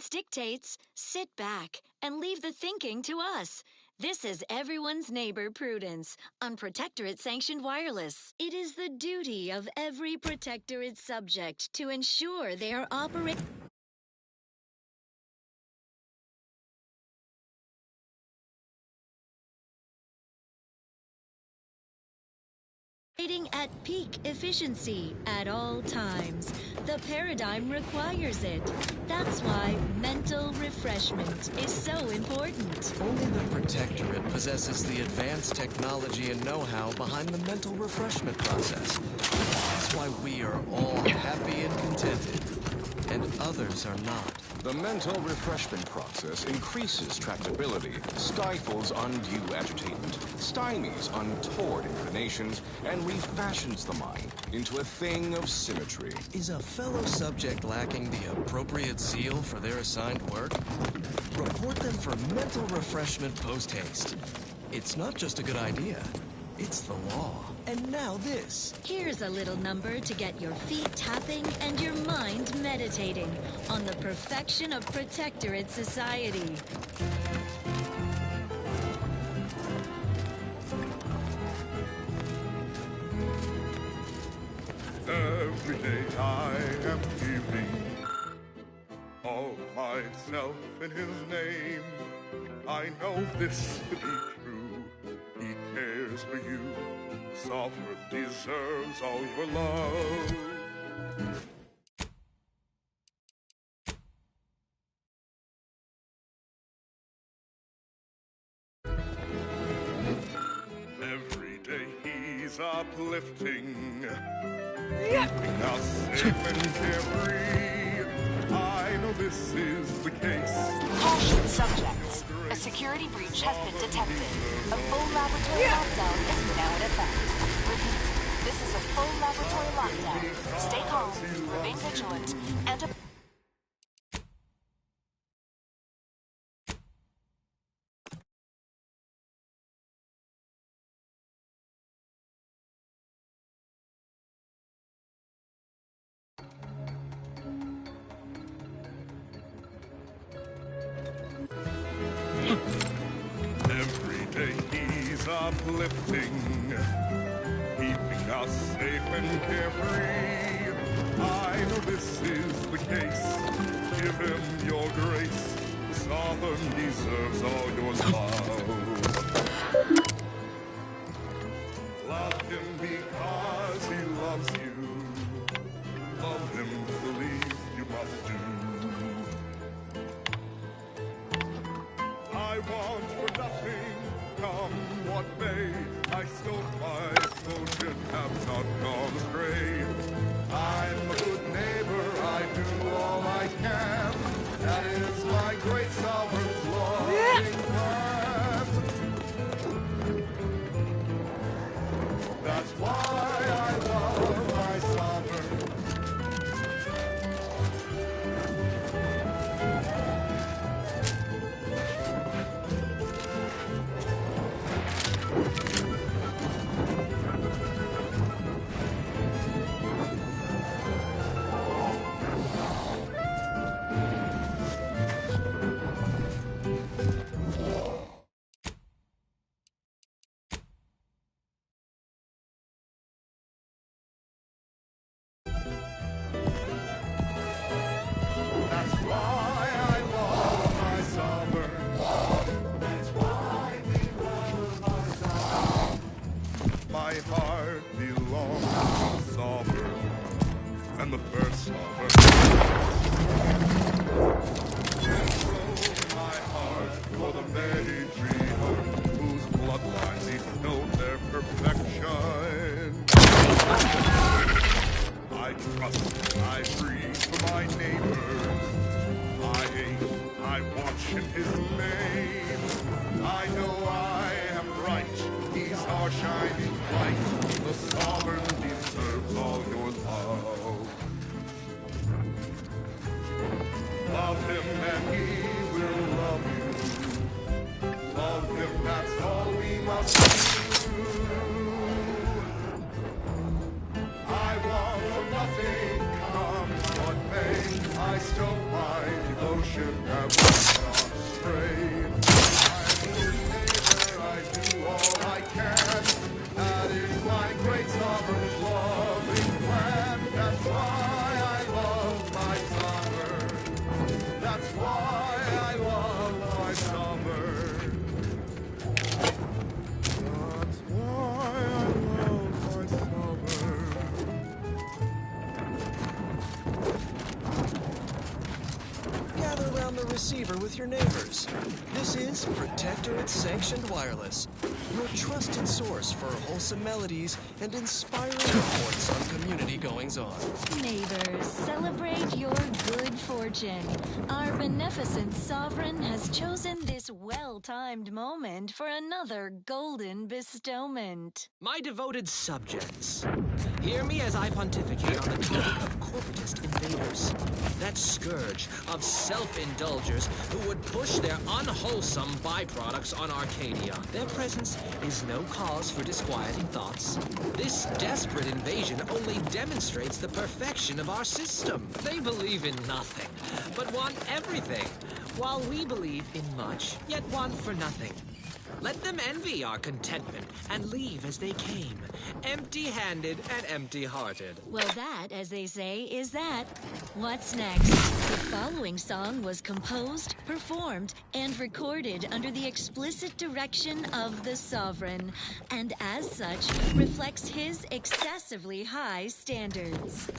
science dictates, sit back and leave the thinking to us. This is everyone's neighbor Prudence on Protectorate-sanctioned wireless. It is the duty of every Protectorate subject to ensure they are operating at peak efficiency at all times. The paradigm requires it. That's why mental refreshment is so important. Only the Protectorate possesses the advanced technology and know-how behind the mental refreshment process. That's why we are all happy and contented, and others are not. The mental refreshment process increases tractability, stifles undue agitation, stymies untoward inclinations, and refashions the mind into a thing of symmetry. Is a fellow subject lacking the appropriate zeal for their assigned work? Report them for mental refreshment post-haste. It's not just a good idea, it's the law. And now this. Here's a little number to get your feet tapping and your mind meditating on the perfection of Protectorate society. Every day I am giving all myself in his name. I know this to be true. He cares for you. Sovereign deserves all your love. Every day he's uplifting, keeping us safe and carefree. I know this is the case. Caution subjects. A security breach has been detected. A full laboratory lockdown is now in effect. Repeat, this is a full laboratory lockdown. Stay calm, remain vigilant, and Every day he's uplifting, keeping us safe and carefree. I know this is the case. Give him your grace. The sovereign deserves all your love. Love him because he loves you. Love him fully, you must do. I want for nothing, come what may. I stole my soldier, have not gone astray. I'm a good neighbor, I do all I can. That is my great sovereign's loving plan. That's why I love my sovereign. That's why I love my sovereign. That's why we love our sovereign. My heart belongs to the sovereign, and the first sovereign. My heart for the matriarch, whose bloodlines each know their perfection. I trust, I breathe for my neighbors. I hate, I watch in his name. I know I am right. He's our shining light. The sovereign deserves all your love. Love him and he will love you. Love him, that's all we must do. I want for nothing, come what may. I stoke my devotion receiver with your neighbors. This is Protectorate Sanctioned Wireless, your trusted source for wholesome melodies and inspiring reports on community goings-on. Neighbors, celebrate your good fortune. Our beneficent sovereign has chosen this well-timed moment for another golden bestowment. My devoted subjects, hear me as I pontificate on the topic of corporatist invaders. That scourge of self-indulgers who would push their unwholesome byproducts on Arcadia. Their presence is no cause for disquieting thoughts. This desperate invasion only demonstrates the perfection of our system. They believe in nothing, but want everything, while we believe in much, yet want for nothing. Let them envy our contentment and leave as they came, empty-handed and empty-hearted. Well, that, as they say, is that. What's next? The following song was composed, performed, and recorded under the explicit direction of the Sovereign, and as such, reflects his excessively high standards.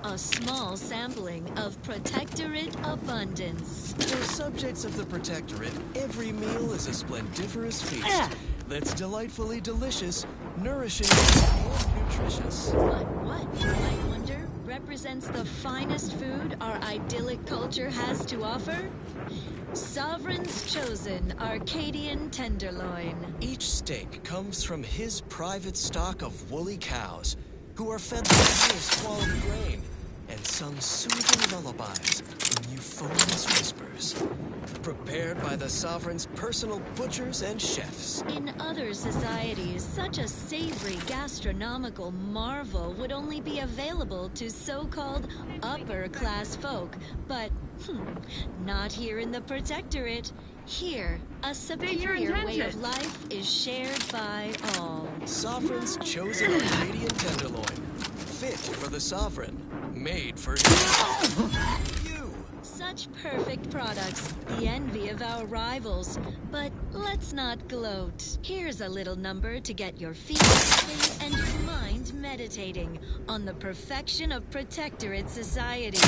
A small sampling of Protectorate abundance. For subjects of the Protectorate, every meal is a splendiferous feast that's delightfully delicious, nourishing, and nutritious. But what, I wonder, represents the finest food our idyllic culture has to offer? Sovereign's chosen Arcadian tenderloin. Each steak comes from his private stock of woolly cows, who are fed the highest quality grain and sung soothing lullabies in euphonious whispers, prepared by the Sovereign's personal butchers and chefs. In other societies, such a savory gastronomical marvel would only be available to so-called upper-class folk, but not here in the Protectorate. Here, a superior way of life is shared by all. Sovereign's chosen Arcadian tenderloin, fit for the Sovereign, made for you. Such perfect products, the envy of our rivals. But let's not gloat. Here's a little number to get your feet moving and your mind meditating on the perfection of Protectorate society.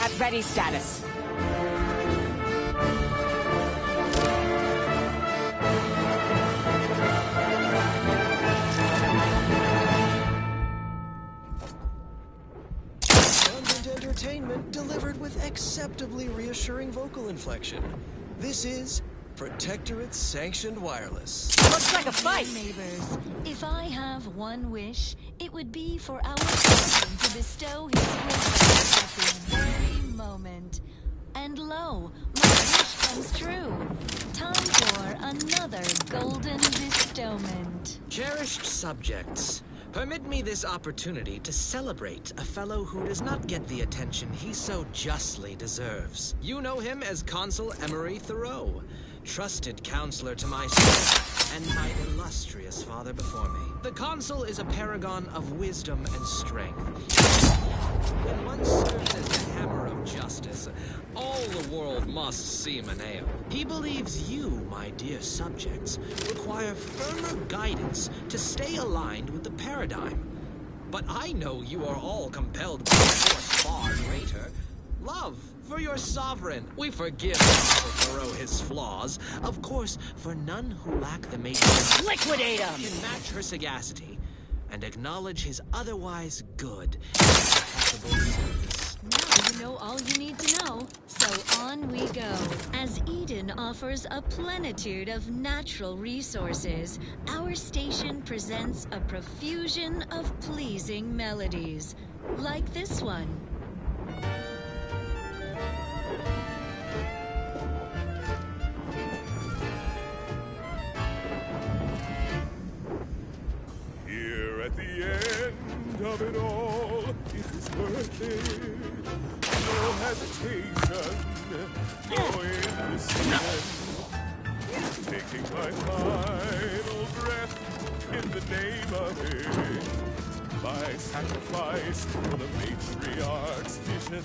At ready status. Abundant entertainment delivered with acceptably reassuring vocal inflection. This is Protectorate Sanctioned Wireless. Looks like a fight! Neighbors, if I have one wish, it would be for our president to bestow his wisdom at this very moment. And lo, my wish comes true. Time for another golden bestowment. Cherished subjects, permit me this opportunity to celebrate a fellow who does not get the attention he so justly deserves. You know him as Consul Emery Thoreau, trusted counselor to my son and my illustrious father before me. The Consul is a paragon of wisdom and strength. When one serves as the hammer of justice, all the world must seem a nail. He believes you, my dear subjects, require firmer guidance to stay aligned with the paradigm. But I know you are all compelled by a force far greater. Love for your sovereign. We forgive Consul Thoreau his flaws. Of course, for none who lack the matrix Liquidate him! can match her sagacity and acknowledge his otherwise good and impeccable service. Now you know all you need to know, so on we go. As Eden offers a plenitude of natural resources, our station presents a profusion of pleasing melodies, like this one. Here at the end of it all, it was worth it. No hesitation, no indecision. Taking my final breath in the name of it. My sacrifice for the matriarch's vision.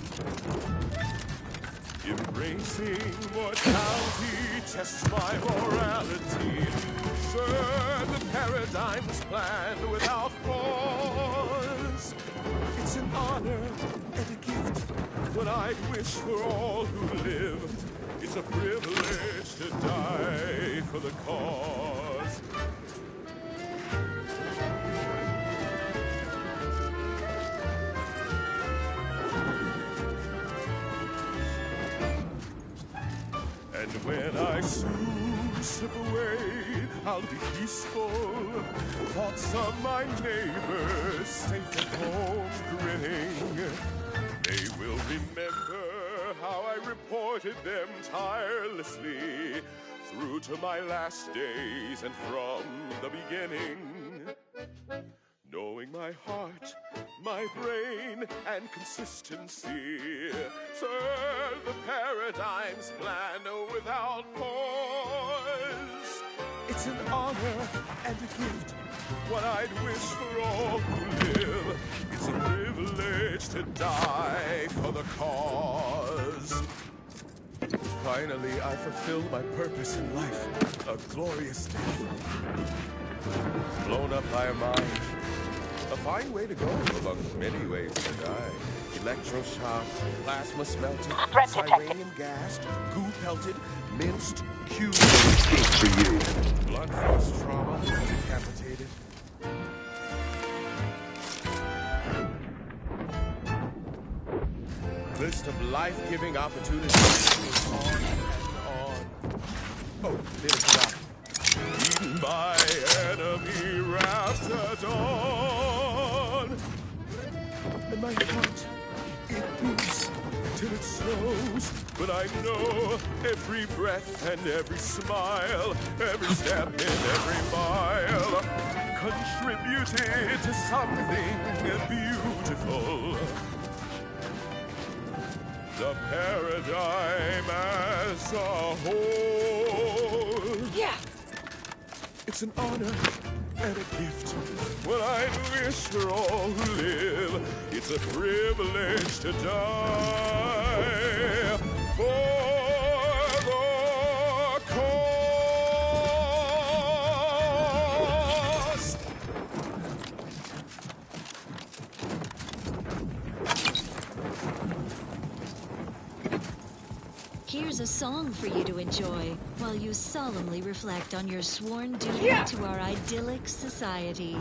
Embracing mortality tests my morality. Sir, the paradigm was planned without pause. It's an honor and a gift, what I'd wish for all who live. It's a privilege to die for the cause. And when I soon slip away, I'll be peaceful. Thoughts of my neighbors safe at home grinning. They will remember how I reported them tirelessly through to my last days and from the beginning. Knowing my heart, my brain, and consistency, serve the paradigm's plan without pause. It's an honor and a gift, what I'd wish for all who live. It's a privilege to die for the cause. Finally, I fulfilled my purpose in life, a glorious death. Blown up by a mine. A fine way to go among many ways to die. Electroshock, plasma smelted, Sirenium gassed, goo pelted, minced, cubed. For you. Blunt force trauma, decapitated. List of life-giving opportunities goes on and on. Oh, there's enough. Eaten by enemy wrapped at dawn. And my heart, it beats till it slows. But I know every breath and every smile, every step in every mile, contributed to something beautiful. The paradigm as a whole. Yeah! It's an honor and a gift, what I'd wish for all who live. It's a privilege to die for the cause. here's a song for you to enjoy while you solemnly reflect on your sworn duty to our idyllic society.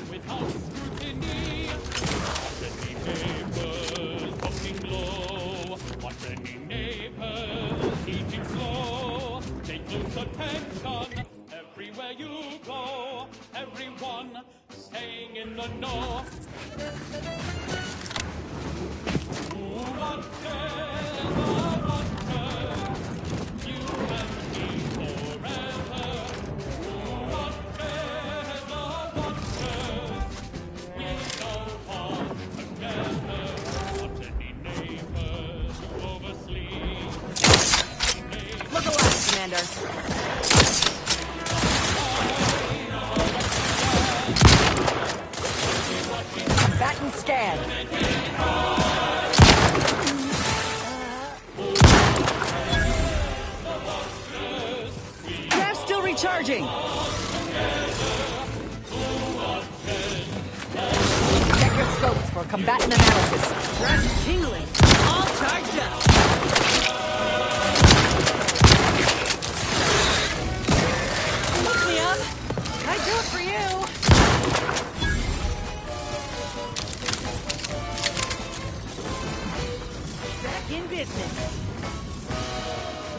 Without scrutiny, watch any neighbors walking low. Watch any neighbors eating slow. Take close attention everywhere you go. Everyone staying in the know. Who wants you and me forever? Look alive, Commander. Combatant scan. Craft still recharging. Check your scopes for combatant analysis. Craft tingling. All charged up. Hook me up. I'd do it for you. Back in business.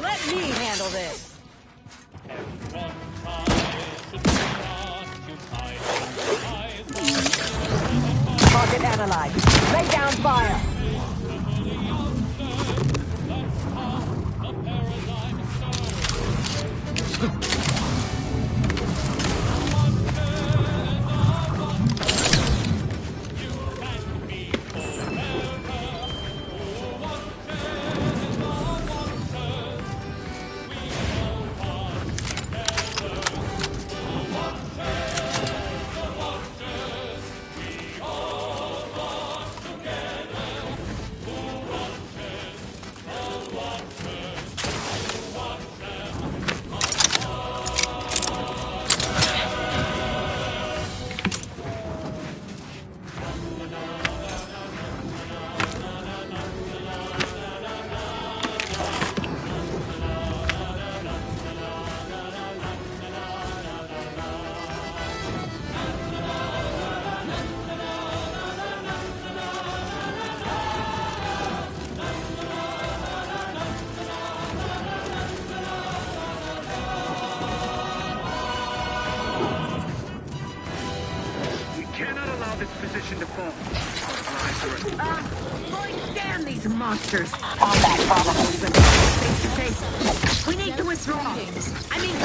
Let me handle this. Target analyzed. Lay down fire. Monsters. Combat probable. Face to face. We need to withdraw. I mean...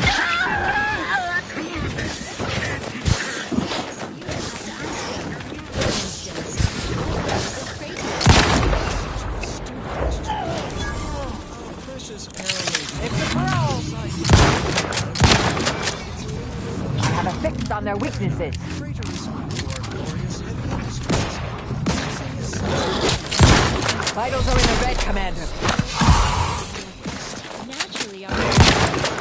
It's a parole. I have a fix on their weaknesses. Vitals are in the red, Commander. Naturally, our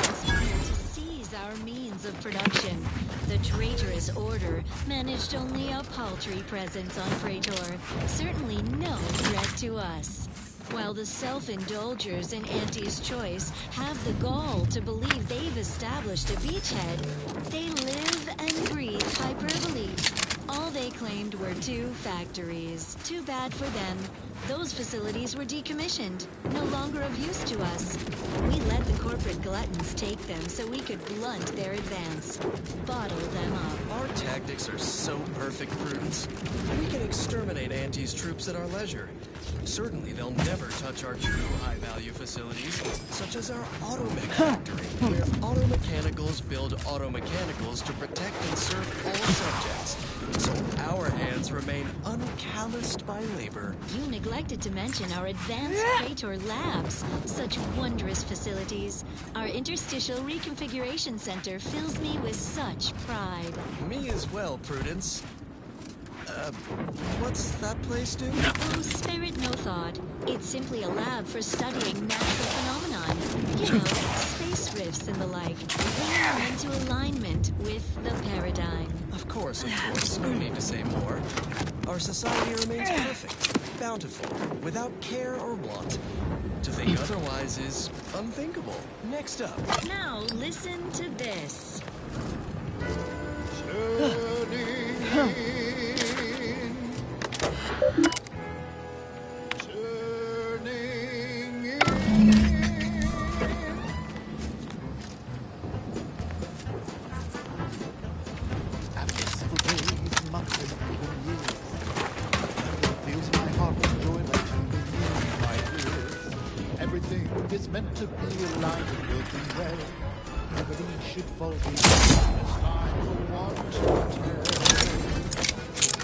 conspired to seize our means of production. The traitorous order managed only a paltry presence on Praetor, certainly no threat to us. While the self-indulgers in Auntie's Choice have the gall to believe they've established a beachhead, they live and breathe hyperbole. All they claimed were 2 factories. Too bad for them. Those facilities were decommissioned, no longer of use to us. We let the corporate gluttons take them so we could blunt their advance, bottle them up. Our tactics are so perfect, Prudence. We can exterminate Auntie's troops at our leisure. Certainly they'll never touch our true high-value facilities, such as our automech factory, where automechanicals build automechanicals to protect and serve all subjects, so our hands remain uncalloused by labor. You neglected to mention our advanced Praetor labs. Such wondrous facilities. Our interstitial reconfiguration center fills me with such pride. Me as well, Prudence. What's that place do? Oh, spare it no thought. It's simply a lab for studying natural phenomenon. You know, space rifts and the like. Bringing them into alignment with the paradigm. Of course, no need to say more. Our society remains perfect, bountiful, without care or want. To think otherwise is unthinkable. Next up. Now, listen to this. Is meant to be aligned and working well. Everything should fall in. It's time for one to tell.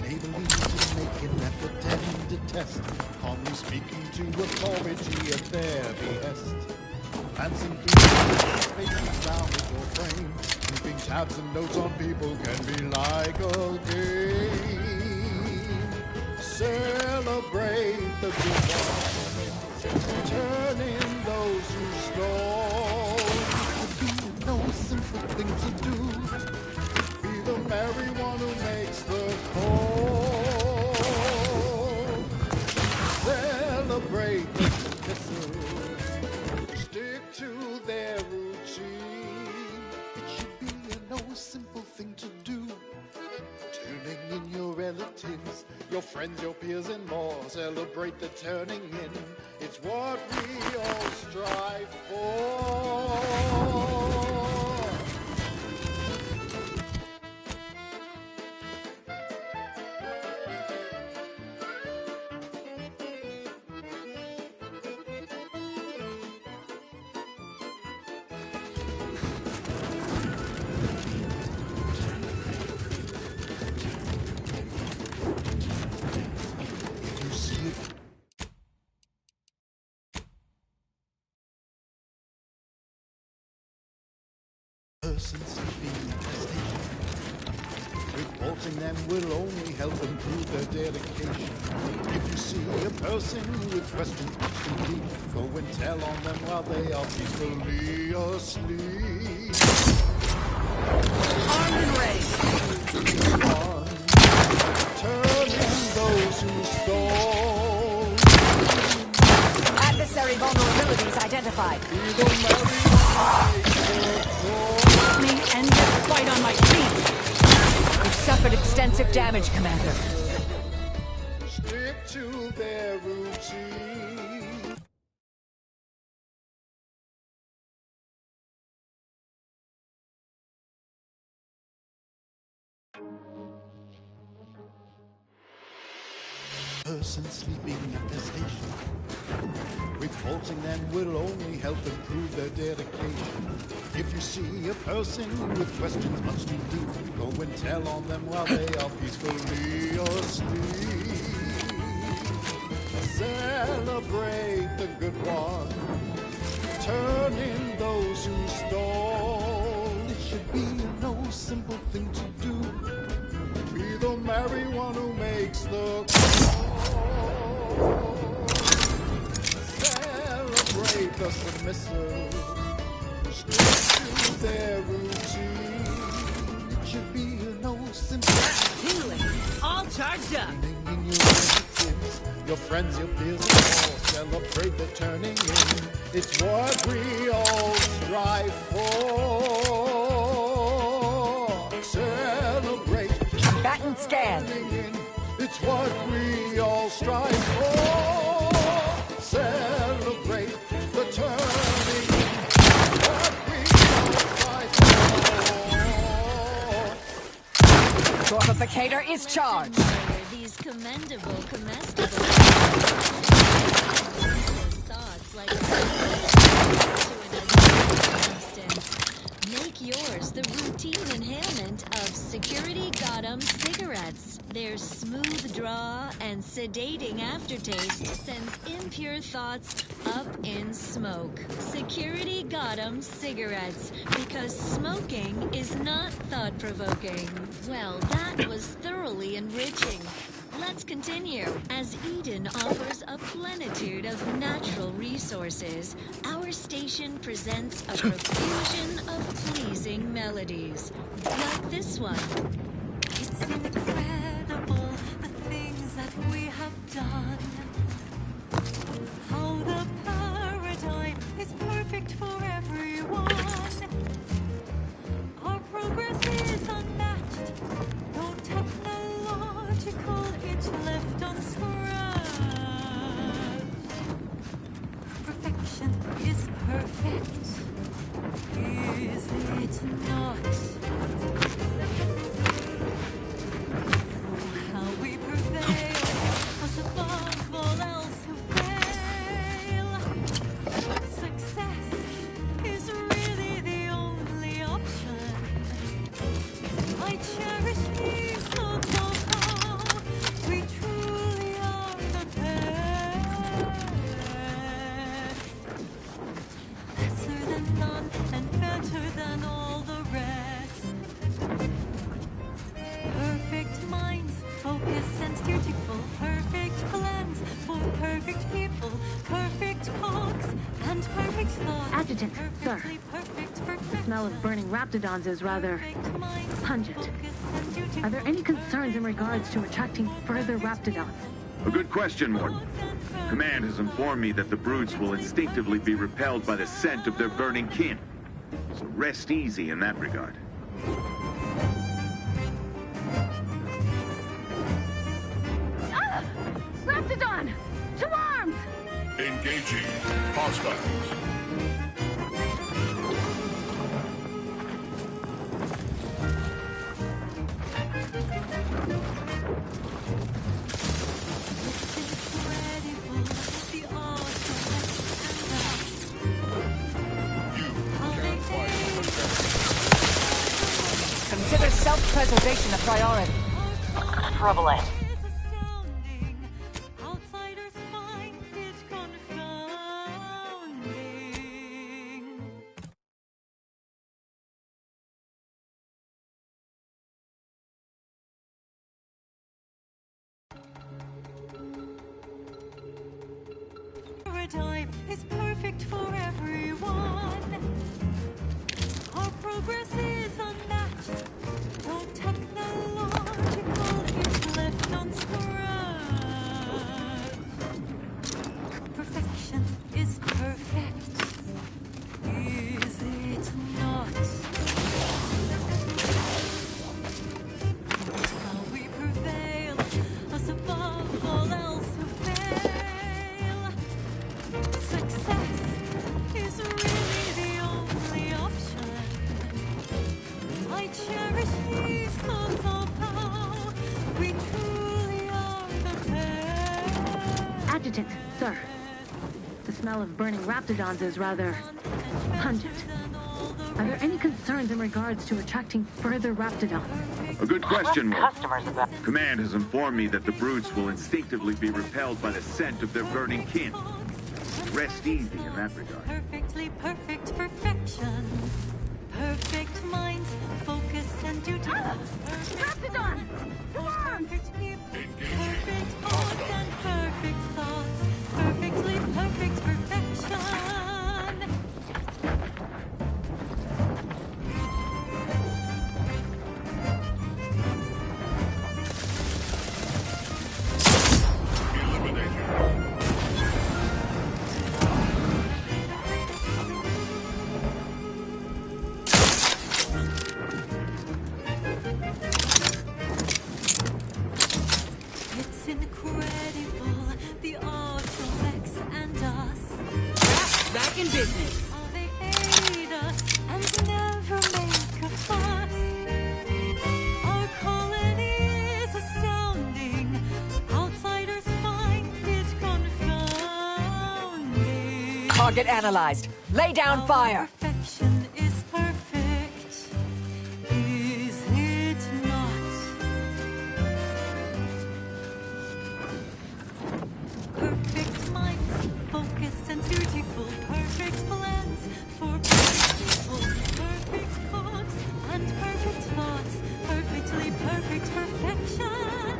Enabling to make an effort and to test. Calmly speaking to authority at their behest. Advancing through spaces down with your brain. Keeping tabs and notes on people can be like a game. Celebrate the good ones. Turning those who stole. Be no simple thing to do. Be the merry one who makes the call. Celebrate the dismissal. Stick to their routine. It should be no simple thing to do. Turning in your relatives, your friends, your peers, and more. Celebrate the turning in. It's what we all strive for. Person sleeping at the station. Reporting them will only help improve their dedication. If you see a person with questions too deep, go and tell on them while they are peacefully asleep. Armed and ready. Turning those who stole. Adversary vulnerabilities identified. Be the merry And just fight on my feet. You've suffered extensive damage, Commander. Stick to their routine. Person sleeping at the station. Reporting them will only help improve their dedication. If you see a person with questions much too deep, go and tell on them while they are peacefully asleep. Celebrate the good one. Turn in those who stole. It should be no simple thing to do. Be the merry one who makes the call. Celebrate the submissive. Stick to their routine. It should be no simple. Tingling. All charged up. In your relatives, your friends, your peers, and more. Celebrate the turning in. It's what we all strive for. Celebrate. Batten scan. Turning in. It's what we all strive for. Celebrate the turning in. What we all strive for. Torpificator is charged. These commendable comestibles. Thoughts like to another substance. Make yours the routine inhalation of Security Gotham cigarettes. Their smooth draw and sedating aftertaste sends impure thoughts up in smoke. Security Gotham cigarettes, because smoking is not thought-provoking. Well, that was thoroughly enriching. Let's continue. As Eden offers a plenitude of natural resources, our station presents a profusion of pleasing melodies, like this one. It's incredible the things that we have done. How the paradigm is perfect for everyone. Our progress is unmatched. No technological itch left unscratched. Perfection is perfect. Is it not? How we prevail, us above all else who fail. Success is really the only option. I cherish these thoughts of how we truly are the best. Lesser than none and better than all the rest. Perfect minds, focused and dutiful. Perfect plans for perfect people. Perfect cogs and perfect thoughts. Adjutant, sir. Perfectly perfect, The perfect. smell of burning raptidons is rather Perfect minds, pungent. focused and dutiful. Are there any concerns in regards to attracting further raptidons? A good question, Morton. Command has informed me that the brutes will instinctively be repelled by the scent of their burning kin. So rest easy in that regard. Ah! Raptidon! To arms! Engaging hostiles. Incredible, the awesome You how they Consider self-preservation a priority. Troubling. is astounding. Outsiders find it confounding. Paradigm is perfect for everyone. Our progress is unmatched. No technological is left unscratched. Perfection is perfect. Is it not? How we prevail, us above all else who fail. Success is really the only option. I cherish these thoughts of how we truly are the best. Adjutant, sir. The smell of burning raptidons is rather pungent. Are there any concerns in regards to attracting further raptidons? A good question, Morton. Customers about Command has informed me that the brutes will instinctively be repelled by the scent of their burning kin. Rest easy in that regard. Perfectly perfect perfection. Perfect minds, focused and dutiful. Raptidon! To arms! Perfect people. Perfect thoughts and perfect thoughts. Perfectly perfect perfection. It's incredible, the Autolex and us. Back in business. How they aid us and never make a fuss. Our colony Target analyzed. Lay down fire. Perfection is perfect, is it not? Perfect minds, focused and dutiful, perfect plans for perfect people, perfect thoughts and perfect thoughts, perfectly perfect perfection.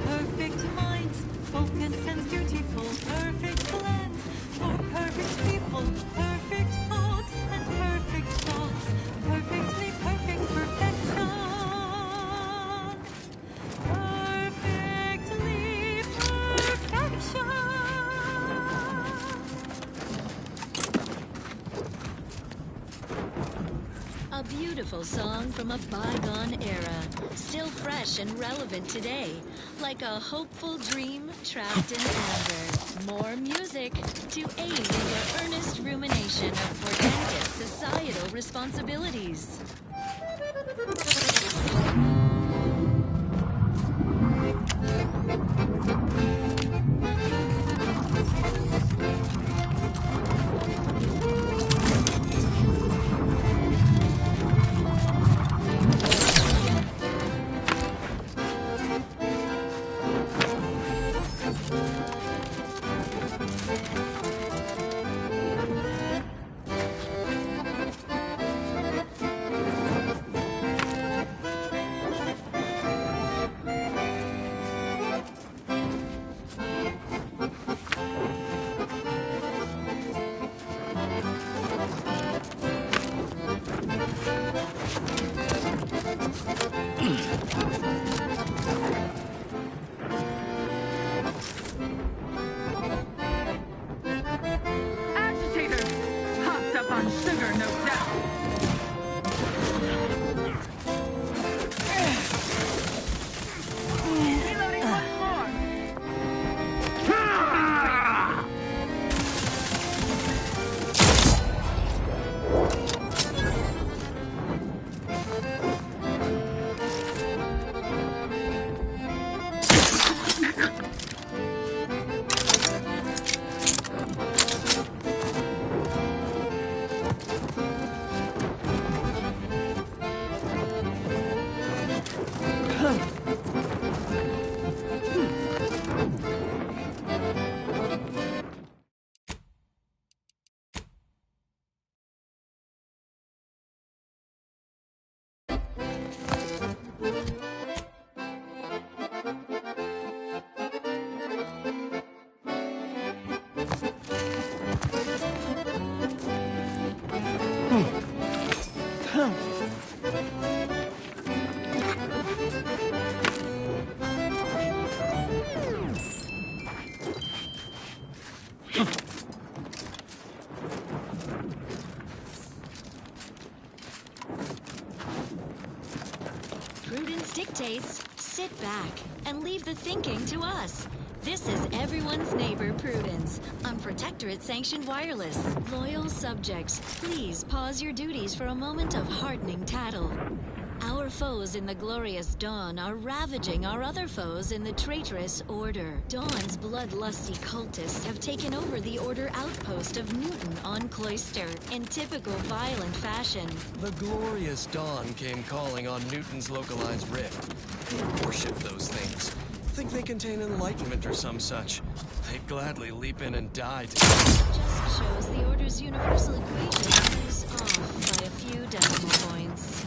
Perfect minds, focused and dutiful, perfect plans for perfect people, perfect thoughts and perfect thoughts, perfectly perfect perfection. Perfectly perfection. A beautiful song from a bygone era, still fresh and relevant today, like a hopeful dream trapped in amber. More music to aid in your earnest rumination of portentous societal responsibilities. Agitator! Hopped up on sugar, no doubt. Reloading once more. Prudence dictates, sit back and leave the thinking to us. This is everyone's neighbor Prudence on Protectorate-sanctioned wireless. Loyal subjects, please pause your duties for a moment of heartening tattle. Our foes in the glorious Dawn are ravaging our other foes in the traitorous Order. Dawn's bloodlusty cultists have taken over the Order outpost of Newton on Cloister in typical violent fashion. The glorious Dawn came calling on Newton's localized rift. They worship those things. Think they contain enlightenment or some such. They'd gladly leap in and die to Just shows the Order's universal equation is off by a few decimal points.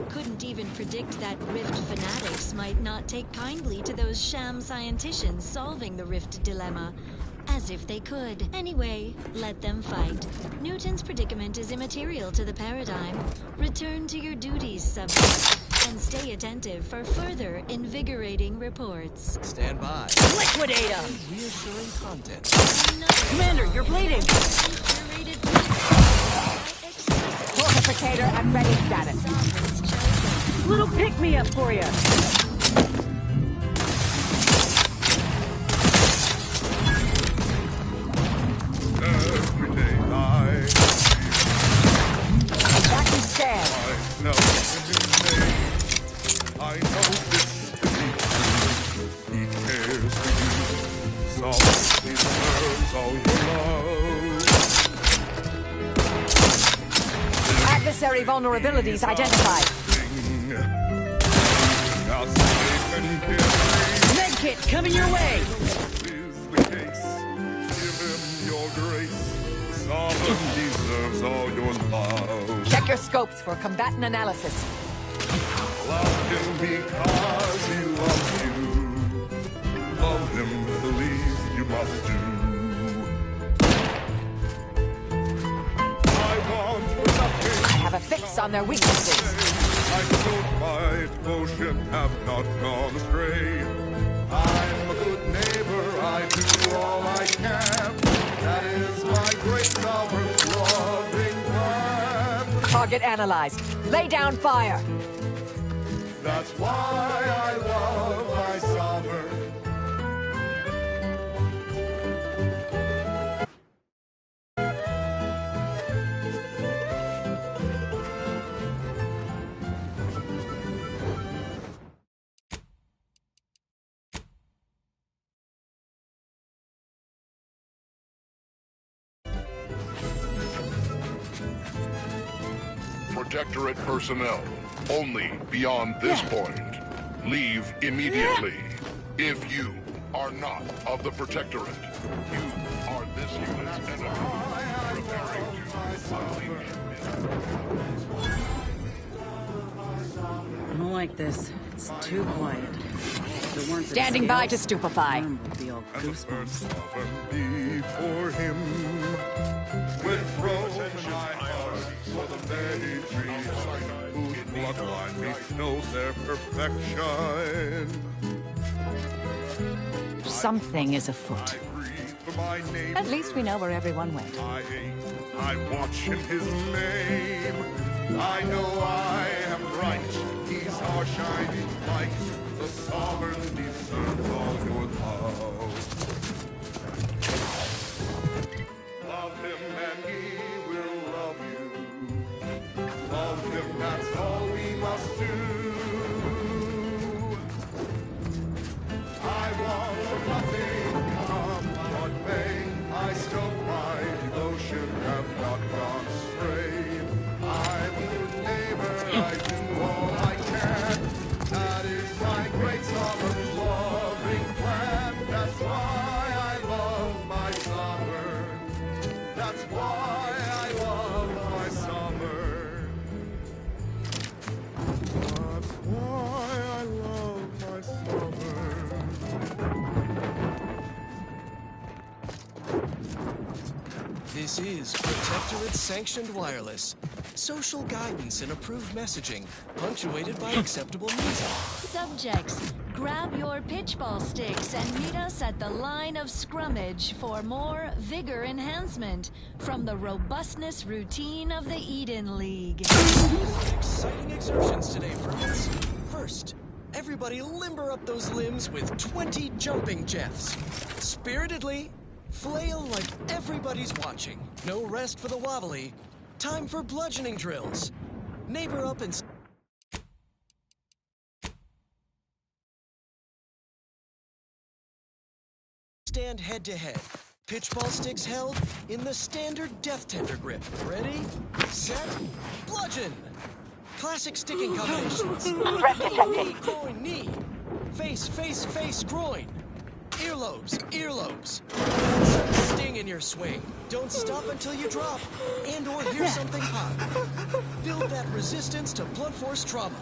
Couldn't even predict that Rift fanatics might not take kindly to those sham scienticians solving the Rift dilemma. As if they could. Anyway, let them fight. Newton's predicament is immaterial to the paradigm. Return to your duties, subject, and stay attentive for further invigorating reports. stand by. Liquidate him! Reassuring content. Commander, you're bleeding! Fortificator at ready status. Little pick-me-up for you. Every day I Back and stand. I know his name. I know this to be true. He cares for you. Softly deserves all your love. Unnecessary vulnerabilities identified. Now safe and carefree Medkit coming your way! is the case. Give him your grace. The sovereign deserves all your love. Check your scopes for combatant analysis. Love him because he loves you. Love him the least you must do. I want nothing. I have a fix on their weaknesses. I don't my devotion have not gone astray. I'm a good neighbor, I do all I can. That is my great sovereign's loving plan. Target analyzed. Lay down fire. That's why I love my sovereign. Protectorate personnel, only beyond this point. Leave immediately. If you are not of the Protectorate, you are this unit's enemy. Preparing to unleash. I don't like this. It's too quiet. If it weren't for Standing the by to scales, stupefy. the room would be all And the first goosebumps. sovereign before him. With throne in my heart for the matriarch, whose bloodline bestows their perfection. Something is afoot. I breathe for my neighbor. At least we know where everyone went. I hate, I watch in his name. I know I am right. He's our shining light. The sovereign deserves all your love. Love him and he will love you. Love him, that's all we must do. I want nothing, come what may. I still my devotion have not gone astray. I'm a good neighbor, I do all I can. That is my great sovereign's loving plan. That's why I love my sovereign. That's why I love my sovereign. That's why I love my sovereign. This is Protectorate Sanctioned Wireless. Social guidance and approved messaging, punctuated by acceptable music. Subjects, grab your pitchball sticks and meet us at the line of scrummage for more vigor enhancement from the robustness routine of the Eden League. Exciting exertions today, friends. First, everybody limber up those limbs with 20 jumping jeffs. Spiritedly, flail like everybody's watching. No rest for the wobbly. Time for bludgeoning drills. Neighbor up and stand head to head. Pitchball sticks held in the standard Death Tender grip. Ready, set, bludgeon! Classic sticking combinations. Knee, groin, knee. Face, face, face, groin. Earlobes, earlobes. Sting in your swing. Don't stop until you drop and or hear something pop. Build that resistance to blunt force trauma.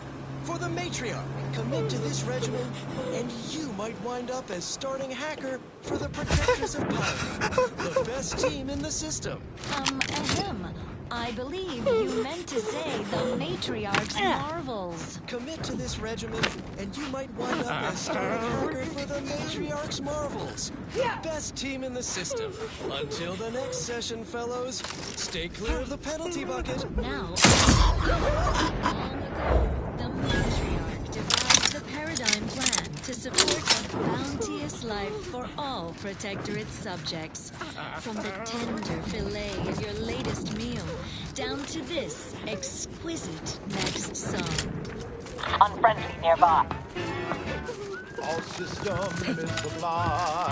For the matriarch, commit to this regimen, and you might wind up as starting hacker for the Protectors of Power. The best team in the system. Ahem. I believe you meant to say the Matriarch's Marvels. Commit to this regimen, and you might wind up as starting hacker for the Matriarch's Marvels. The best team in the system. Until the next session, fellows, stay clear of the penalty bucket. Now, long ago, the Matriarch devised the paradigm plan to support a bounteous life for all Protectorate subjects. From the tender fillet of your latest meal, down to this exquisite next song. Unfriendly nearby. All systems sublime.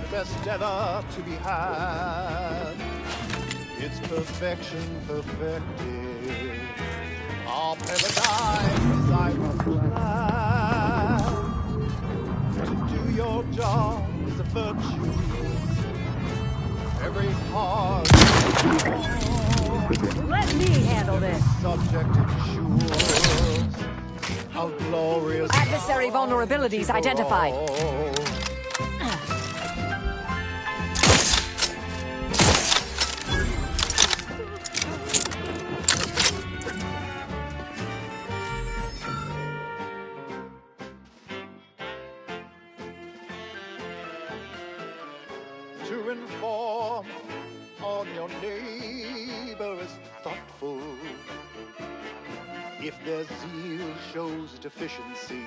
The best ever to be had. It's perfection perfected. Our paradise I must plan. To do your job is a virtue. Every heart Let me handle this. subject ensures how glorious Adversary vulnerabilities identified. To inform on your neighbor is thoughtful. If their zeal shows deficiency,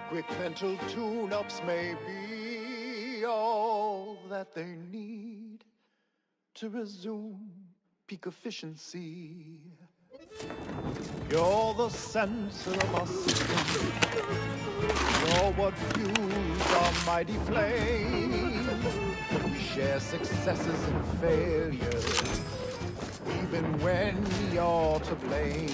quick mental tune-ups may be all that they need to resume peak efficiency. You're the center of our system. You're what fuels our mighty flame. We share successes and failures, even when you're to blame.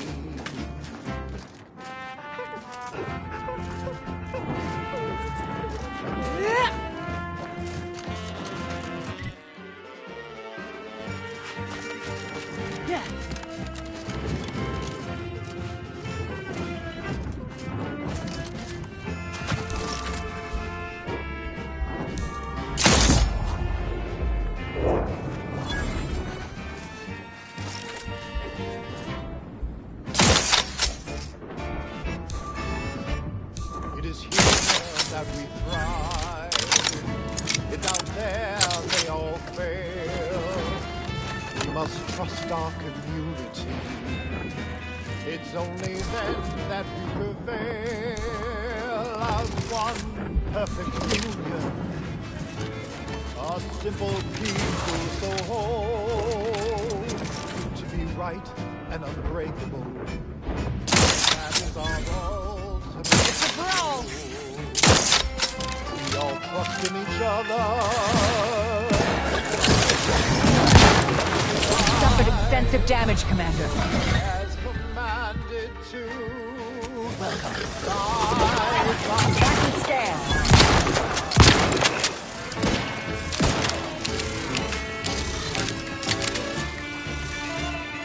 It is here that we thrive. It's out there they all fail. We must trust our community. It's only then that we prevail as one perfect union. A simple people so whole. To be right and unbreakable. That is our ultimate. It's a brawl. We all trust in each other. Suffered extensive damage, Commander. As commanded to. Welcome. Back and stand.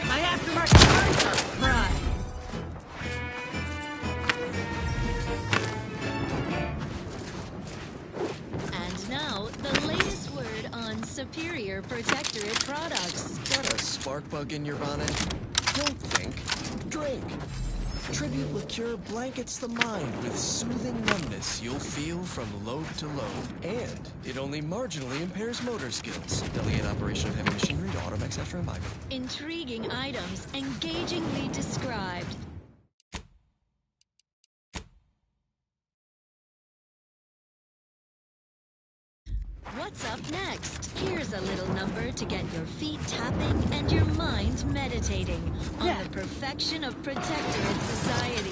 My aftermarket parts are prime. And now, the latest word on superior protectorate products. Got a spark bug in your bonnet? Don't think. Drink. Tribute liqueur blankets the mind with soothing numbness you'll feel from load to load. And it only marginally impairs motor skills. Delegate operation of heavy machinery to Automex after imbibing. Intriguing items, engagingly described. What's up next? Here's a little number to get your feet tapping and your mind meditating on the perfection of protectorate society.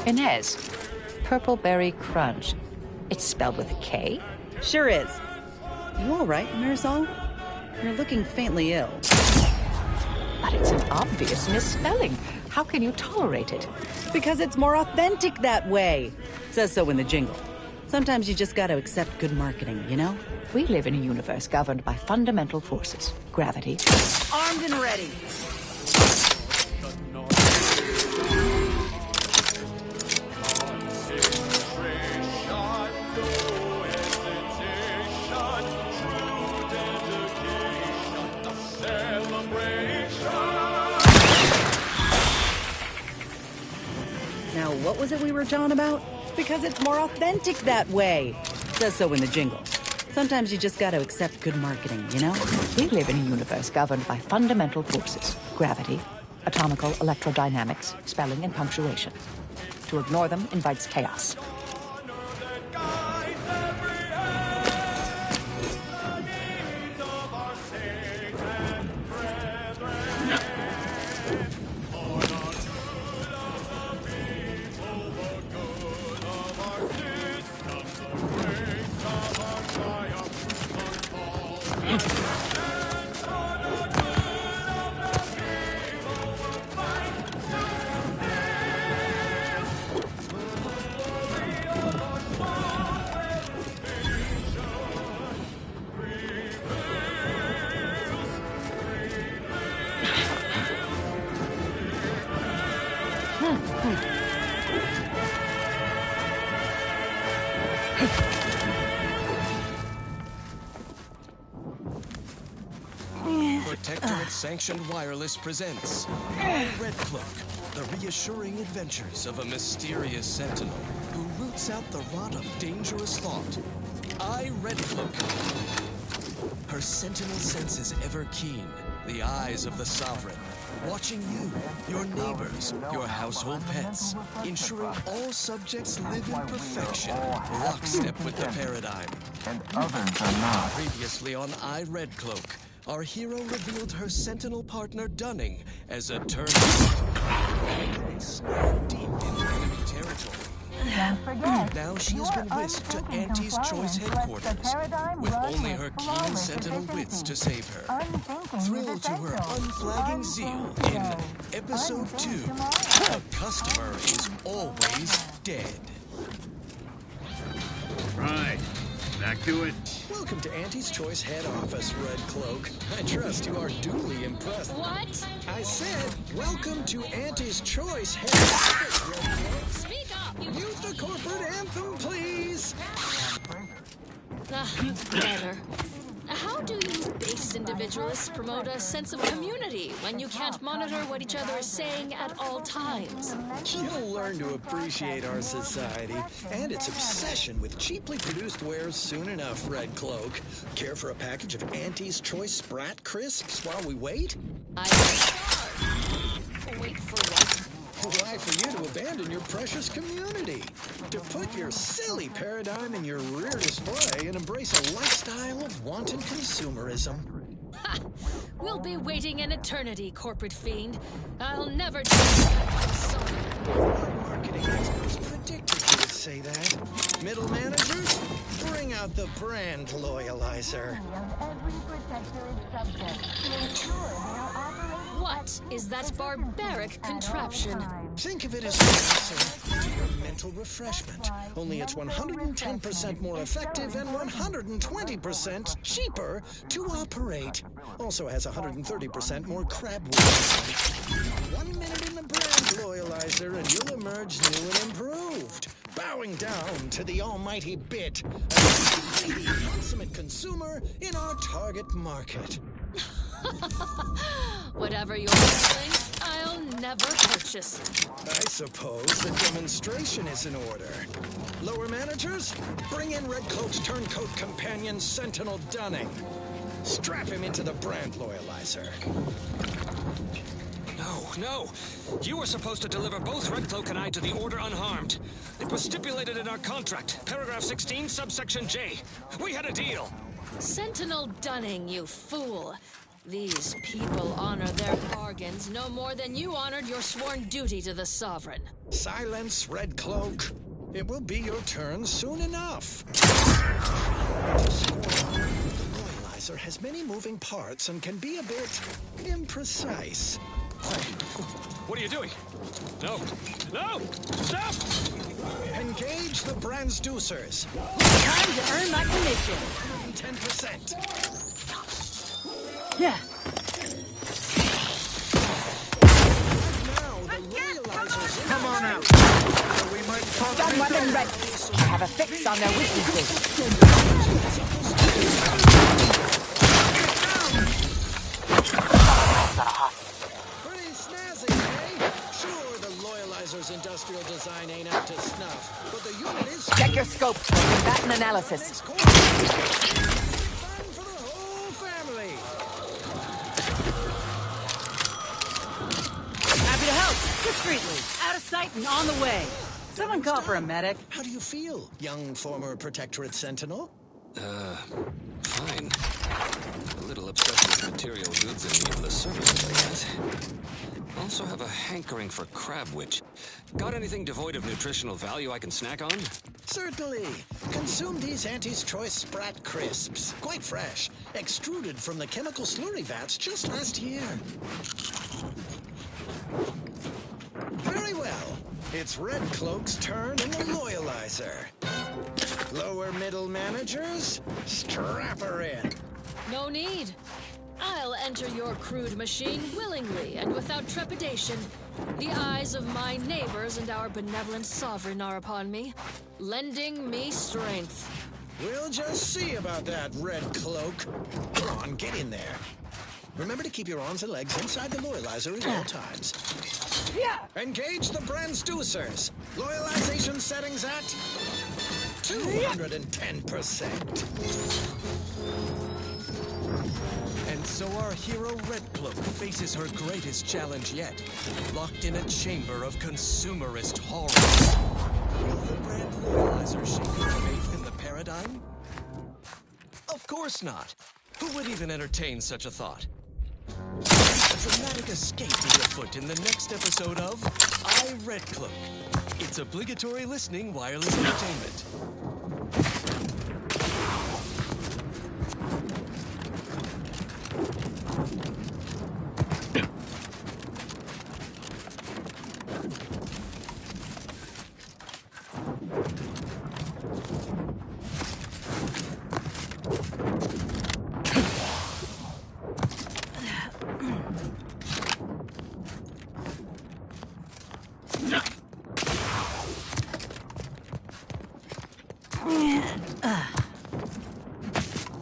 Inez, Purple Berry Crunch. It's spelled with a K? Sure is. You all right, Marisol? You're looking faintly ill. But it's an obvious misspelling. How can you tolerate it? Because it's more authentic that way. Says so in the jingle. Sometimes you just gotta accept good marketing, you know? We live in a universe governed by fundamental forces. Gravity. Armed and ready. Now, what was it we were talking about? Because it's more authentic that way. Says so in the jingle. Sometimes you just gotta accept good marketing, you know? We live in a universe governed by fundamental forces. Gravity, atomical electrodynamics, spelling, and punctuation. To ignore them invites chaos. Protectorate-sanctioned wireless presents Red Cloak, the reassuring adventures of a mysterious sentinel who roots out the rot of dangerous thought. Red Cloak. Her sentinel sense is ever keen, the eyes of the sovereign, watching you, your neighbors, your household pets, ensuring all subjects live in perfection, lockstep with the paradigm. And others are not. Previously on Red Cloak, our hero revealed her sentinel partner Dunning as a turncoat, snarled deep in enemy territory. Now she has been whisked to Auntie's Choice headquarters, with only her keen sentinel wits to save her. Thrilled to her unflagging zeal in Episode 2, The Customer is Always Dead. Right. Back to it. Welcome to Auntie's Choice head office, Red Cloak. I trust you are duly impressed. What? I said, welcome to Auntie's Choice head office, Red Cloak. Speak up, you... Use the corporate anthem, please. Better. How do you base individualists promote a sense of community when you can't monitor what each other is saying at all times? You'll learn to appreciate our society and its obsession with cheaply produced wares soon enough, Red Cloak. Care for a package of Auntie's Choice Sprat Crisps while we wait? Wait for what? Why, for you to abandon your precious community. To put your silly paradigm in your rear display and embrace a lifestyle of wanton consumerism. Ha! We'll be waiting an eternity, corporate fiend. I'll never do that. Marketing experts predicted you would say that. Middle managers, bring out the brand loyalizer. What is that barbaric contraption? Think of it as medicine to your mental refreshment. Only it's 110% more effective and 120% cheaper to operate. Also has 130% more crab weight. 1 minute in the brand loyalizer and you'll emerge new and improved. Bowing down to the almighty bit. A consummate consumer in our target market. Whatever you're selling, I'll never purchase. I suppose the demonstration is in order. Lower managers, bring in Red Cloak's turncoat companion, Sentinel Dunning. Strap him into the brand loyalizer. No. You were supposed to deliver both Red Cloak and I to the Order unharmed. It was stipulated in our contract, paragraph 16, subsection J. We had a deal. Sentinel Dunning, you fool. These people honor their bargains no more than you honored your sworn duty to the Sovereign. Silence, Red Cloak. It will be your turn soon enough. The Royalizer has many moving parts and can be a bit imprecise. What are you doing? No! No! Stop! Engage the transducers. Time to earn my commission. 10%. Yeah. Come on out. We might talk Gun weapon ready. I have a fix on their weaknesses. Pretty snazzy, eh? Sure, the Loyalizer's industrial design ain't up to snuff, but the unit is... Check your scope for combatant analysis. Fun for the whole family. Happy to help. Discreetly. Out of sight and on the way. Someone call for a medic. How do you feel, young former Protectorate Sentinel? Fine. A little obsessed with material goods and needless services, I guess. Also have a hankering for crab witch. Got anything devoid of nutritional value I can snack on? Certainly. Consume these Auntie's Choice Sprat Crisps. Quite fresh. Extruded from the chemical slurry vats just last year. Very well. It's Red Cloak's turn in the Loyalizer. Lower middle managers, strap her in. No need. I'll enter your crude machine willingly and without trepidation. The eyes of my neighbors and our benevolent sovereign are upon me, lending me strength. We'll just see about that, Red Cloak. Come on, get in there. Remember to keep your arms and legs inside the Loyalizer at all times. Yeah. Engage the transducers. Loyalization settings at 210%. And so our hero Red Cloak faces her greatest challenge yet, locked in a chamber of consumerist horrors. Will the brand Loyalizer shake your faith in the paradigm? Of course not. Who would even entertain such a thought? A dramatic escape is afoot in the next episode of I, Red Cloak. It's obligatory listening wireless entertainment.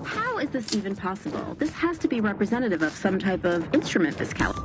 How is this even possible? This has to be representative of some type of instrument viscality.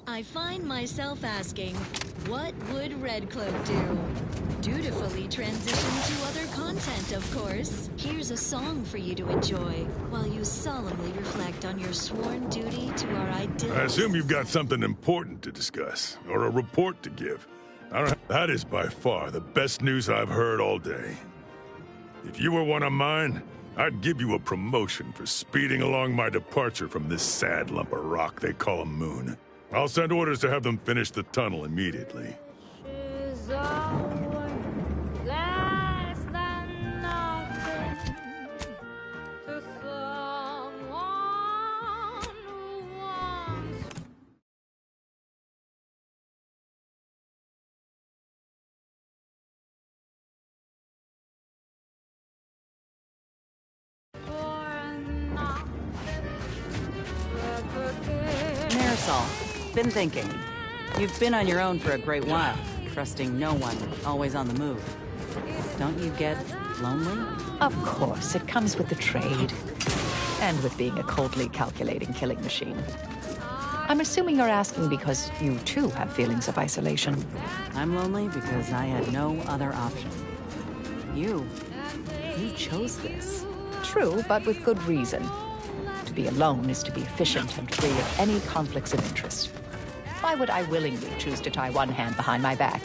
I find myself asking, what would Red Cloak do? Dutifully transition to other content, of course. Here's a song for you to enjoy while you solemnly reflect on your sworn duty to our ideals. I assume you've got something important to discuss, or a report to give. That is by far the best news I've heard all day. If you were one of mine, I'd give you a promotion for speeding along my departure from this sad lump of rock they call a moon. I'll send orders to have them finish the tunnel immediately. Marisol, been thinking. You've been on your own for a great while, trusting no one, always on the move. Don't you get lonely? Of course, it comes with the trade. And with being a coldly calculating killing machine. I'm assuming you're asking because you too have feelings of isolation. I'm lonely because I had no other option. You chose this. True, but with good reason. To be alone is to be efficient and free of any conflicts of interest. Why would I willingly choose to tie one hand behind my back?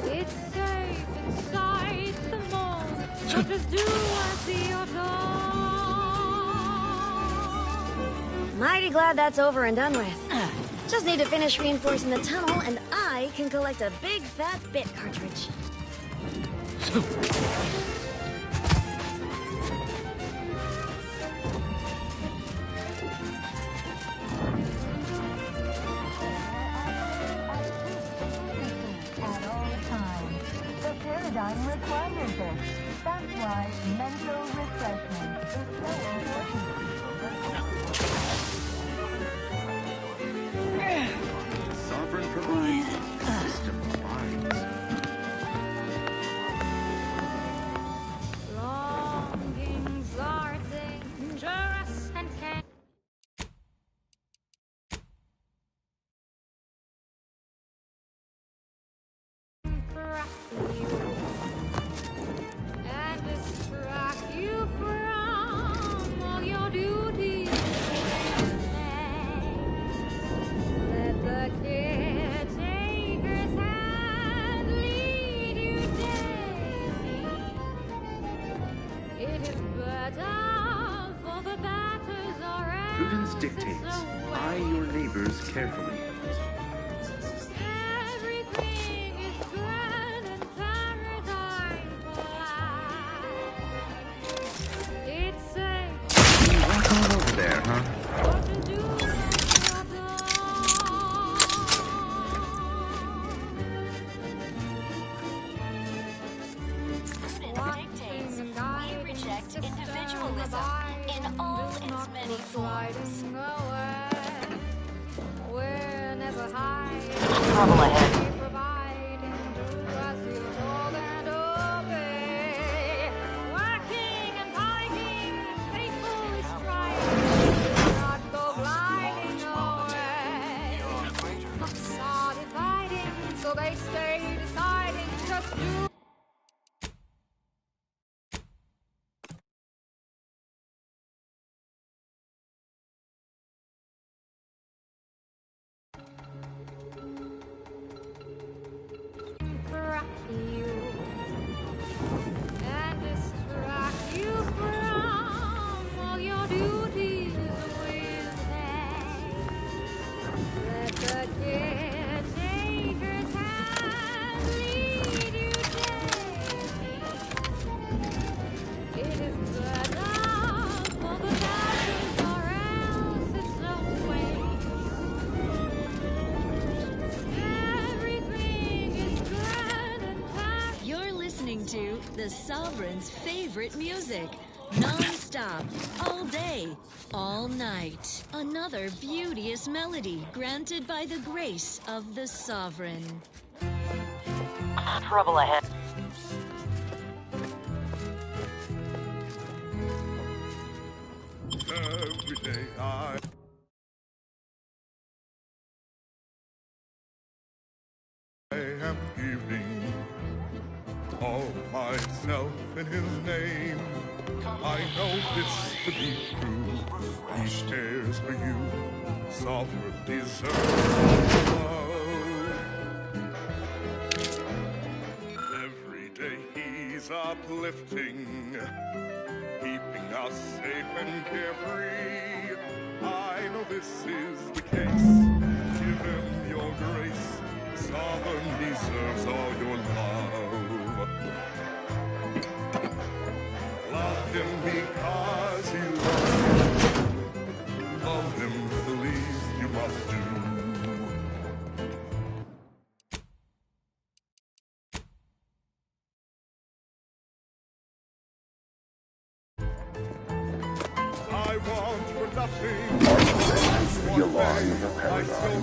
It's safe inside the mall, so just do as you're told. Mighty glad that's over and done with. Just need to finish reinforcing the tunnel, and I can collect a big fat bit cartridge. Paradigm requires this. That's why mental refreshment is so important. Sovereign provides, the system provides. Longings are dangerous and can crack you and distract you from all your duties. Let the caretaker's hand lead you daily. It is better for the batters are Prudence dictates, eye your neighbors carefully. everything is grand and paradise polite. It's safe. What's all over there, huh? Prudence dictates we reject individualism in all its many forms. We're never high. Trouble ahead. Providing to us you told and obey. Working and fighting, faithfully striving. Not go blinding away. Started fighting, so they stay deciding just do. Crack you and distract you from all your duties with haste. Let the caretaker's hand lead you daily. It is better for the battles or else it's no waste. Everything is grand and packed. You're listening to the Sovereign's favorite music. Non-stop, all day, all night. Another beauteous melody granted by the grace of the Sovereign. Trouble ahead. Every day I am giving all myself in his name. I know this to be true. He cares for you. Sovereign deserves love. Every day is uplifting, keeping us safe and carefree. I know this is the case. Give him your grace. The sovereign deserves all your love. Love him because you love him. Love him the least you must do. I want for nothing. The alarm of the paradigm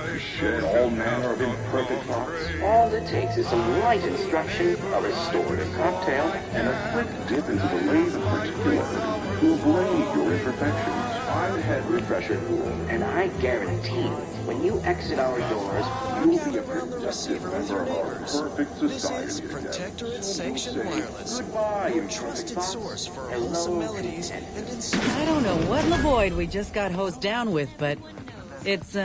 to shed all manner of imperfect thoughts. All it takes is some light instruction, a restorative cocktail, and a quick dip into the lathe of particularity to ablate your imperfections. I'm Head Refresher Ghoul, and I guarantee when you exit our doors, you'll be a productive member of our perfect society. This is Protectorate Sanctioned Wireless, Goodbye, your trusted source for wholesome melodies and I don't know what in the void we just got hosed down with, but it's,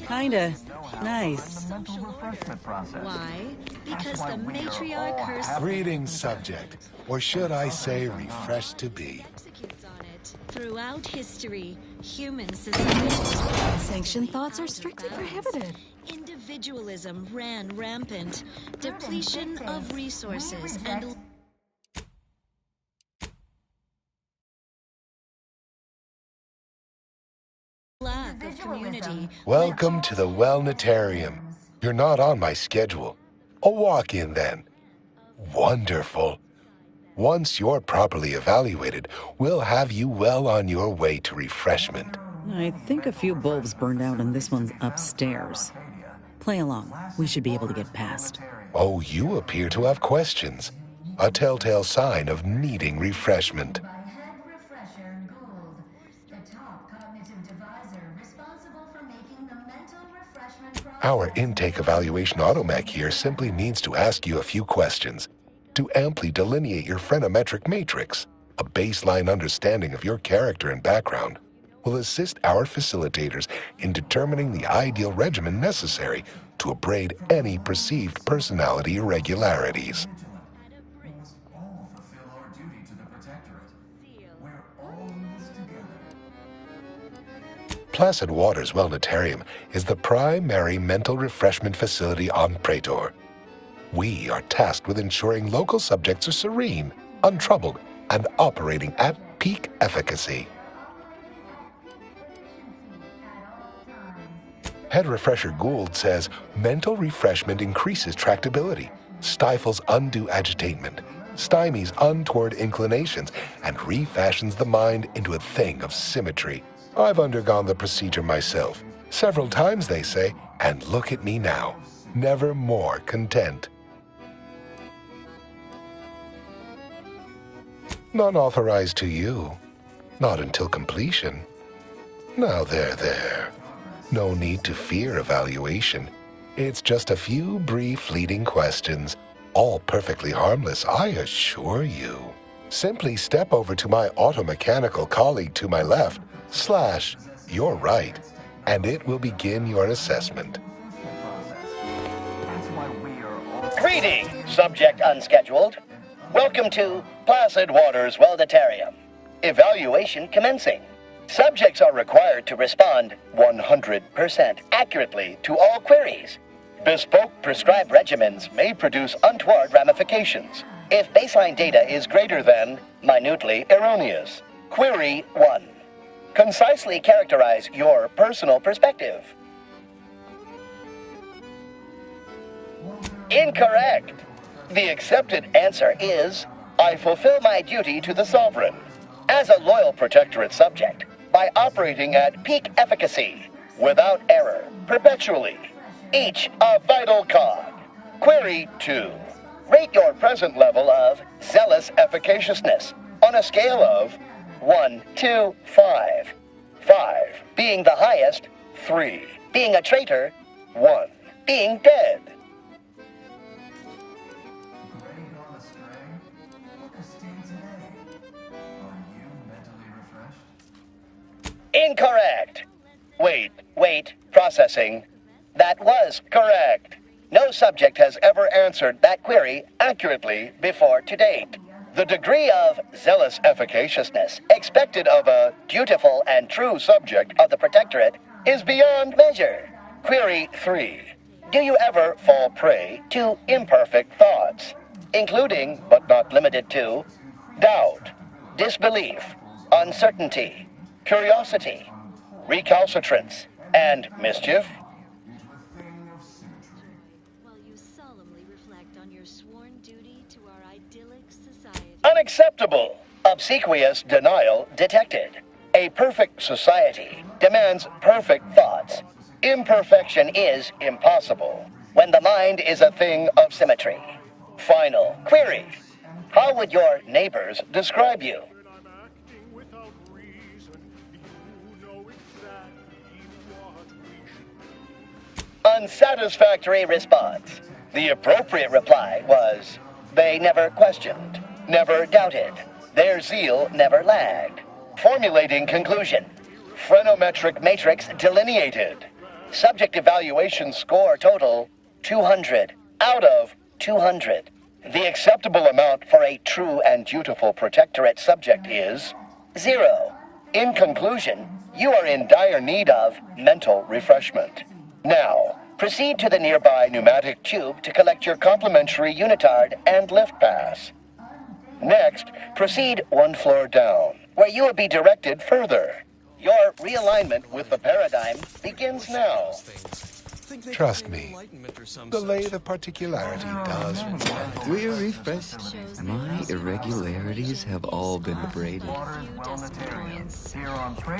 kinda nice. Why? Because the matriarch curse Greetings, subject. Or should I say refreshed to be? throughout history, human societies. Sanctioned thoughts are strictly prohibited. Individualism ran rampant. Depletion of resources and lack of community. Welcome to the Wellnetarium. You're not on my schedule. A walk-in then. Wonderful. Once you're properly evaluated, we'll have you well on your way to refreshment. I think a few bulbs burned out and this one's upstairs. Play along. We should be able to get past. Oh, you appear to have questions. A telltale sign of needing refreshment. Our intake evaluation automech here simply needs to ask you a few questions to amply delineate your phreноmetric matrix. A baseline understanding of your character and background will assist our facilitators in determining the ideal regimen necessary to abrade any perceived personality irregularities. Placid Waters Wellnetarium is the primary mental refreshment facility on Praetor. We are tasked with ensuring local subjects are serene, untroubled, and operating at peak efficacy. Head Refresher Gould says mental refreshment increases tractability, stifles undue agitation, stymies untoward inclinations, and refashions the mind into a thing of symmetry. I've undergone the procedure myself, several times they say, and look at me now, never more content. None authorized to you, not until completion. Now there. No need to fear evaluation. It's just a few brief fleeting questions, all perfectly harmless, I assure you. Simply step over to my automechanical colleague to my left, / your right, and it will begin your assessment. Greetings, subject unscheduled. Welcome to Placid Waters Wellnetarium. Evaluation commencing. Subjects are required to respond 100% accurately to all queries. Bespoke prescribed regimens may produce untoward ramifications if baseline data is greater than minutely erroneous. Query 1. Concisely characterize your personal perspective. Incorrect. The accepted answer is, I fulfill my duty to the Sovereign as a loyal Protectorate subject by operating at peak efficacy, without error, perpetually. Each a vital cog. Query 2. Rate your present level of zealous efficaciousness on a scale of 1 to 5. 5 being the highest, 3 being a traitor, 1 being dead. Incorrect. Wait, processing. That was correct. No subject has ever answered that query accurately before to date. The degree of zealous efficaciousness expected of a dutiful and true subject of the Protectorate is beyond measure. Query 3. Do you ever fall prey to imperfect thoughts, including, but not limited to, doubt, disbelief, uncertainty, curiosity, recalcitrance, and mischief? Unacceptable. Obsequious denial detected. A perfect society demands perfect thoughts. Imperfection is impossible when the mind is a thing of symmetry. Final query. How would your neighbors describe you? Unsatisfactory response. The appropriate reply was, they never questioned, never doubted. Their zeal never lagged. Formulating conclusion. Phrenometric matrix delineated. Subject evaluation score total, 200 out of 200. The acceptable amount for a true and dutiful Protectorate subject is 0. In conclusion, you are in dire need of mental refreshment. Now, proceed to the nearby pneumatic tube to collect your complimentary unitard and lift pass. Next, proceed one floor down, where you will be directed further. Your realignment with the paradigm begins now. Trust me, the lathe of particularity does. We're refreshed. My irregularities have all been abraded.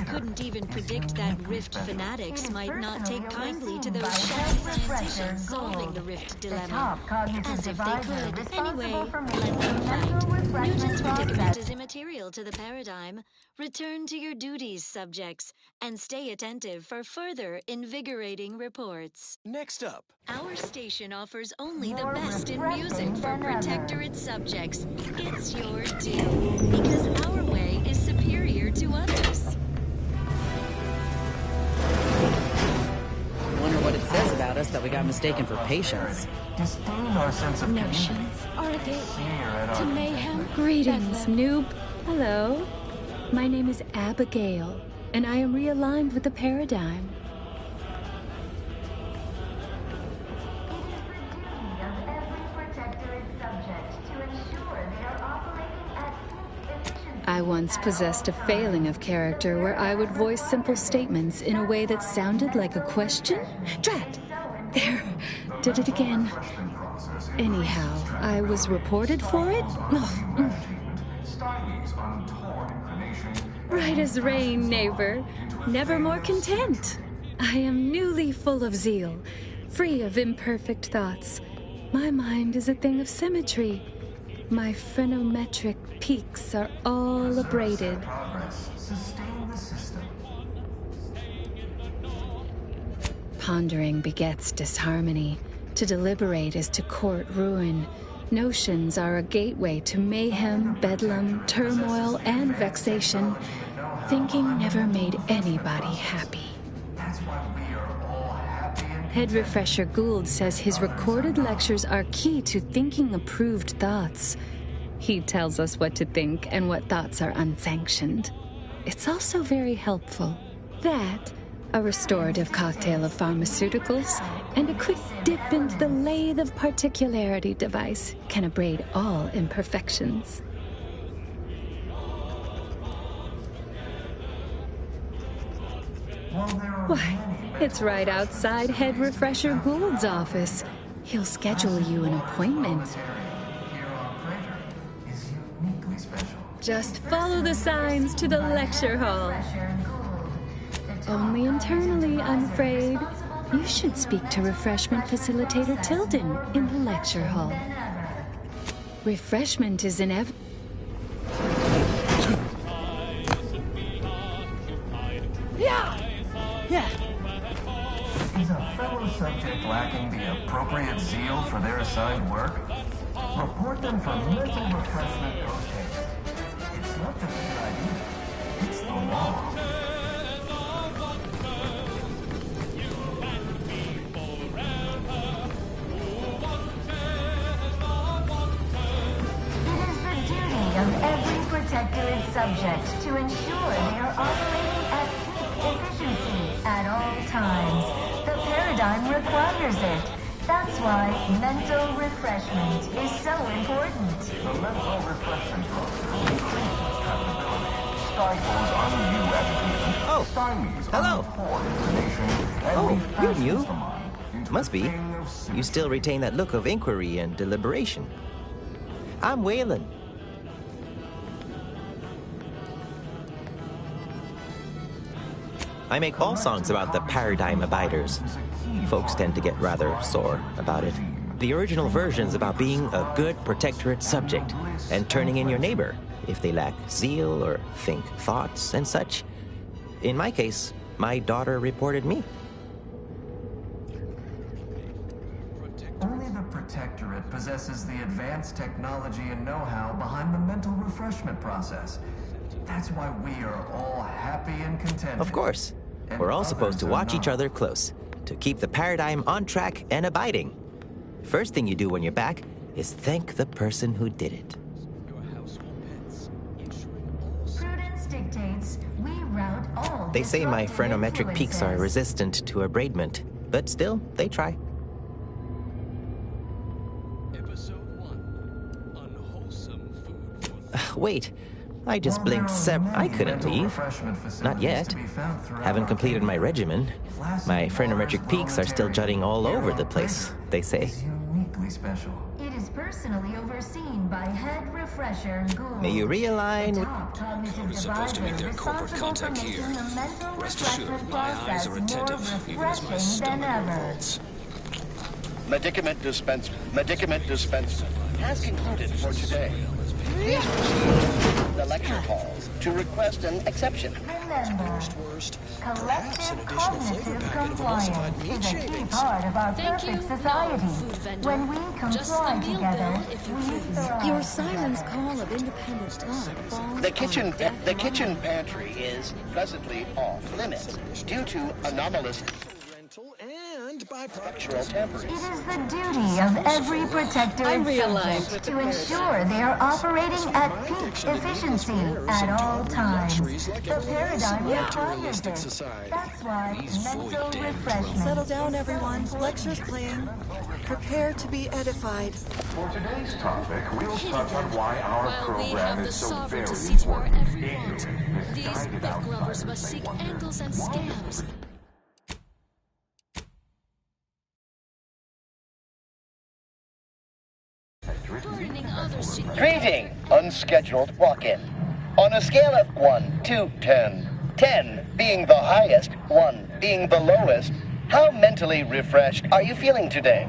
Couldn't even predict that Rift fanatics might not take kindly to those shabby scienticians solving the Rift dilemma. As if they could. Anyway, let them fight. Newton's predicament is immaterial to the paradigm. Return to your duties, subjects, and stay attentive for further invigorating reports. Next up, our station offers only the best in music for Protectorate subjects. It's your due, because our way is superior to others. Wonder what it says about us that we got mistaken for patients. Disdain our sense of Notions are a gate to mayhem. Greetings, noob. Hello. My name is Abigail, and I am realigned with the paradigm. I once possessed a failing of character where I would voice simple statements in a way that sounded like a question. Drat! There, did it again. Anyhow, I was reported for it? Right as rain, neighbor. Never more content. I am newly full of zeal, free of imperfect thoughts. My mind is a thing of symmetry. My phrenometric peaks are all abraded. Pondering begets disharmony. To deliberate is to court ruin. Notions are a gateway to mayhem, bedlam, turmoil, and vexation. Thinking never made anybody happy. Head Refresher Gould says his recorded lectures are key to thinking approved thoughts. He tells us what to think and what thoughts are unsanctioned. It's also very helpful. That, a restorative cocktail of pharmaceuticals, and a quick dip into the lathe of particularity device can abrade all imperfections. Why, it's right outside Head Refresher Gould's office. He'll schedule you an appointment. Just follow the signs to the lecture hall. Only internally, I'm afraid. You should speak to Refreshment Facilitator Tilden in the lecture hall. Refreshment is inevitable. Yeah! Is a fellow subject lacking the appropriate zeal for their assigned work? Report them for mental refreshment post-haste. It's not just a good idea, it's the law. subject to ensure they are operating at peak efficiency at all times. The paradigm requires it. That's why mental refreshment is so important. The mental refreshment program increases trackability, stifles undue agitation, stymies hello. unpoor information, and You're refreshes new. the mind into Must be. You still retain that look of inquiry and deliberation. I'm Waylon. I make all songs about the paradigm abiders. Folks tend to get rather sore about it. The original version's about being a good protectorate subject and turning in your neighbor if they lack zeal or think thoughts and such. In my case, my daughter reported me. Only the Protectorate possesses the advanced technology and know-how behind the mental refreshment process. That's why we are all happy and content. Of course. We're all supposed to watch each other close, to keep the paradigm on track and abiding. First thing you do when you're back is thank the person who did it. Prudence dictates we route all. They say my disruptive phrenometric peaks are influences. resistant to abradement, but still, they try. Wait, I just blinked I couldn't leave. Not yet. Haven't completed my regimen. My phrenometric peaks are still jutting all over the place, they say. Uniquely special. It is personally overseen by head refresher Gould. May you realign with... Cognitive supposed to make their corporate contact here. Rest assured, my eyes are attentive, even as my stomach revolts. Medicament dispensement has concluded for today. Please proceed to the lecture halls to request an exception. Remember, collective cognitive compliance is a key part of our perfect society. When we comply together, we thrive. Your siren's call of independent thought falls The kitchen pantry is presently off limits due to anomalous structural tampering. It is the duty of every protectorate subject to ensure they are operating at peak efficiency at all times. The paradigm requires it. That's why mental refreshment. Settle down, everyone. Lecture's playing. Prepare to be edified. For today's topic, we'll touch on why our program is so very To see to our important. every want. These big grubbers must seek angles and scams. Greeting, unscheduled walk-in. On a scale of 1 to 10, 10 being the highest, 1 being the lowest, how mentally refreshed are you feeling today?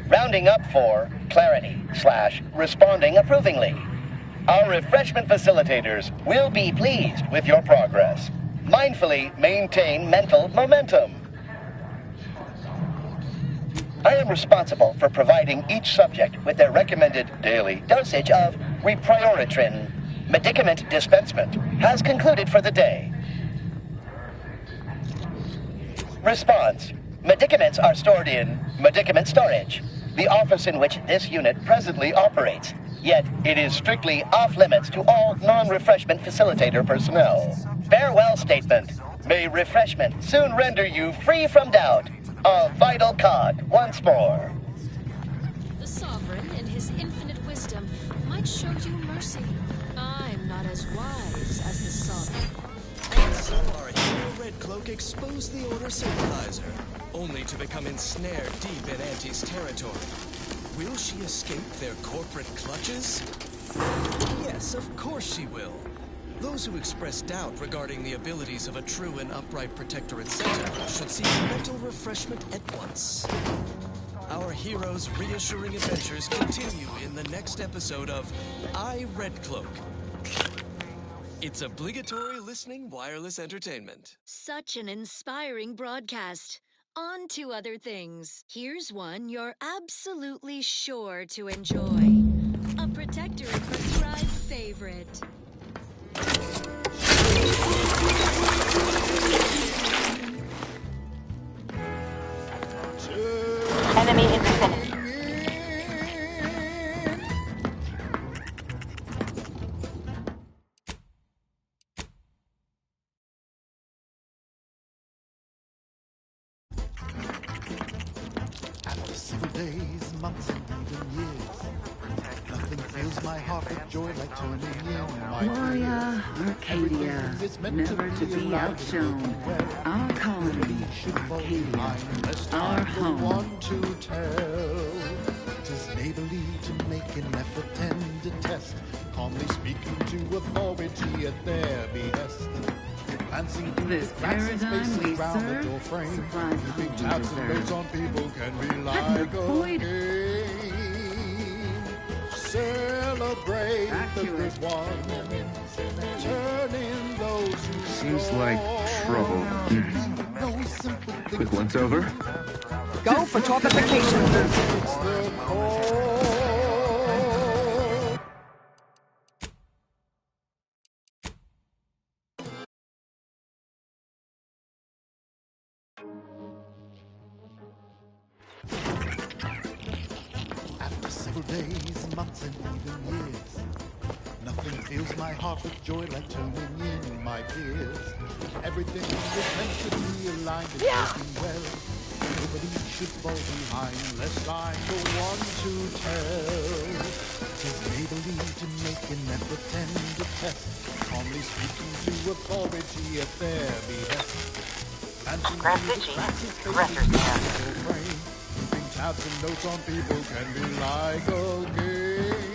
Rounding up for clarity / responding approvingly. Our refreshment facilitators will be pleased with your progress. Mindfully maintain mental momentum. I am responsible for providing each subject with their recommended daily dosage of reprioritrin. Medicament dispensement has concluded for the day. Response. Medicaments are stored in medicament storage, the office in which this unit presently operates. Yet, it is strictly off-limits to all non-refreshment facilitator personnel. Farewell statement. May refreshment soon render you free from doubt. A vital cog once more. The Sovereign, in his infinite wisdom, might show you mercy. I'm not as wise as the Sovereign. And so our hero Red Cloak exposed the Order sympathizer, only to become ensnared deep in Auntie's territory. Will she escape their corporate clutches? Yes, of course she will. Those who express doubt regarding the abilities of a true and upright Protectorate center should seek mental refreshment at once. Our hero's reassuring adventures continue in the next episode of I, Red Cloak. It's obligatory listening wireless entertainment. Such an inspiring broadcast. On to other things. Here's one you're absolutely sure to enjoy. A Protectorate prescribed favorite. several days, months, and even years, nothing fills my heart with joy like turning in my Gloria, Arcadia, never to be outshone. Our colony, Arcadia, our home. One to tell. 'Tis neighborly to make an effort and to test, calmly speaking to authority at their behest. Glancing through This the cracks and paradigm spaces we round the serve door frame, supplies leaving hope tabs we and notes deserve. on people can be Couldn't like avoid a game. Celebrate the good ones, turning those who Seems like trouble. Quick once over. Go for torpification. After several days, months, and even years, nothing fills my heart with joy like turning in my fears. Everything is meant to be aligned and working well. Nobody should fall behind, lest I'm the one to tell. 'Tis neighborly to make an effort and to test, calmly speaking to authority at their behest. Grab Vici, Aggressor stand. Keeping tabs and notes on people can be like a game.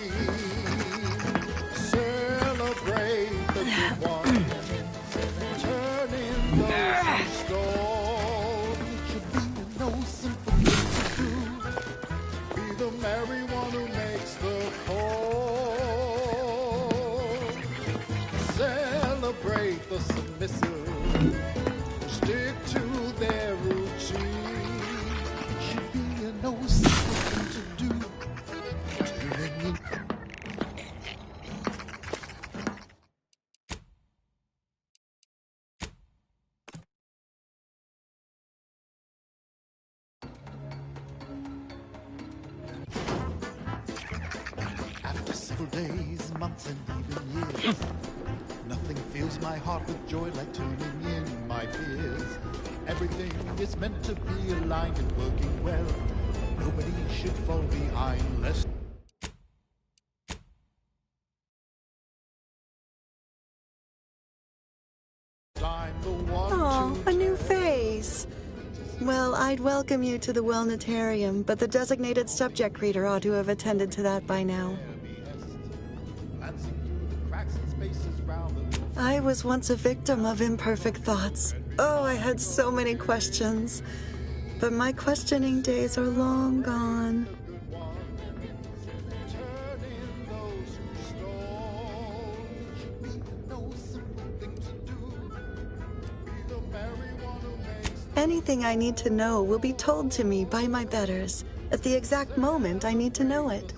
Celebrate the good ones, turning those who stone. Should be no simple thing to do. Be the merry one who makes the call. Celebrate the submissive, stick to their routine. Should be no simple thing to do. Turning in. After several days, months, and even years, nothing fills my heart with joy like turning in my fears. Everything is meant to be aligned and working well. Nobody should fall behind, lest I'm the one Oh, to a new face. Well, I'd welcome you to the Wellnetarium, but the designated subject reader ought to have attended to that by now. I was once a victim of imperfect thoughts. Oh, I had so many questions. But my questioning days are long gone. Anything I need to know will be told to me by my betters at the exact moment I need to know it.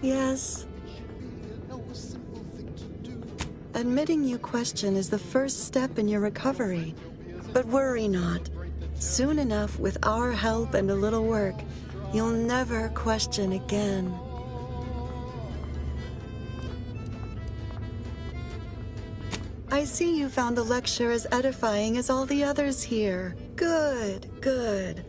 Yes. Admitting you question is the first step in your recovery. But worry not. Soon enough, with our help and a little work, you'll never question again. I see you found the lecture as edifying as all the others here. Good, good.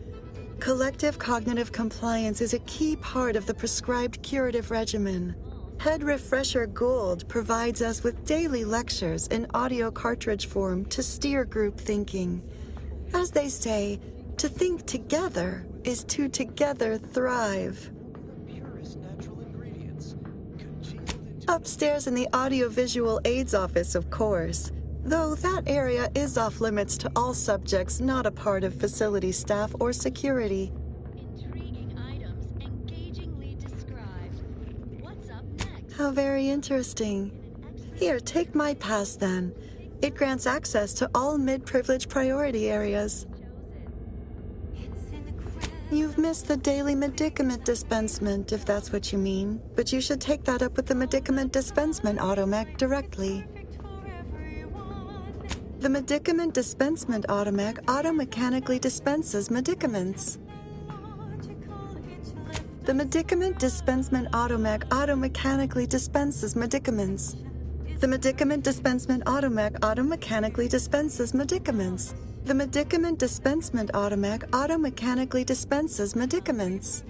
Collective cognitive compliance is a key part of the prescribed curative regimen. Head Refresher Gould provides us with daily lectures in audio cartridge form to steer group thinking. As they say, to think together is to together thrive. Upstairs in the audiovisual aids office, of course, though that area is off limits to all subjects not a part of facility staff or security. How very interesting. Here, take my pass then. It grants access to all mid-privilege priority areas. You've missed the daily medicament dispensement, if that's what you mean. But you should take that up with the medicament dispensement automech directly. The medicament dispensement automech auto-mechanically dispenses medicaments. The medicament dispensement automech auto-mechanically dispenses medicaments. The medicament dispensement automac automechanically dispenses medicaments. The medicament dispensement automac automechanically dispenses medicaments.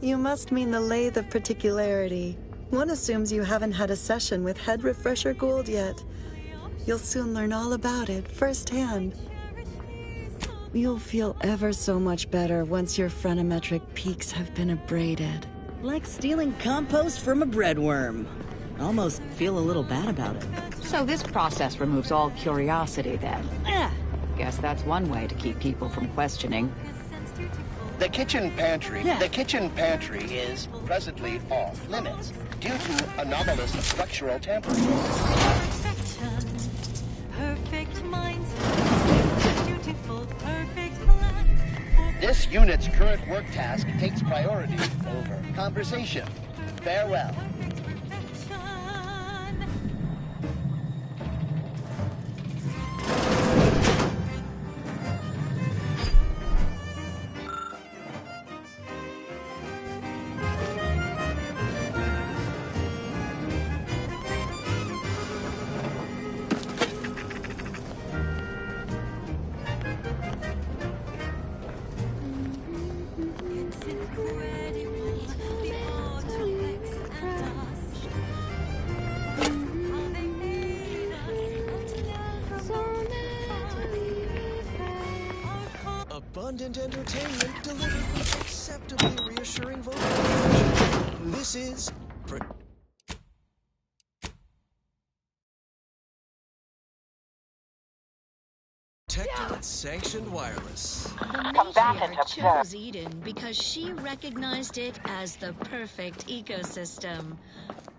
You must mean the lathe of particularity. One assumes you haven't had a session with Head Refresher Gould yet. You'll soon learn all about it firsthand. You'll feel ever so much better once your phreноmetric peaks have been abraded. Like stealing compost from a breadworm. Almost feel a little bad about it. So this process removes all curiosity then? Guess that's one way to keep people from questioning. The kitchen pantry is presently off limits due to anomalous structural tampering. Perfect minds, dutiful, perfect plans. This unit's current work task takes priority over conversation. Farewell. Abundant entertainment delivered with acceptably reassuring vocalization. This is Protectorate Sanctioned Wireless. The matriarch chose Eden because she recognized it as the perfect ecosystem.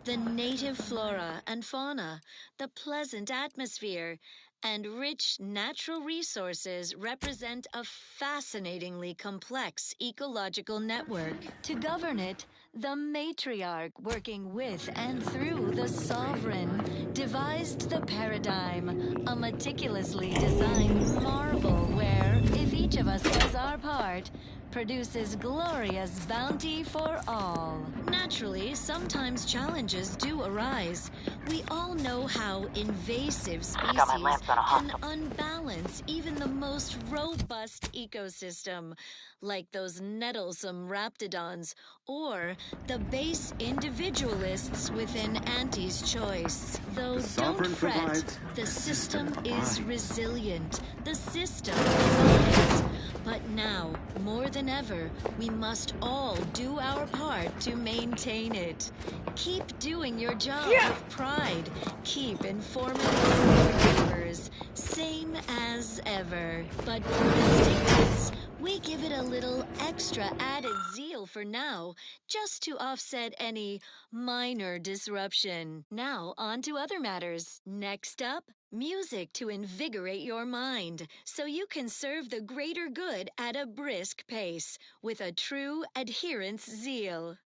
The native flora and fauna, the pleasant atmosphere, and rich natural resources represent a fascinatingly complex ecological network. To govern it, the matriarch, working with and through the sovereign, devised the paradigm, a meticulously designed marvel where, if each of us does our part, produces glorious bounty for all. Naturally, sometimes challenges do arise. We all know how invasive species can unbalance even the most robust ecosystem, like those nettlesome raptidons or the base individualists within Auntie's choice. Though don't fret, the system is resilient. The system provides. But now, more than ever, we must all do our part to maintain it. Keep doing your job with pride. Keep informing your neighbors. Same as ever. But prudence dictates we give it a little extra added zeal for now, just to offset any minor disruption. Now, on to other matters. Next up, music to invigorate your mind, so you can serve the greater good at a brisk pace, with a true adherence zeal.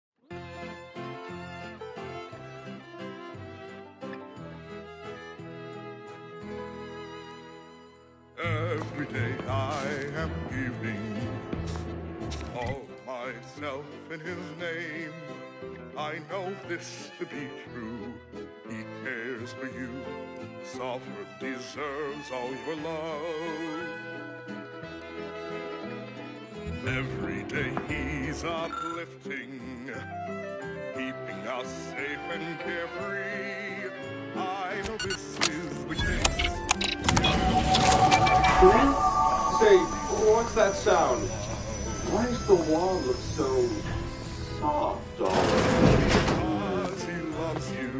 Every day I am giving all myself in his name. I know this to be true. He cares for you. Sovereign deserves all your love. Every day he's uplifting, keeping us safe and carefree. I know this is the case. Say, what's that sound? Why does the wall look so soft already? Because he loves you.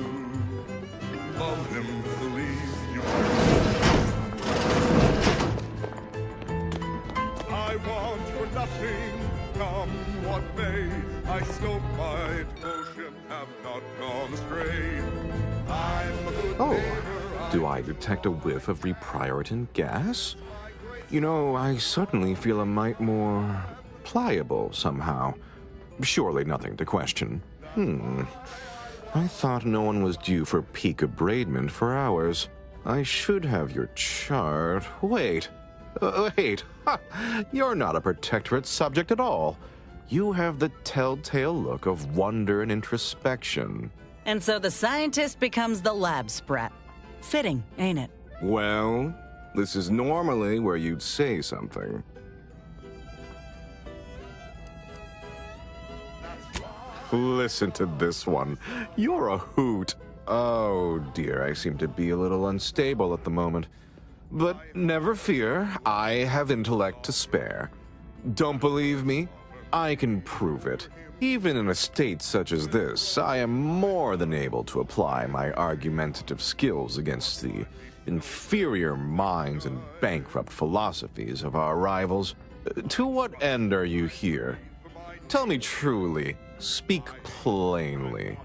Love him, believe you. I want for nothing, come what may. I still my devotion have not gone astray. I'm a good neighbor. Do I detect a whiff of reprioritin gas? You know, I suddenly feel a mite more pliable somehow. Surely nothing to question. I thought no one was due for peak abradement for hours. I should have your chart. Wait. Ha! You're not a Protectorate subject at all. You have the telltale look of wonder and introspection. And so the scientist becomes the lab sprat. Fitting, ain't it? Well, this is normally where you'd say something. Listen to this one. You're a hoot. Oh dear, I seem to be a little unstable at the moment. But never fear, I have intellect to spare. Don't believe me? I can prove it. Even in a state such as this, I am more than able to apply my argumentative skills against the inferior minds and bankrupt philosophies of our rivals. To what end are you here? Tell me truly. Speak plainly.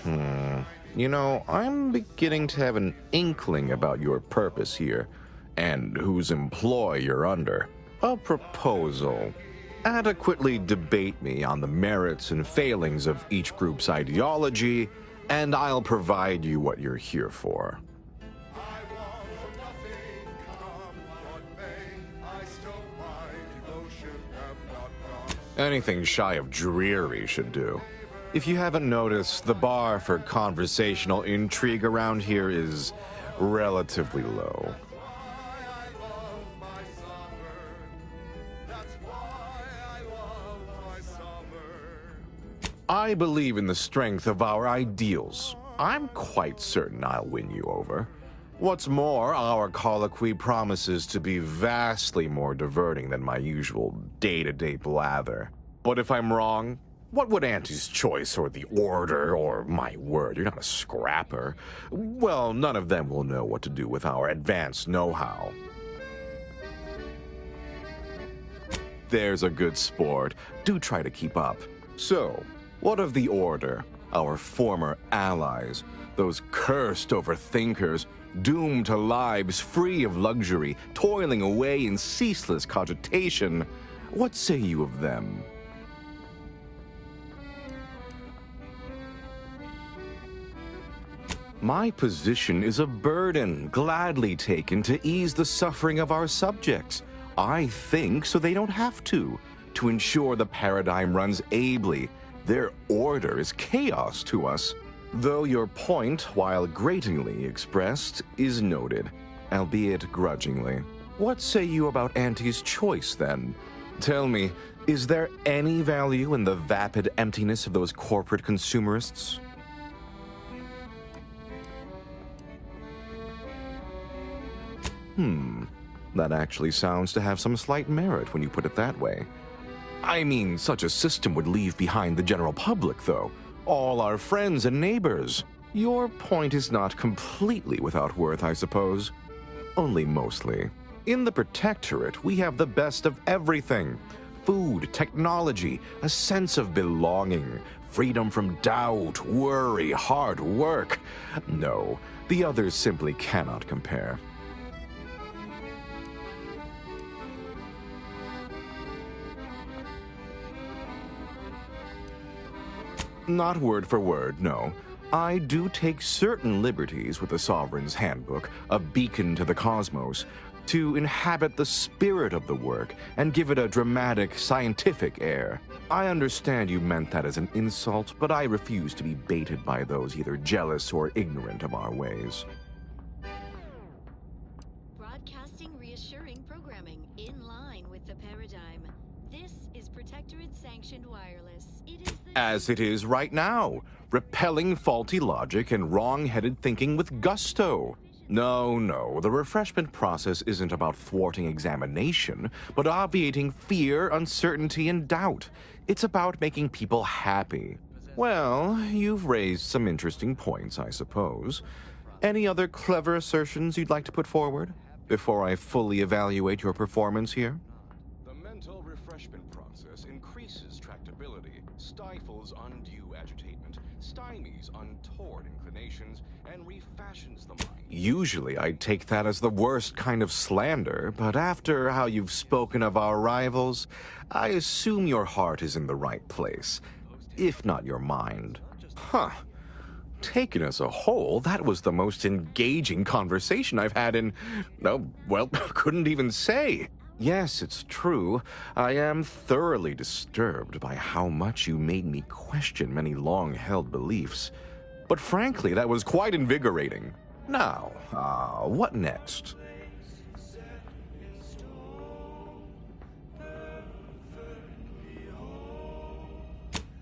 You know, I'm beginning to have an inkling about your purpose here, and whose employ you're under. A proposal. Adequately debate me on the merits and failings of each group's ideology, and I'll provide you what you're here for. Anything shy of dreary should do. If you haven't noticed, the bar for conversational intrigue around here is relatively low. I believe in the strength of our ideals. I'm quite certain I'll win you over. What's more, our colloquy promises to be vastly more diverting than my usual day-to-day blather. But if I'm wrong, what would Auntie's choice or the order or my word? You're not a scrapper. Well, none of them will know what to do with our advanced know-how. There's a good sport. Do try to keep up. So, what of the order? Our former allies, those cursed overthinkers, doomed to lives free of luxury, toiling away in ceaseless cogitation. What say you of them? My position is a burden gladly taken to ease the suffering of our subjects. I think so they don't have to ensure the paradigm runs ably. Their order is chaos to us. Though your point, while gratingly expressed, is noted, albeit grudgingly. What say you about Auntie's choice, then? Tell me, is there any value in the vapid emptiness of those corporate consumerists? That actually sounds to have some slight merit when you put it that way. I mean, such a system would leave behind the general public, though. All our friends and neighbors. Your point is not completely without worth, I suppose. Only mostly. In the Protectorate, we have the best of everything. Food, technology, a sense of belonging, freedom from doubt, worry, hard work. No, the others simply cannot compare. Not word for word, no. I do take certain liberties with the Sovereign's Handbook, a beacon to the cosmos, to inhabit the spirit of the work and give it a dramatic, scientific air. I understand you meant that as an insult, but I refuse to be baited by those either jealous or ignorant of our ways. Broadcasting reassuring programming in line with the paradigm. This is Protectorate-sanctioned wireless. It is As it is right now, repelling faulty logic and wrong-headed thinking with gusto. No, the refreshment process isn't about thwarting examination, but obviating fear, uncertainty, and doubt. It's about making people happy. Well, you've raised some interesting points, I suppose. Any other clever assertions you'd like to put forward before I fully evaluate your performance here? The mental refreshment process increases tractability, stifles undue agitation, stymies untoward inclinations, and refashions the mind. Usually I'd take that as the worst kind of slander, but after how you've spoken of our rivals, I assume your heart is in the right place, if not your mind. Huh. Taken as a whole, that was the most engaging conversation I've had in, couldn't even say. Yes, it's true. I am thoroughly disturbed by how much you made me question many long-held beliefs. But frankly, that was quite invigorating. Now, what next?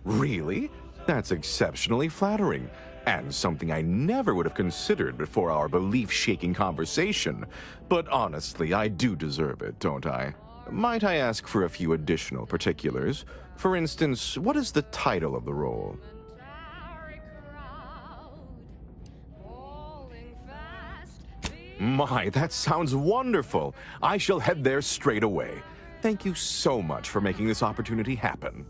Really? That's exceptionally flattering, and something I never would have considered before our belief-shaking conversation. But honestly, I do deserve it, don't I? Might I ask for a few additional particulars? For instance, what is the title of the role? My, that sounds wonderful. I shall head there straight away. Thank you so much for making this opportunity happen.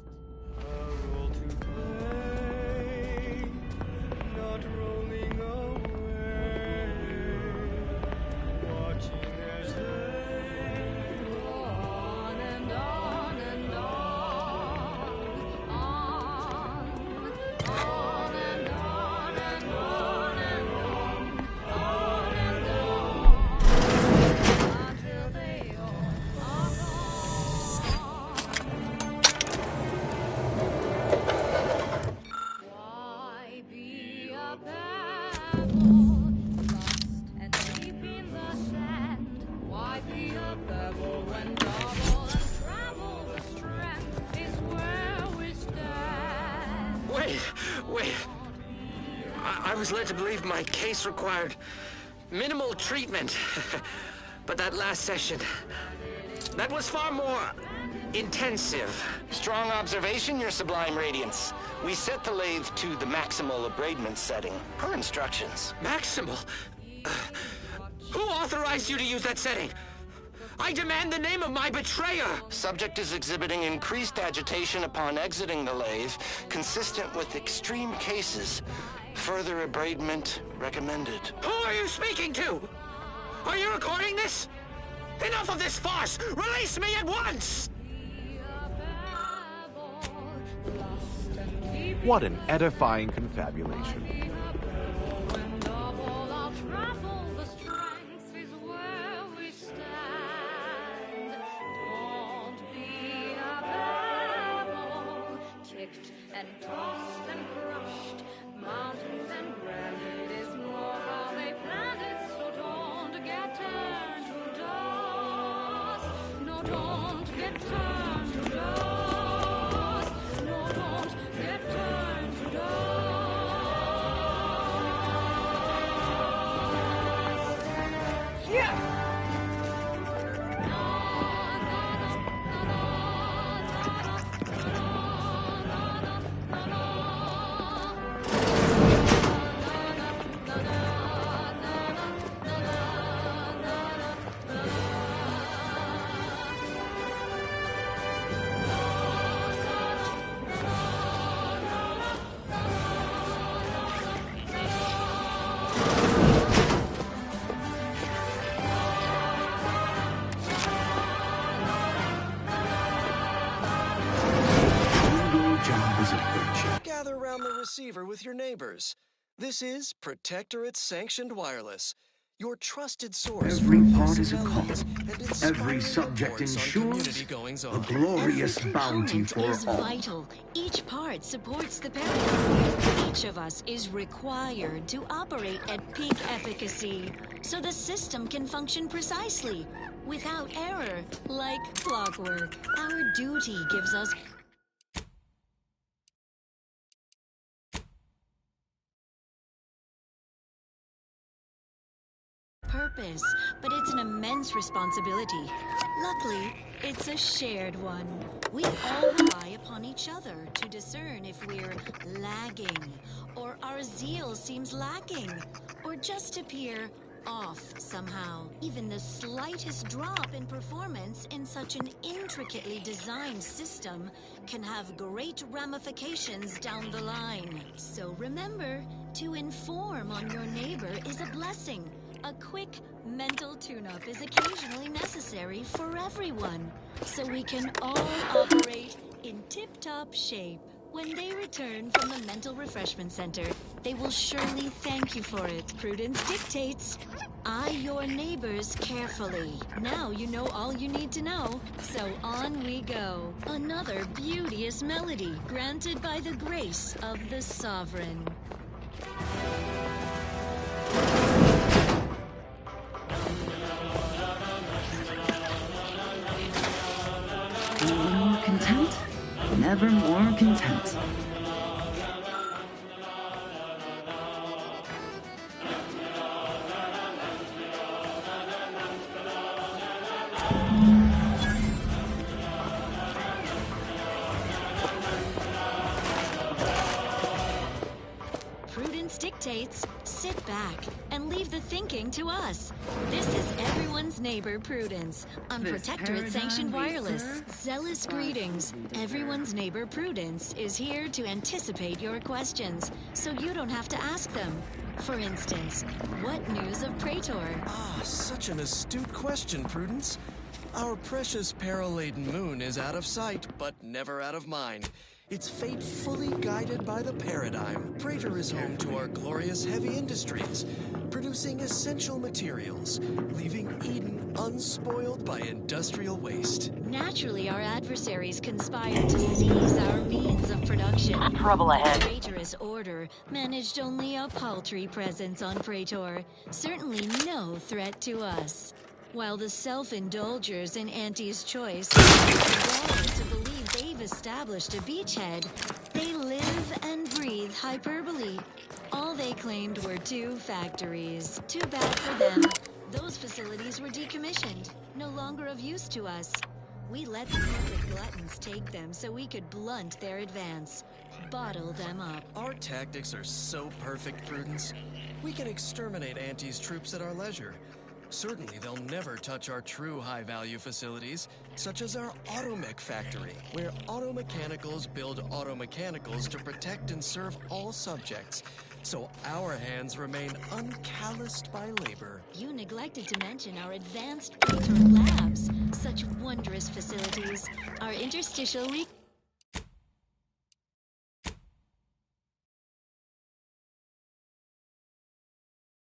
Wait. I was led to believe my case required minimal treatment. But that last session, that was far more intensive. Strong observation, Your Sublime Radiance. We set the lathe to the maximal abradement setting, per instructions. Maximal? Who authorized you to use that setting? I demand the name of my betrayer! Subject is exhibiting increased agitation upon exiting the lathe, consistent with extreme cases. Further abradement recommended. Who are you speaking to? Are you recording this? Enough of this farce! Release me at once! What an edifying confabulation. And tossed and crushed, mountains and granite is more how they planned it, so don't get turned to dust. No, don't get turned to dust. No, don't get turned to dust. Yeah! Gather around the receiver with your neighbors. This is Protectorate Sanctioned Wireless, your trusted source Every for part is a personalities call. and Every inspiring subject reports on ensures community goings-on. a glorious Every bounty component for is all. vital. Each part supports the paradigm. Each of us is required to operate at peak efficacy, so the system can function precisely, without error, like clockwork. Our duty gives us purpose, but it's an immense responsibility. Luckily, it's a shared one. We all rely upon each other to discern if we're lagging, or our zeal seems lacking, or just appear off somehow. Even the slightest drop in performance in such an intricately designed system can have great ramifications down the line. So remember, to inform on your neighbor is a blessing. A quick mental tune-up is occasionally necessary for everyone, so we can all operate in tip-top shape. When they return from the mental refreshment center, they will surely thank you for it. Prudence dictates. Eye your neighbors carefully. Now you know all you need to know. So on we go. Another beauteous melody granted by the grace of the Sovereign. Never more content, never more content. Prudence dictates. Sit back and leave the thinking to us. This is everyone's neighbor Prudence on This Protectorate Sanctioned paradigm Wireless. research Zealous greetings. Everyone's neighbor Prudence is here to anticipate your questions, so you don't have to ask them. For instance, what news of Praetor? Ah, such an astute question, Prudence. Our precious peril-laden moon is out of sight, but never out of mind. Its fate fully guided by the paradigm. Praetor is home to our glorious heavy industries, producing essential materials, leaving Eden unspoiled by industrial waste. Naturally, our adversaries conspired to seize our means of production. Trouble ahead. The traitorous order managed only a paltry presence on Praetor, certainly no threat to us. While the self-indulgers in Auntie's Choice are to believe they've established a beachhead, they live and breathe hyperbole. All they claimed were 2 factories. Too bad for them. Those facilities were decommissioned, no longer of use to us. We let the corporate gluttons take them so we could blunt their advance, bottle them up. Our tactics are so perfect, Prudence. We can exterminate Auntie's troops at our leisure. Certainly, they'll never touch our true high-value facilities, such as our automech factory, where automechanicals build automechanicals to protect and serve all subjects, so our hands remain uncalloused by labor. You neglected to mention our advanced Praetor labs, such wondrous facilities. Our interstitial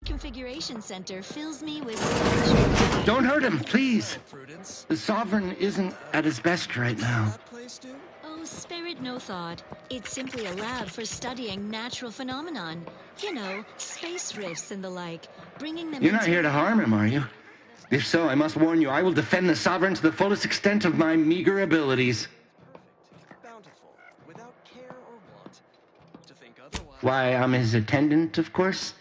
configuration center fills me with such... Don't hurt him, please. The Sovereign isn't at his best right now. Oh, spare it no thought. It's simply a lab for studying natural phenomenon. You know, space rifts and the like. Bringing them You're not here to harm him, are you? If so, I must warn you, I will defend the Sovereign to the fullest extent of my meager abilities. Why, I'm his attendant, of course.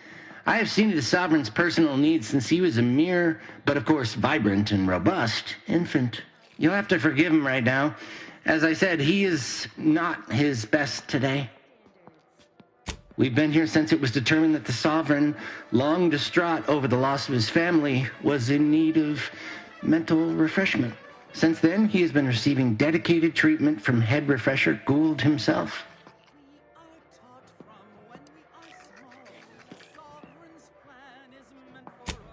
I have seen to the Sovereign's personal needs since he was a mere, but of course vibrant and robust, infant. You'll have to forgive him right now. As I said, he is not his best today. We've been here since it was determined that the Sovereign, long distraught over the loss of his family, was in need of mental refreshment. Since then, he has been receiving dedicated treatment from head refresher Gould himself.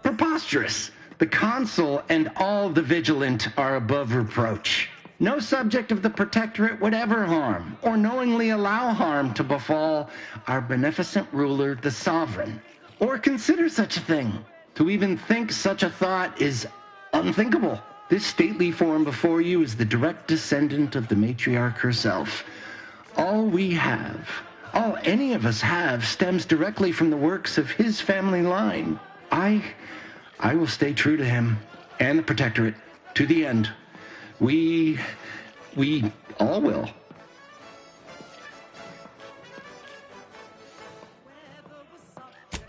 Preposterous! The Consul and all the Vigilant are above reproach. No subject of the Protectorate would ever harm, or knowingly allow harm to befall our beneficent ruler, the Sovereign, or consider such a thing. To even think such a thought is unthinkable. This stately form before you is the direct descendant of the matriarch herself. All we have, all any of us have, stems directly from the works of his family line. I will stay true to him and the Protectorate to the end. We all will.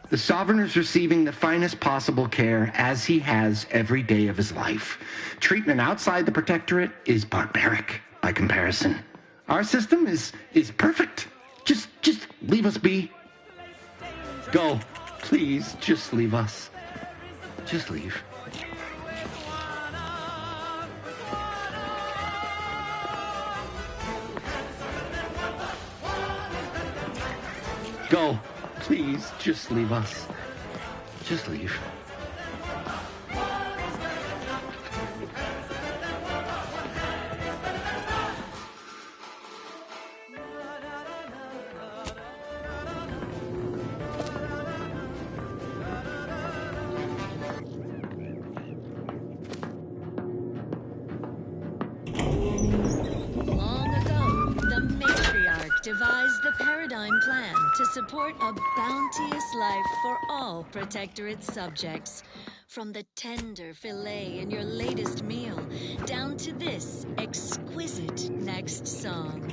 The Sovereign is receiving the finest possible care, as he has every day of his life. Treatment outside the Protectorate is barbaric by comparison. Our system is perfect. Just leave us be. Go. Please, just leave us. Just leave. Go. Please, just leave us. Just leave. devised the Paradigm Plan to support a bounteous life for all Protectorate subjects. From the tender fillet in your latest meal, down to this exquisite next song.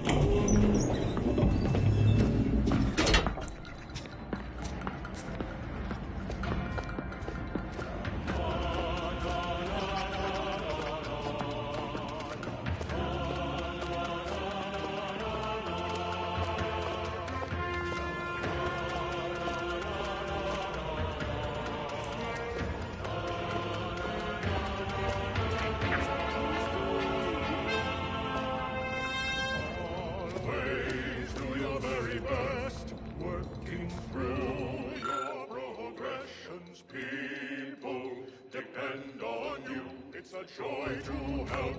Always do your very best, working through your progressions. People depend on you. It's a joy to help.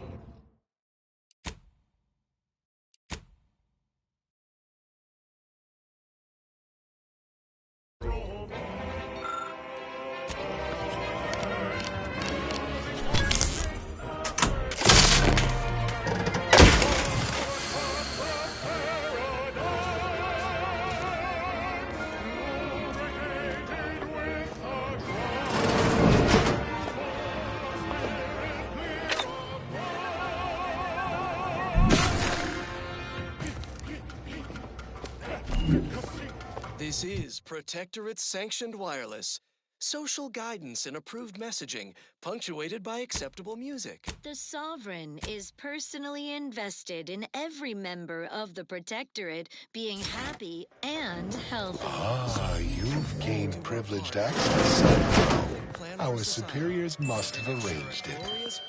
This is Protectorate Sanctioned Wireless. Social guidance and approved messaging, punctuated by acceptable music. The Sovereign is personally invested in every member of the Protectorate being happy and healthy. Ah, you've gained privileged access somehow. Our superiors must have arranged it.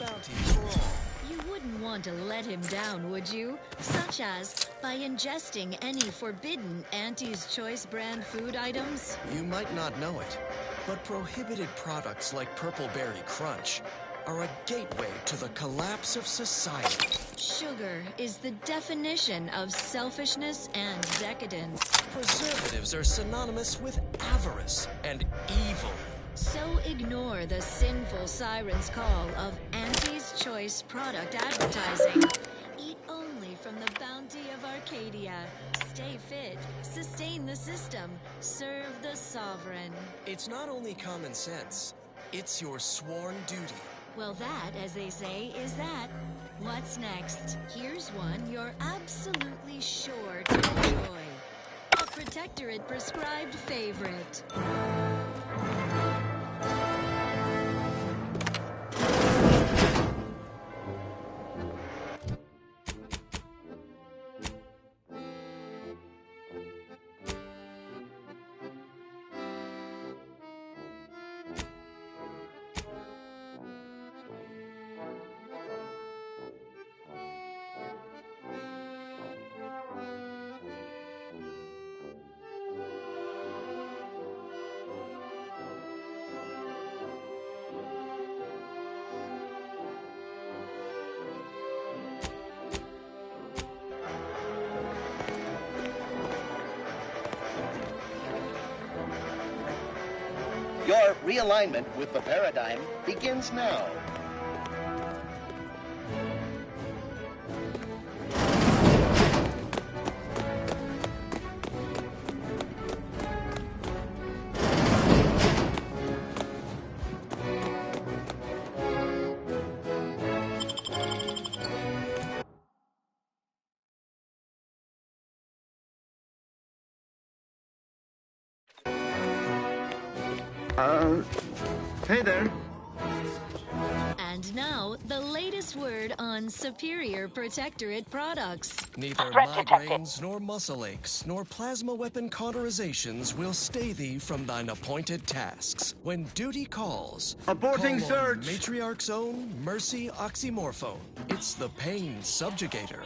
You wouldn't want to let him down, would you? Such as by ingesting any forbidden Auntie's Choice brand food items? You might not know it, but prohibited products like Purple Berry Crunch are a gateway to the collapse of society. Sugar is the definition of selfishness and decadence. Preservatives are synonymous with avarice and evil. So ignore the sinful siren's call of Auntie's Choice product advertising. Eat only from the bounty of Arcadia. Stay fit, sustain the system, serve the Sovereign. It's not only common sense, it's your sworn duty. Well, that, as they say, is that. What's next? Here's one you're absolutely sure to enjoy. A Protectorate prescribed favorite. Your realignment with the Paradigm begins now. Hey there. And now, the latest word on superior Protectorate products. Neither migraines, nor muscle aches, nor plasma weapon cauterizations will stay thee from thine appointed tasks. When duty calls, Aborting call search! on Matriarch's own Mercy Oxymorphone. It's the pain subjugator.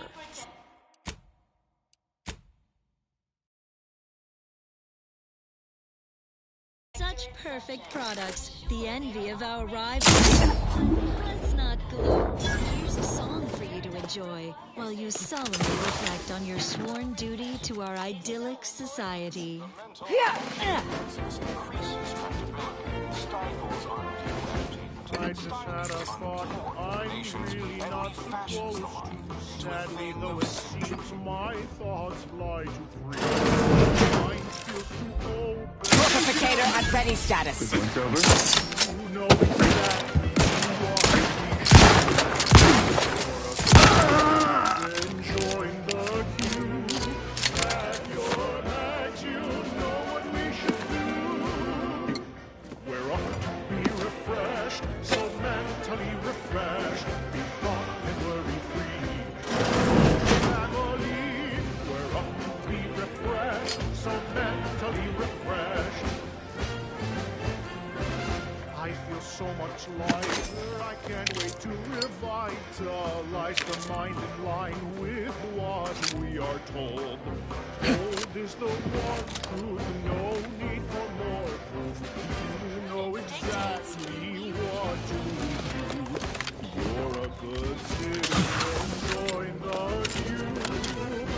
Such perfect products, the envy of our rivals. Let's not gloat. Here's a song for you to enjoy while you solemnly reflect on your sworn duty to our idyllic society. Increases tractability, stifles undue entertainment, I just had a thought. I'm really not supposed to. Sadly, though it seems my thoughts fly too free. Mind feels too open. Purificator at ready status. It's over. You know exactly enjoying the cue. At your back, you know what we should do. We're off to be refreshed, so mentally refreshed. Be thought and worry free. Family, we're off to be refreshed, so mentally refreshed. I feel so much lighter, I can't wait to revitalize the mind in line with what we are told. Old is the one truth, no need for more proof. You know exactly what to do. You're a good citizen, join the queue.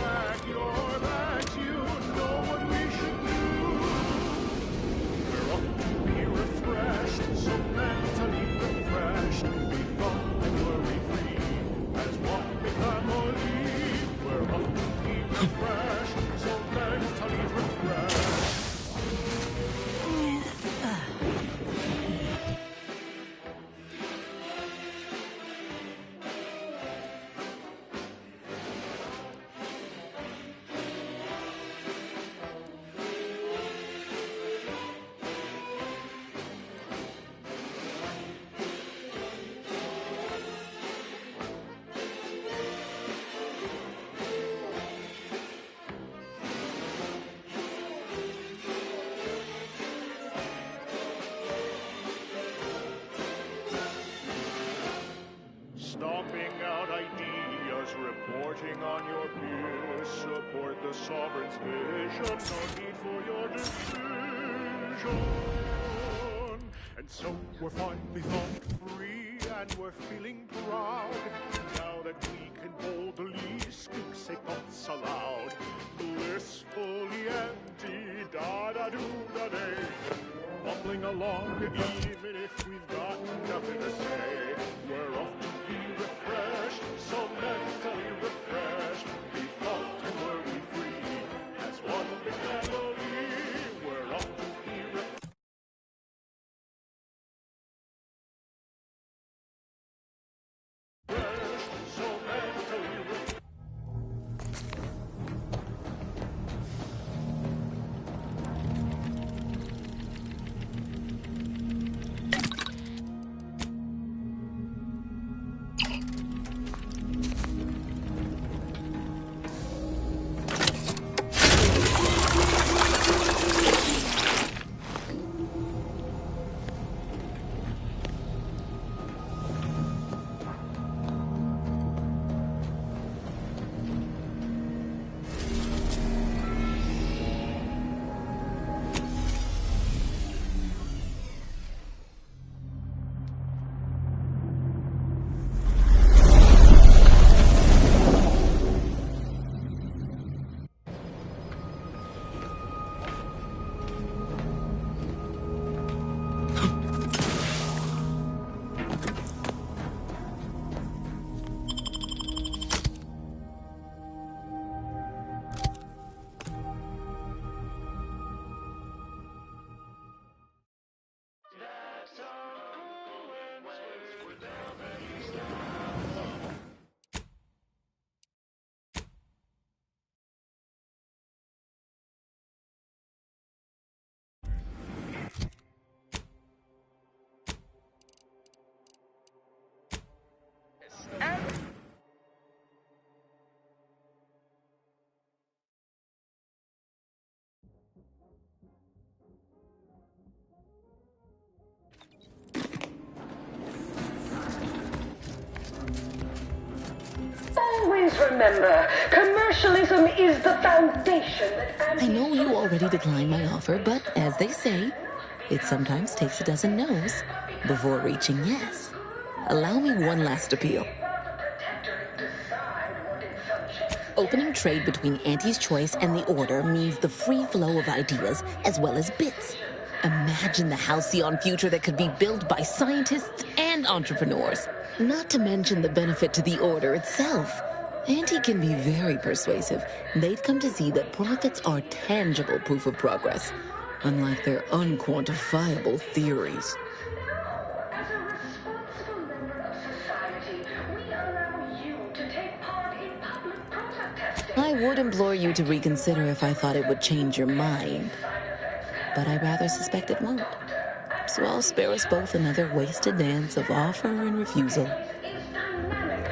Back your back, you know what we should do. We're up to be refreshed, so mentally refreshed. Be fun and worry free. As one big family, we're up to be refreshed, so mentally refreshed. Stomping out ideas, reporting on your peers, support the sovereign's vision, no need for your decision. And so we're finally thought free, and we're feeling proud, now that we can boldly speak, say thoughts aloud. Blissfully empty, da-da-do-da-day, bumbling along, even if we've got nothing to say. We're off to be refreshed, so mentally refreshed. Be thought and worry free, as one big family. We're off to be refreshed, so mentally refreshed. Always remember, commercialism is the foundation that... I know you already declined my offer, but as they say, it sometimes takes a dozen no's before reaching yes. Allow me one last appeal. Opening trade between Auntie's Choice and the Order means the free flow of ideas as well as bits. Imagine the halcyon future that could be built by scientists and and entrepreneurs. Not to mention the benefit to the Order itself. And he can be very persuasive. They'd come to see that profits are tangible proof of progress, unlike their unquantifiable theories. As a responsible member of society, we allow you to take part in public product testing. I would implore you to reconsider if I thought it would change your mind, but I rather suspect it won't. So I'll spare us both another wasted dance of offer and refusal. Is dynamic,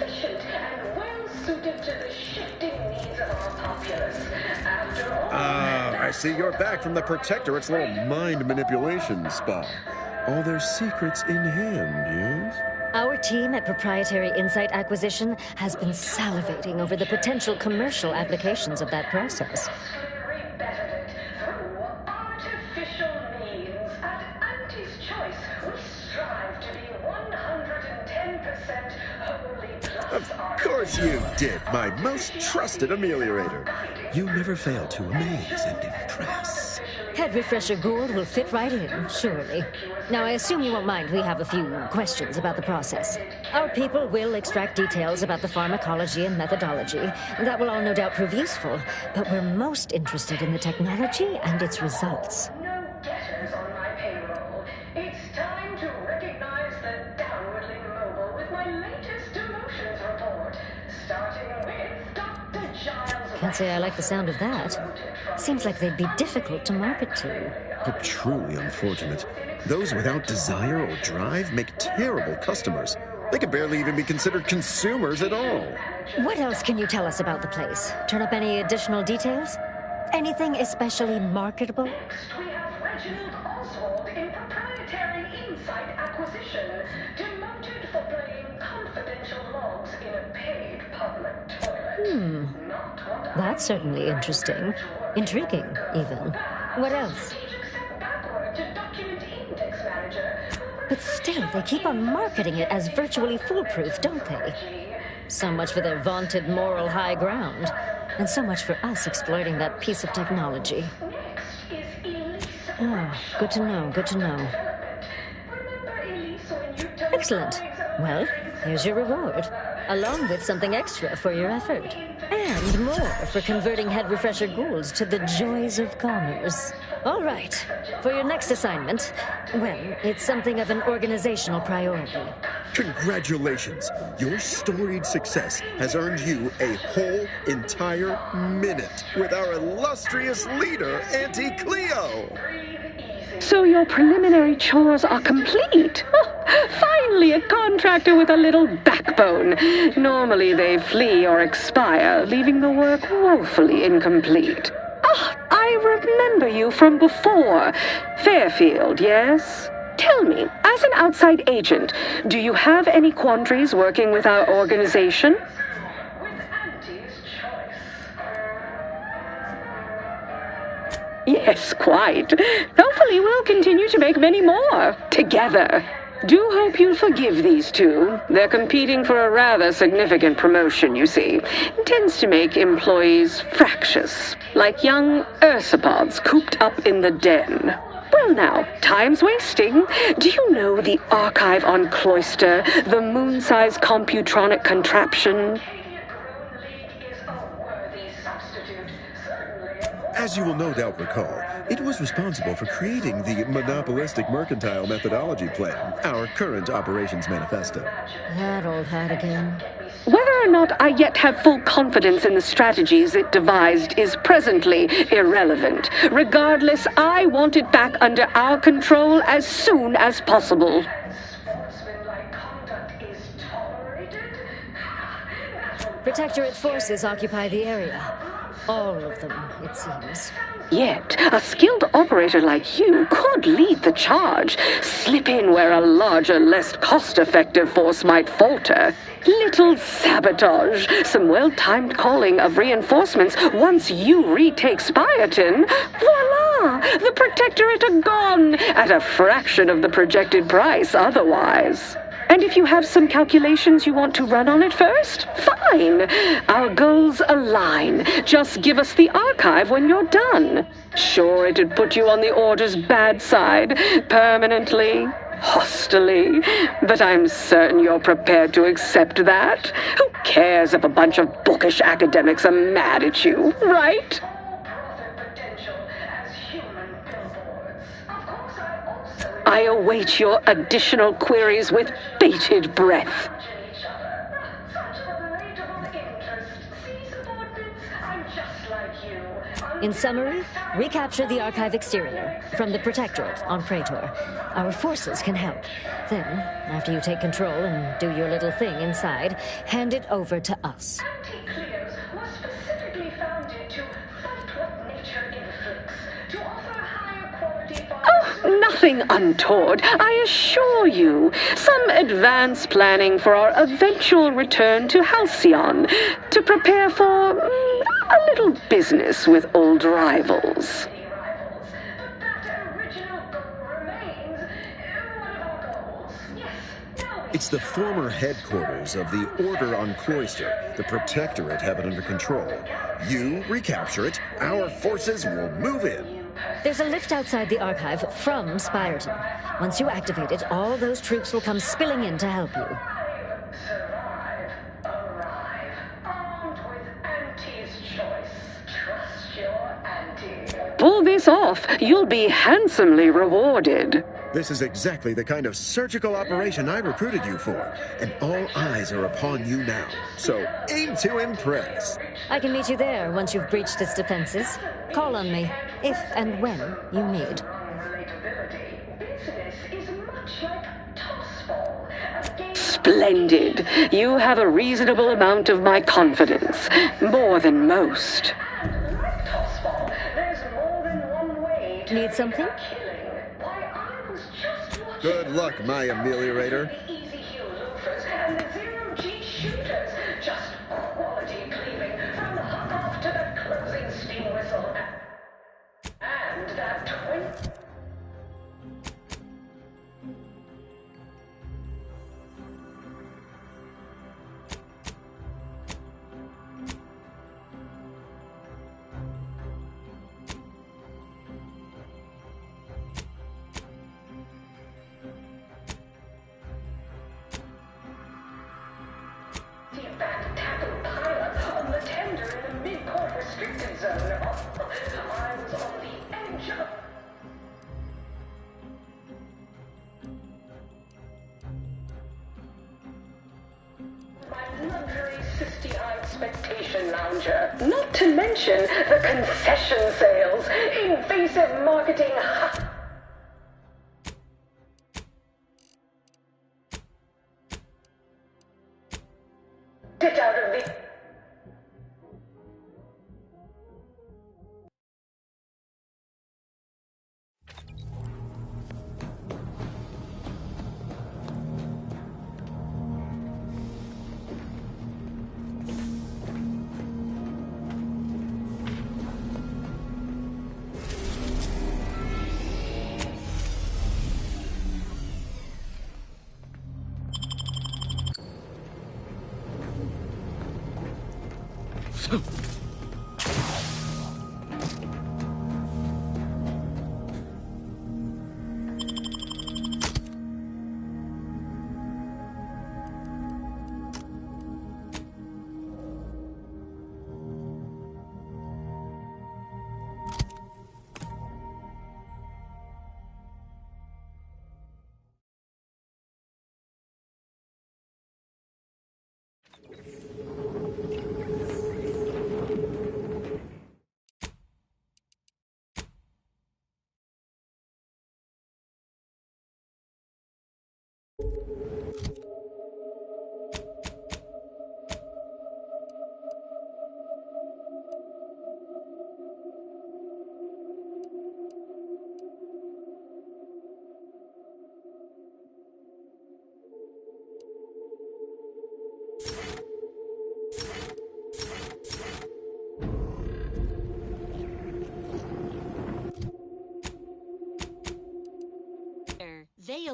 efficient, and well suited to the shifting needs of our populace. After all, I see you're back from the Protectorate's little mind manipulation spa. All their secrets in hand, yes? Our team at Proprietary Insight Acquisition has been salivating over the potential commercial applications of that process. artificial means, at Auntie's choice, we strive to be 110% wholly plus. Of course you did, my most trusted ameliorator. You never fail to amaze and impress. Head Refresher Gould will fit right in, surely. Now, I assume you won't mind we have a few questions about the process. Our people will extract details about the pharmacology and methodology. That will all no doubt prove useful, but we're most interested in the technology and its results. No getters on my payroll. It's time to recognize the downwardly mobile with my latest emotions report, starting with Dr. Giles. Can't say I like the sound of that. Seems like they'd be difficult to market to. But truly unfortunate. Those without desire or drive make terrible customers. They could barely even be considered consumers at all. What else can you tell us about the place? Turn up any additional details? Anything especially marketable? Next, we have Reginald Oswald in Proprietary Insight Acquisition, demoted for playing confidential logs in a paid public toilet. That's certainly interesting. Intriguing, even. What else? To document index manager. But still, they keep on marketing it as virtually foolproof, don't they? So much for their vaunted moral high ground, and so much for us exploiting that piece of technology. Ah, good to know, good to know. Excellent. Well, here's your reward, along with something extra for your effort. And more for converting Head Refresher Goulds to the joys of commerce. All right. For your next assignment, well, it's something of an organizational priority. Congratulations. Your storied success has earned you a whole entire minute with our illustrious leader, Auntie Cleo. So your preliminary chores are complete? Oh, finally, a contractor with a little backbone. Normally they flee or expire, leaving the work woefully incomplete. Ah, I remember you from before. Fairfield, yes? Tell me, as an outside agent, do you have any quandaries working with our organization? Yes, quite. Hopefully we'll continue to make many more, together. Do hope you'll forgive these two. They're competing for a rather significant promotion, you see. It tends to make employees fractious, like young ursopods cooped up in the den. Well now, time's wasting. Do you know the archive on Cloister, the moon-sized computronic contraption? As you will no doubt recall, it was responsible for creating the monopolistic mercantile methodology plan, our current operations manifesto. That old hat again. Whether or not I yet have full confidence in the strategies it devised is presently irrelevant. Regardless, I want it back under our control as soon as possible. Protectorate forces occupy the area. All of them, it seems. Yet, a skilled operator like you could lead the charge, slip in where a larger, less cost-effective force might falter. Little sabotage, some well-timed calling of reinforcements once you retake Spiotin. Voila! The Protectorate are gone, at a fraction of the projected price otherwise. And if you have some calculations you want to run on it first, fine. Our goals align. Just give us the archive when you're done. Sure, it'd put you on the Order's bad side, permanently, hostilely, but I'm certain you're prepared to accept that. Who cares if a bunch of bookish academics are mad at you, right? I await your additional queries with bated breath. In summary, recapture the archive exterior from the Protectorate on Praetor. Our forces can help. Then, after you take control and do your little thing inside, hand it over to us. Oh, nothing untoward, I assure you. Some advanced planning for our eventual return to Halcyon to prepare for a little business with old rivals. It's the former headquarters of the Order on Cloister. The Protectorate have it under control. You recapture it, our forces will move in. There's a lift outside the archive from Spyreton. Once you activate it, all those troops will come spilling in to help you. Pull this off, you'll be handsomely rewarded. This is exactly the kind of surgical operation I recruited you for, and all eyes are upon you now. So aim to impress. I can meet you there once you've breached its defenses. Call on me, if and when you need. Splendid. You have a reasonable amount of my confidence. More than most. Need something? Good luck, my ameliorator. Not to mention the concession sales, invasive marketing. Get out of the...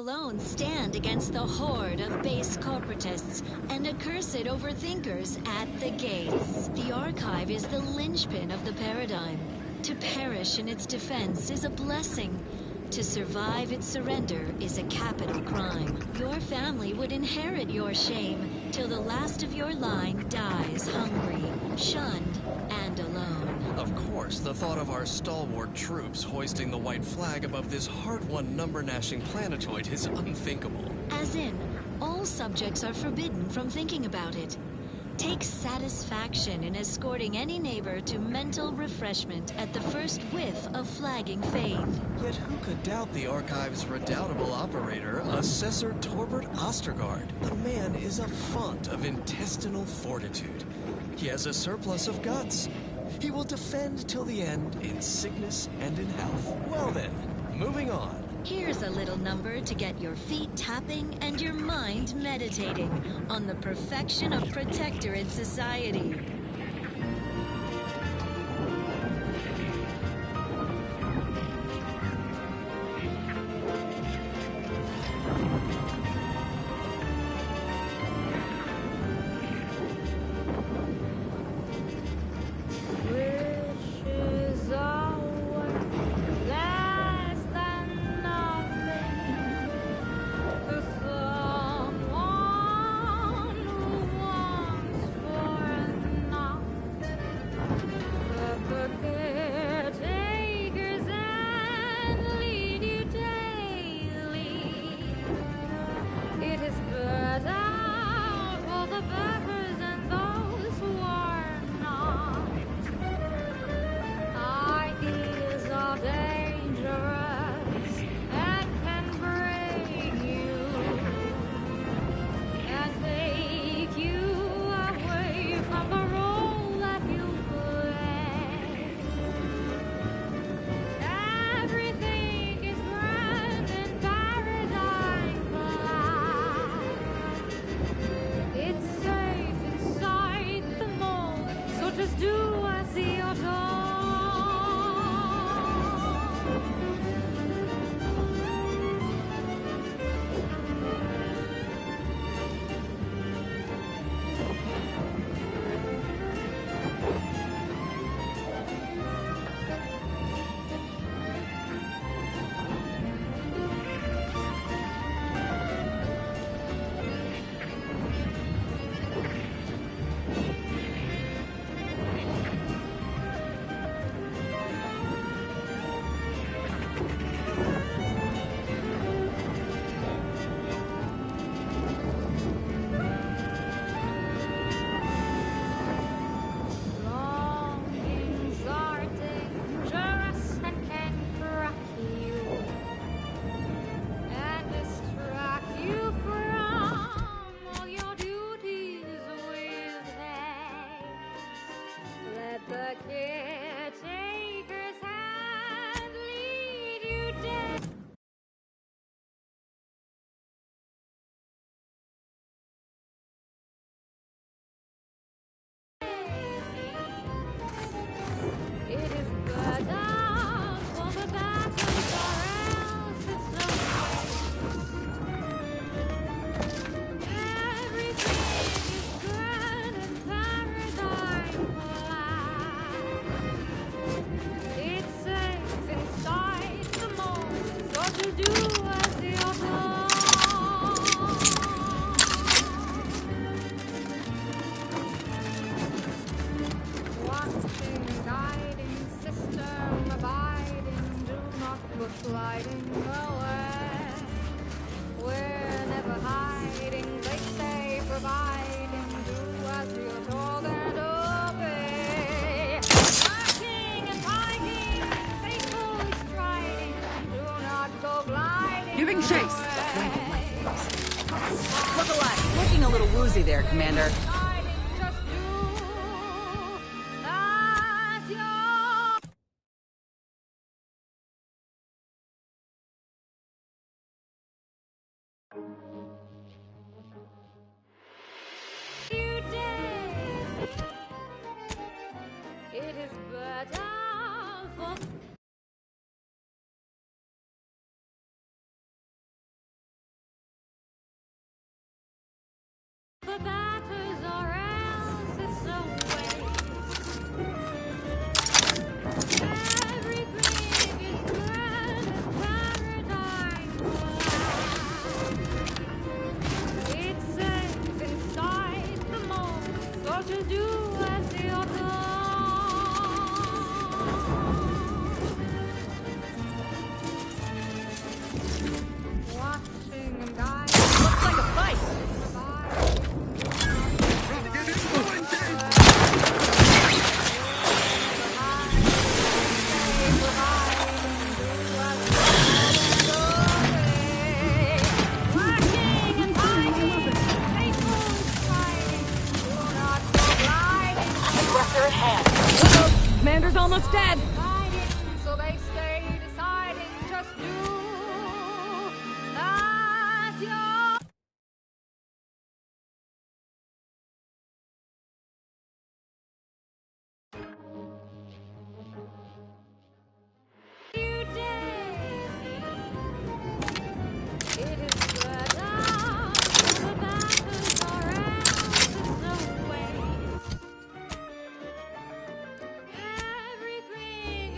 alone stand against the horde of base corporatists and accursed overthinkers at the gates. The archive is the linchpin of the paradigm. To perish in its defense is a blessing. To survive its surrender is a capital crime. Your family would inherit your shame till the last of your line dies hungry, shunned, and alone. Of course, the thought of our stalwart troops hoisting the white flag above this hard-won number-gnashing planetoid is unthinkable. As in, all subjects are forbidden from thinking about it. Take satisfaction in escorting any neighbor to mental refreshment at the first whiff of flagging faith. Yet who could doubt the archive's redoubtable operator, Assessor Torbert Ostergaard? The man is a font of intestinal fortitude. He has a surplus of guts. He will defend till the end in sickness and in health. Well then, moving on. Here's a little number to get your feet tapping and your mind meditating on the perfection of Protectorate society. Sliding away. We're never hiding, they say, providing, do as you're told and obey. Marching and fighting, faithfully striding, do not go gliding. Giving chase. away. Look alive. Looking a little woozy there, Commander. It is better for almost dead. So they stay deciding just do as you're. You dare. It is spread out, the battles are else no way. Everything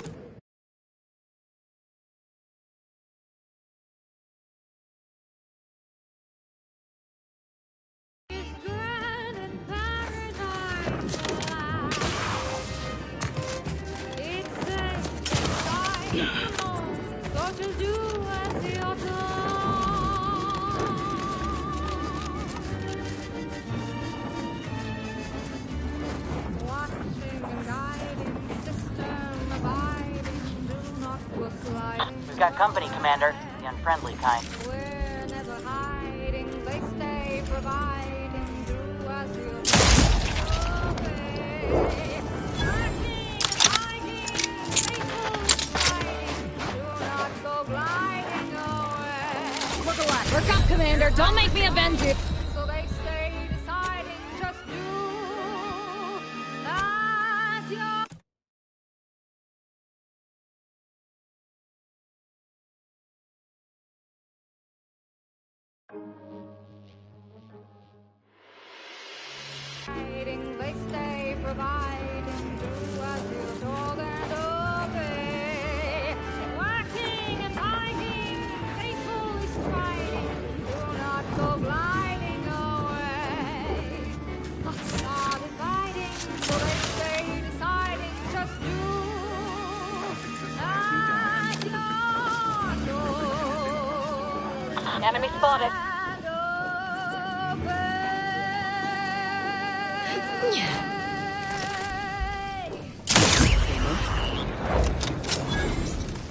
is grand and paradise alive. It's safe inside alone, so to do as the autumn. Watching and guiding, system abiding, do not go sliding. We've got company, Commander. The unfriendly kind. We're never hiding, they stay providing, do as you obey. Working, hiding, faithful, striding, do not go gliding away. Look alive. Look up, Commander. Don't make me avenge you. So they stay deciding, just do as you're. They stay providing, do as you're told and obey. Working and hiding, faithfully striding, do not go gliding away. Thoughts are dividing, so they stay deciding, just do as you're told. Enemy spotted.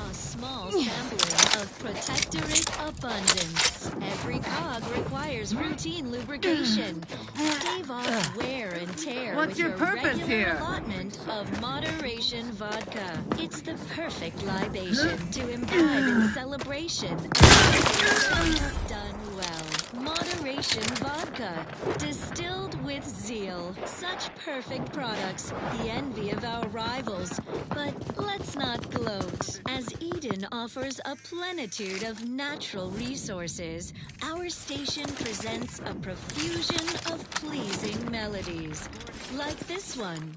A small sampling of Protectorate abundance. Every cog requires routine lubrication. Stave off wear and tear What's with your purpose regular here? allotment of Moderation vodka. It's the perfect libation to imbibe in celebration. Done well. Moderation vodka, distilled with zeal. Such perfect products, the envy of our rivals. But let's not gloat. As Eden offers a plenitude of natural resources, our station presents a profusion of pleasing melodies. Like this one.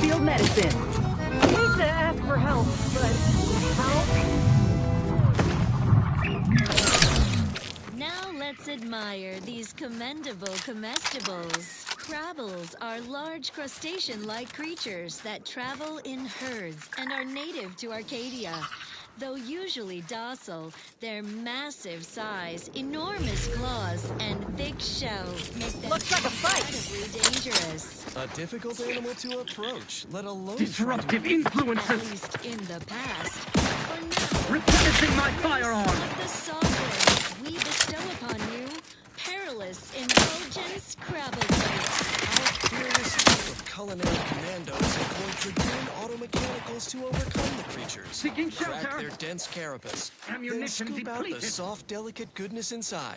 field medicine. Hate to ask for help, but Now let's admire these commendable comestibles. Crabbles are large crustacean-like creatures that travel in herds and are native to Arcadia. Though usually docile, their massive size, enormous claws, and thick shells make them incredibly dangerous. A difficult animal to approach, let alone Disruptive influences. At least in the past. For now, Replenishing my firearm. of the sovereign, we bestow upon you perilous indulgence crabble cakes. Our fearless team of culinary commandos employ Dragoon automechanicals to overcome the creatures. Seeking Crack shelter. their dense carapace, then Ammunition scoop out the depleted. soft, delicate goodness inside,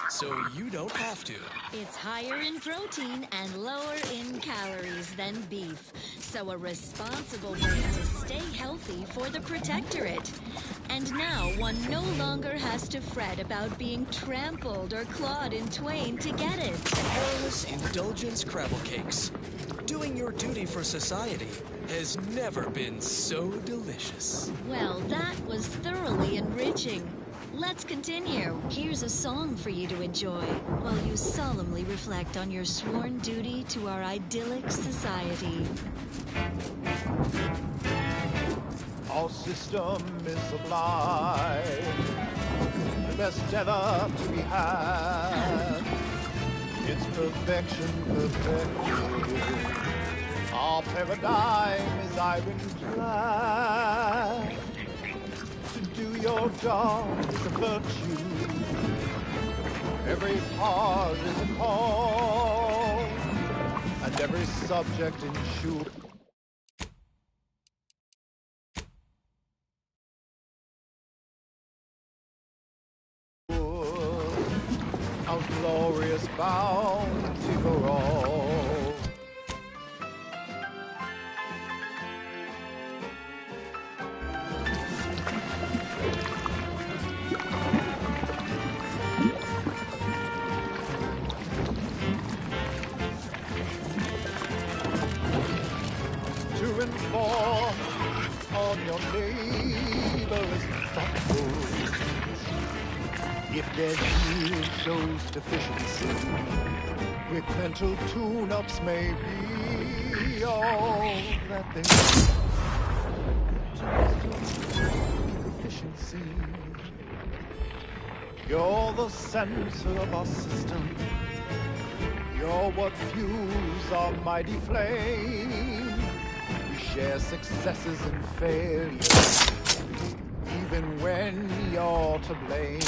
so you don't have to. It's higher in protein and lower in calories than beef, so a responsible way to stay healthy for the Protectorate. And now one no longer has to fret about being trampled or clawed in twain to get it. Perilous indulgence crabble cakes. Doing your duty for society has never been so delicious. Well, that was thoroughly enriching. Let's continue. Here's a song for you to enjoy while you solemnly reflect on your sworn duty to our idyllic society. Our system is sublime, the best ever to be had. It's perfection perfected. Our paradigm is ironclad. To do your job is a virtue. Every pause is a call, and every subject ensured. Our glorious bounty for all. To inform on your neighbor is thoughtful. If their yield shows deficiency, quick mental tune-ups may be all that they need. Efficiency. You're the center of our system. You're what fuels our mighty flame. We share successes and failures, even when you're to blame.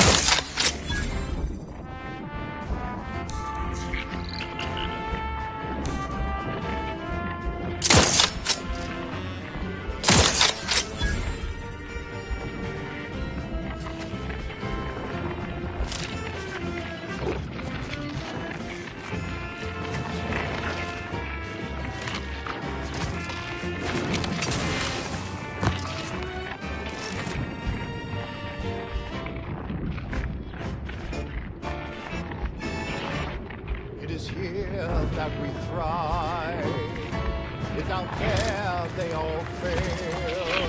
It is here that we thrive. It's out there they all fail.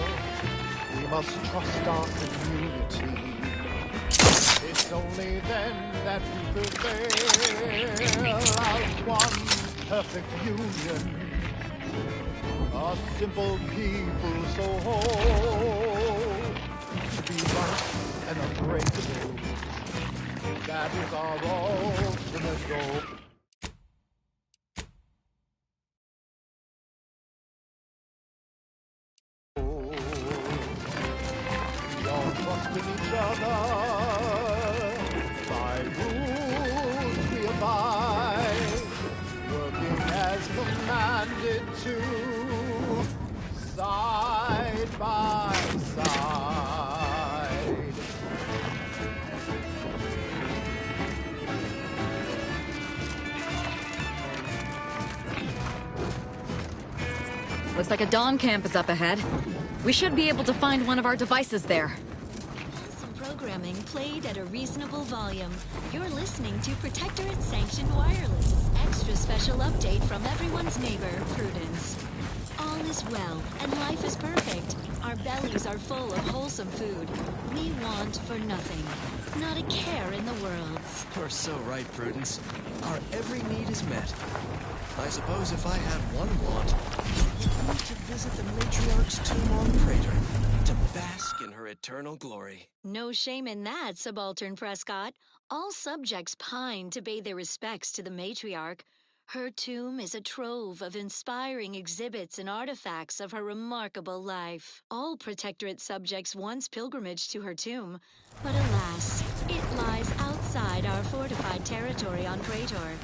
We must trust our community. It's only then that we prevail as one perfect union. A simple people so whole, to be right and unbreakable. That is our ultimate goal. We all trust in each other. By rules we abide, working as commanded to, side by side. looks like a dawn camp is up ahead. We should be able to find one of our devices there. Some programming played at a reasonable volume. You're listening to Protectorate Sanctioned Wireless. Extra special update from everyone's neighbor, Prudence. All All is well, and life is perfect. Our bellies are full of wholesome food. We want for nothing. Not a care in the world. You're so right, Prudence. Our every need is met. I suppose if I had one want, it would be to visit the matriarch's tomb on Praetor, to bask in her eternal glory. No shame in that, Subaltern Prescott. All subjects pine to pay their respects to the matriarch. Her tomb is a trove of inspiring exhibits and artifacts of her remarkable life. All Protectorate subjects once pilgrimaged to her tomb, but alas, it lies outside our fortified territory on Praetor.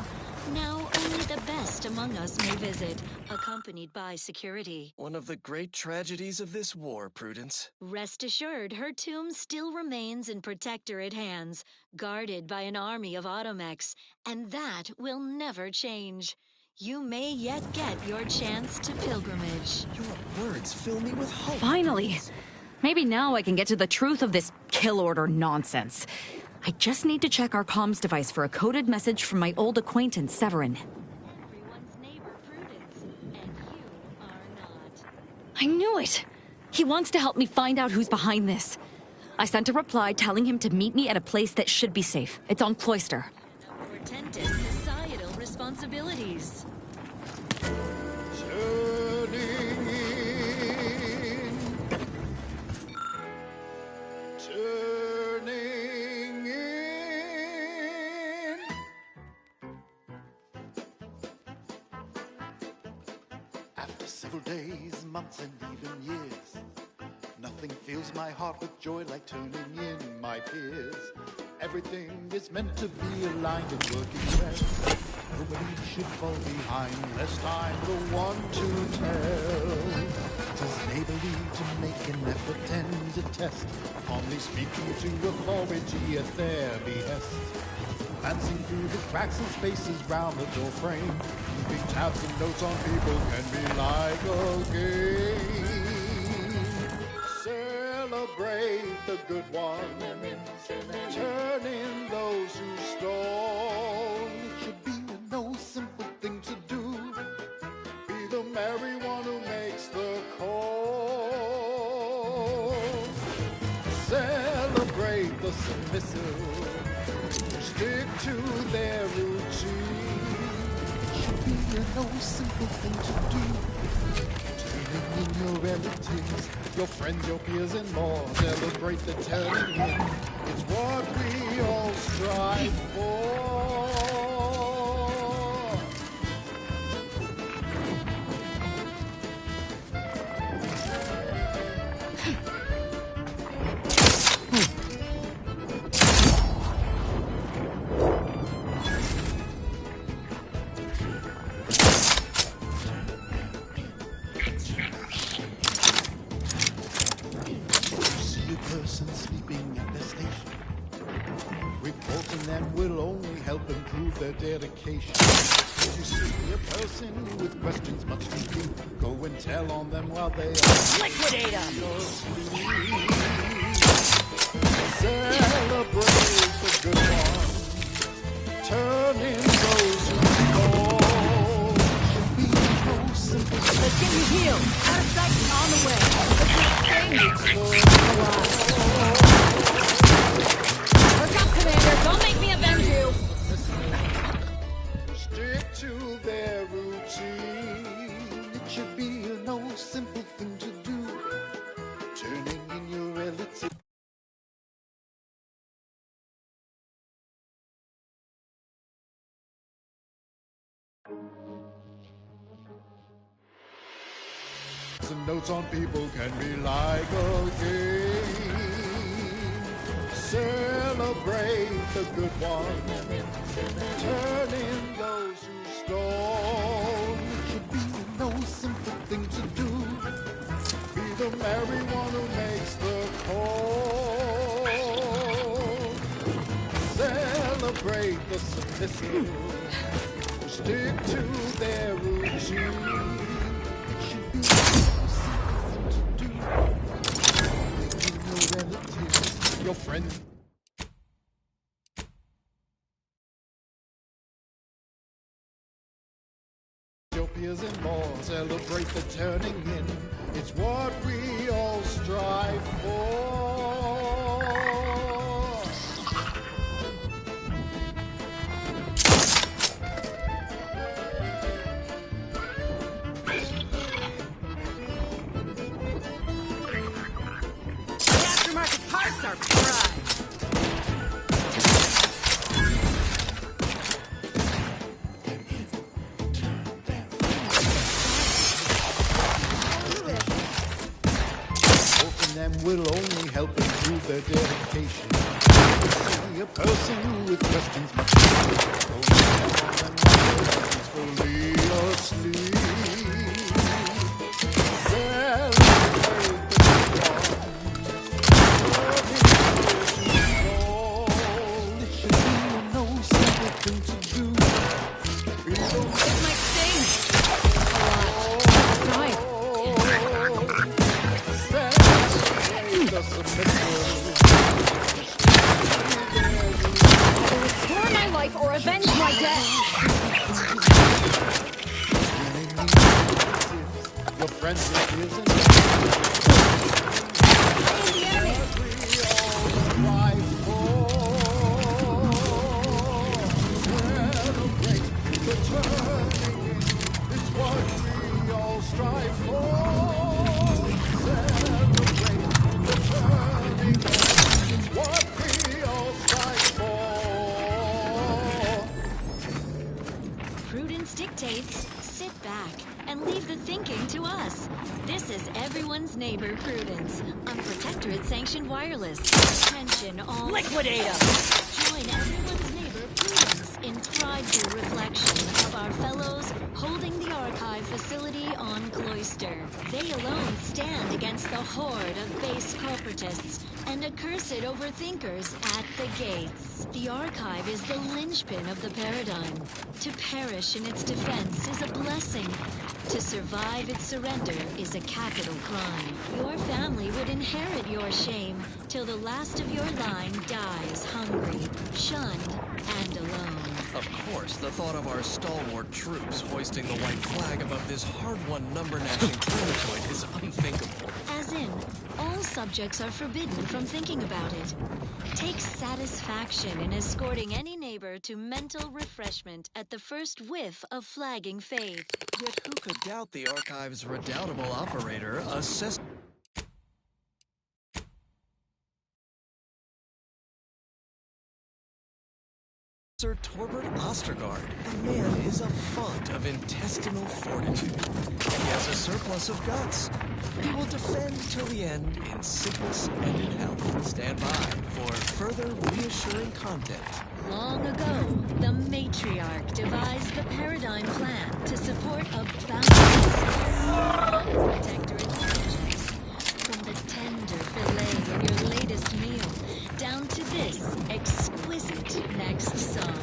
Now only the best among us may visit, accompanied by security. One of the great tragedies of this war, Prudence. Rest assured, her tomb still remains in Protectorate hands, guarded by an army of automechs, and that will never change. You may yet get your chance to pilgrimage. Your words fill me with hope. Finally! Maybe now I can get to the truth of this kill order nonsense. I just need to check our comms device for a coded message from my old acquaintance, Severin. Everyone's neighbor, Prudence, and you are not. I knew it! He wants to help me find out who's behind this. I sent a reply telling him to meet me at a place that should be safe. It's on Cloister. Portentous societal responsibilities. Turning in. After several days, months, and even years, nothing fills my heart with joy like turning in my peers. Everything is meant to be aligned and working well. Nobody should fall behind, lest I'm the one to tell. 'Tis neighborly to make an effort and to test, calmly speaking to authority at their behest. Glancing through the cracks and spaces round the door frame, keeping tabs and notes on people can be like a game. Celebrate the good ones, turn in those who stole. It should be no simple thing to do. Be the merry one who makes the call. Celebrate the submissive, stick to their routine. It should be no simple thing to do. Turning in your relatives, your friends, your peers, and more. Celebrate the turning in. It's what we all strive for. See a person sleeping at their station. Reporting them will only help improve their dedication. If you see a person with questions much too deep, go and tell on them while they are Liquidate 'em! Celebrate the good ones, turn in those who fall. Should be no simple. Let's get you healed! Out of sight and on the way! Work up, Commander! Don't make me avenge you! Stick to their routine. It should be no simple thing to do. Turning in your relative. Some notes on people can be like a game. Celebrate the good ones, turn in those who stole. It should be no simple thing to do. Be the merry one who makes the call. Celebrate the submissive, stick to their routine. It should be no simple thing to do. Your relatives, your friends. Your appears in more. Celebrate the turning in. It's what we all strive for. Aftermarket parts are pride. Them will only help improve their dedication. See a person with questions must peacefully asleep. Celebrate the it should be no simple thing to do. This might sting. A lot. Sorry. I will restore my life or avenge my death. Your friends Prudence dictates, sit back and leave the thinking to us. This is everyone's neighbor Prudence on Protectorate Sanctioned Wireless. Attention all. Liquidate 'em! Join everyone's neighbor Prudence in prideful reflection of our fellows holding the archive facility on Cloister. They alone stand against the horde of base corporatists and accursed overthinkers at the gates. The archive is the linchpin of the paradigm. To perish in its defense is a blessing. To survive its surrender is a capital crime. Your family would inherit your shame till the last of your line dies hungry, shunned, and alone. Of course, the thought of our stalwart troops hoisting the white flag above this hard-won number-gnashing planetoid is unthinkable. As in, all subjects are forbidden from thinking about it. Take satisfaction in escorting any neighbor to mental refreshment at the first whiff of flagging faith. Yet who could doubt the archive's redoubtable operator, Assessor Torbert Ostergaard? The man is a font of intestinal fortitude. He has a surplus of guts. He will defend till the end in sickness and in health. Stand by for further reassuring content. Long ago, the matriarch devised the paradigm plan to support a boundless protectorate subjects. From the tender fillet in your latest meal, down to this exquisite next song.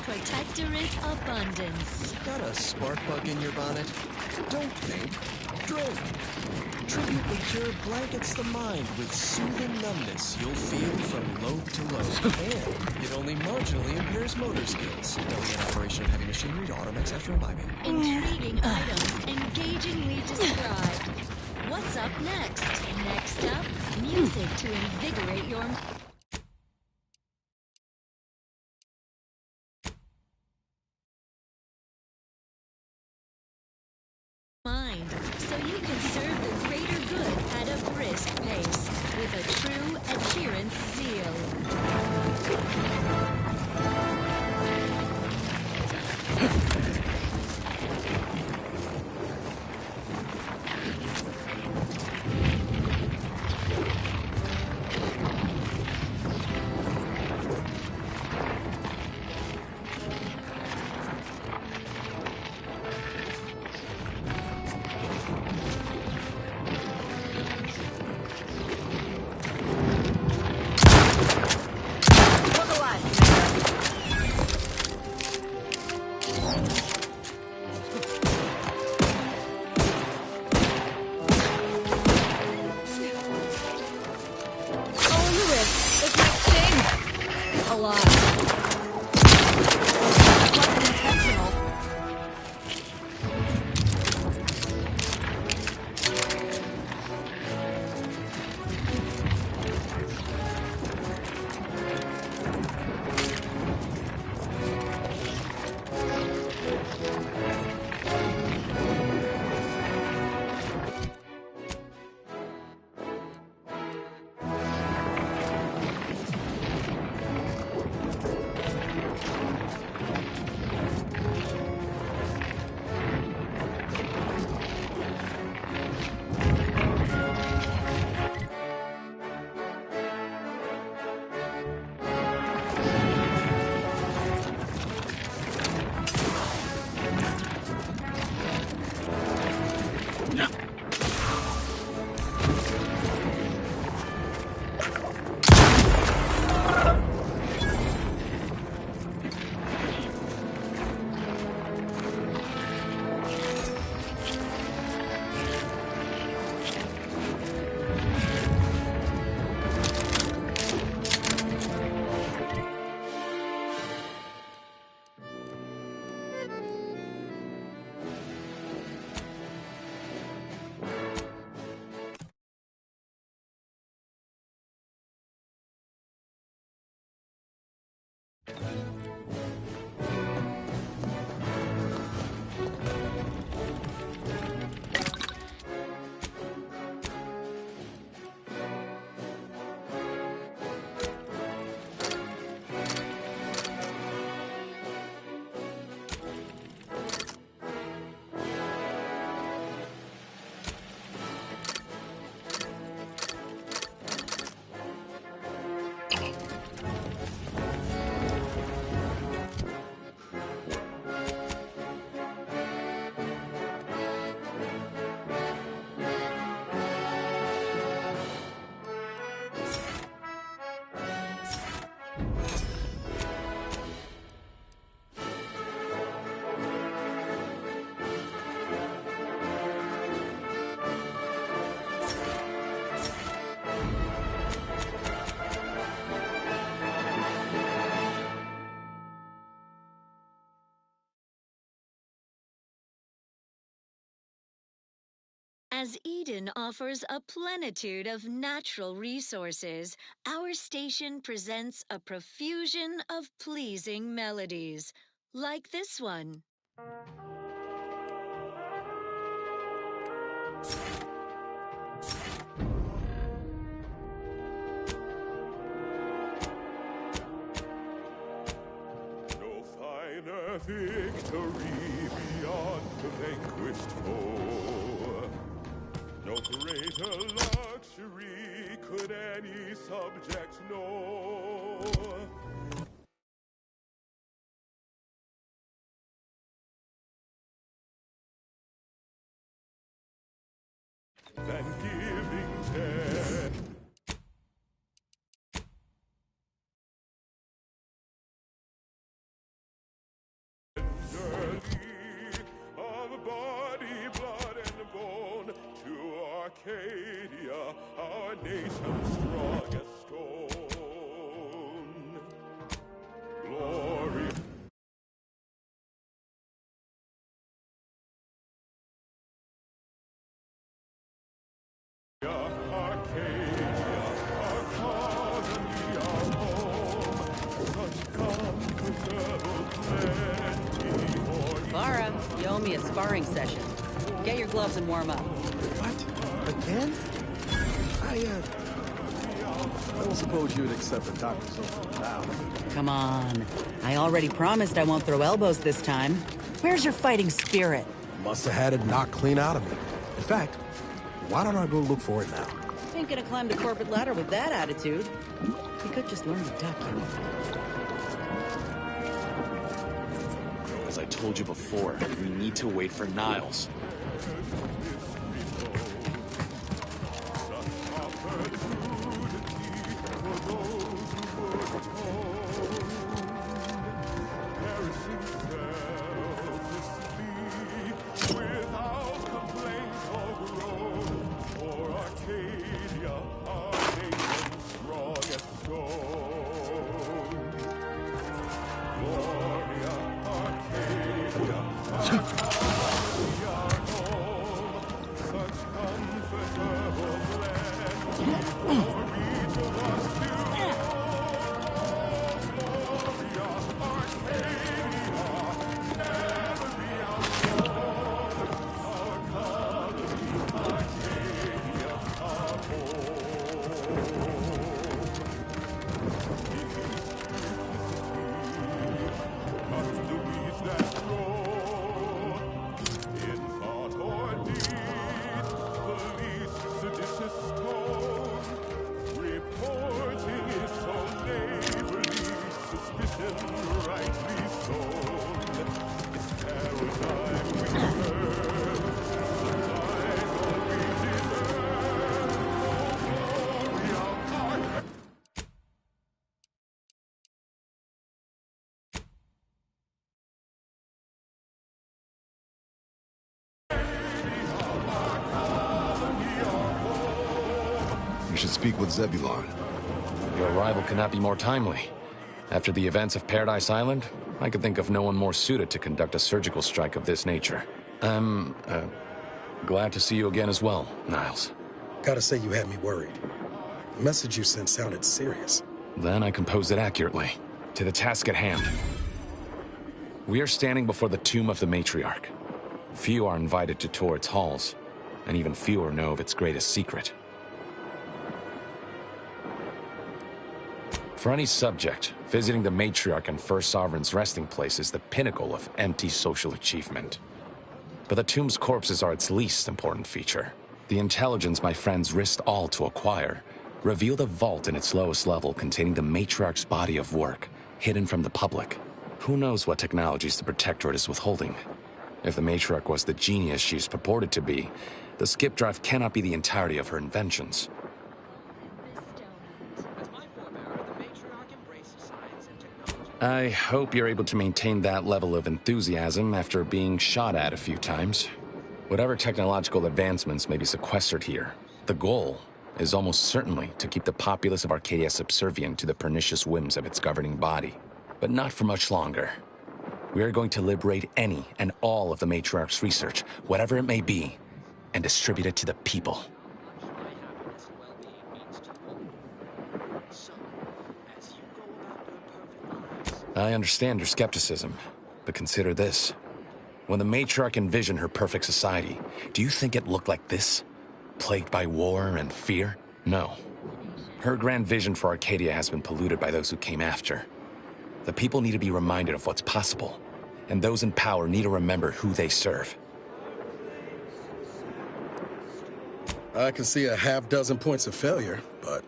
Protectorate abundance. Got a spark plug in your bonnet? Don't think. Drink. Tribute Liqueur blankets the mind with soothing numbness you'll feel from lobe to lobe. And it only marginally impairs motor skills. Belly and operation of heavy machinery to automax after imbibing. Intriguing items engagingly described. What's up next? Next up, music to invigorate your mind, so you can serve the greater good at a brisk pace with a true adherence zeal. As Eden offers a plenitude of natural resources, our station presents a profusion of pleasing melodies, like this one. No finer victory beyond the vanquished foe. No greater luxury could any subject know than giving ten. Arcadia, our nation's strongest stone. Glory. Arcadia, our colony, our home. Such comfortable plenty for Clara, you owe me a sparring session. Get your gloves and warm up. What? Again? I don't suppose you'd accept a doctor's offer now. Come on. I already promised I won't throw elbows this time. Where's your fighting spirit? Must have had it knocked clean out of me. In fact, why don't I go look for it now? Ain't gonna climb the corporate ladder with that attitude. You could just learn to duck, you know. As I told you before, we need to wait for Niles. without complaint or groan. For Arcadia, our nation's strongest stone. Gloria, Arcadia, our colony, our home. Such comfortable plenty for each of us to own. Gloria, Arcadia, never be outgrown. Our colony, Arcadia, our home. Cut the weeds that grow in thought or deed, the least seditious tone. Reporting is so neighborly, suspicion rightly sown. It's paradigm we serve, the title we deserve. Oh, glory of our We should speak with Zebulon. Your arrival cannot be more timely. After the events of Paradise Island, I could think of no one more suited to conduct a surgical strike of this nature. I'm, glad to see you again as well, Niles. Gotta say you had me worried. The message you sent sounded serious. Then I composed it accurately. To the task at hand. We are standing before the tomb of the matriarch. Few are invited to tour its halls, and even fewer know of its greatest secret. For any subject, visiting the matriarch and first sovereign's resting place is the pinnacle of empty social achievement. But the tomb's corpses are its least important feature. The intelligence my friends risked all to acquire revealed a vault in its lowest level containing the matriarch's body of work, hidden from the public. Who knows what technologies the Protectorate is withholding? If the matriarch was the genius she's purported to be, the skip drive cannot be the entirety of her inventions. I hope you're able to maintain that level of enthusiasm after being shot at a few times. Whatever technological advancements may be sequestered here, the goal is almost certainly to keep the populace of Arcadia subservient to the pernicious whims of its governing body. But not for much longer. We are going to liberate any and all of the matriarch's research, whatever it may be, and distribute it to the people. I understand your skepticism, but consider this. When the matriarch envisioned her perfect society, do you think it looked like this? Plagued by war and fear? No. Her grand vision for Arcadia has been polluted by those who came after. The people need to be reminded of what's possible, and those in power need to remember who they serve. I can see a half-dozen points of failure, but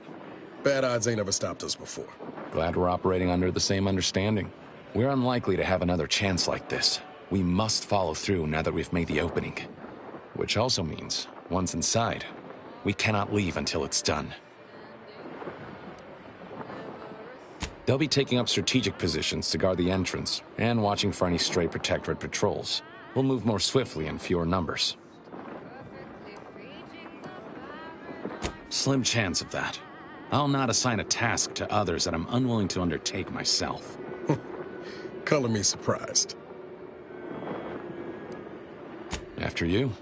bad odds ain't ever stopped us before. Glad we're operating under the same understanding. We're unlikely to have another chance like this. We must follow through now that we've made the opening. Which also means, once inside, we cannot leave until it's done. They'll be taking up strategic positions to guard the entrance and watching for any stray Protectorate patrols. We'll move more swiftly in fewer numbers. Slim chance of that. I'll not assign a task to others that I'm unwilling to undertake myself. Color me surprised. After you.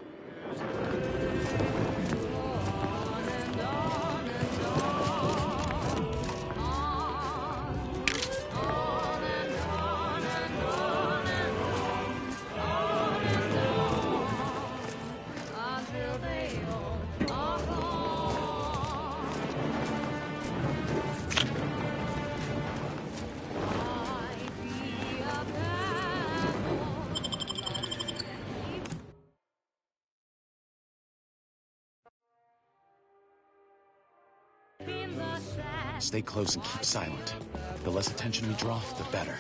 Stay close and keep silent. The less attention we draw, the better.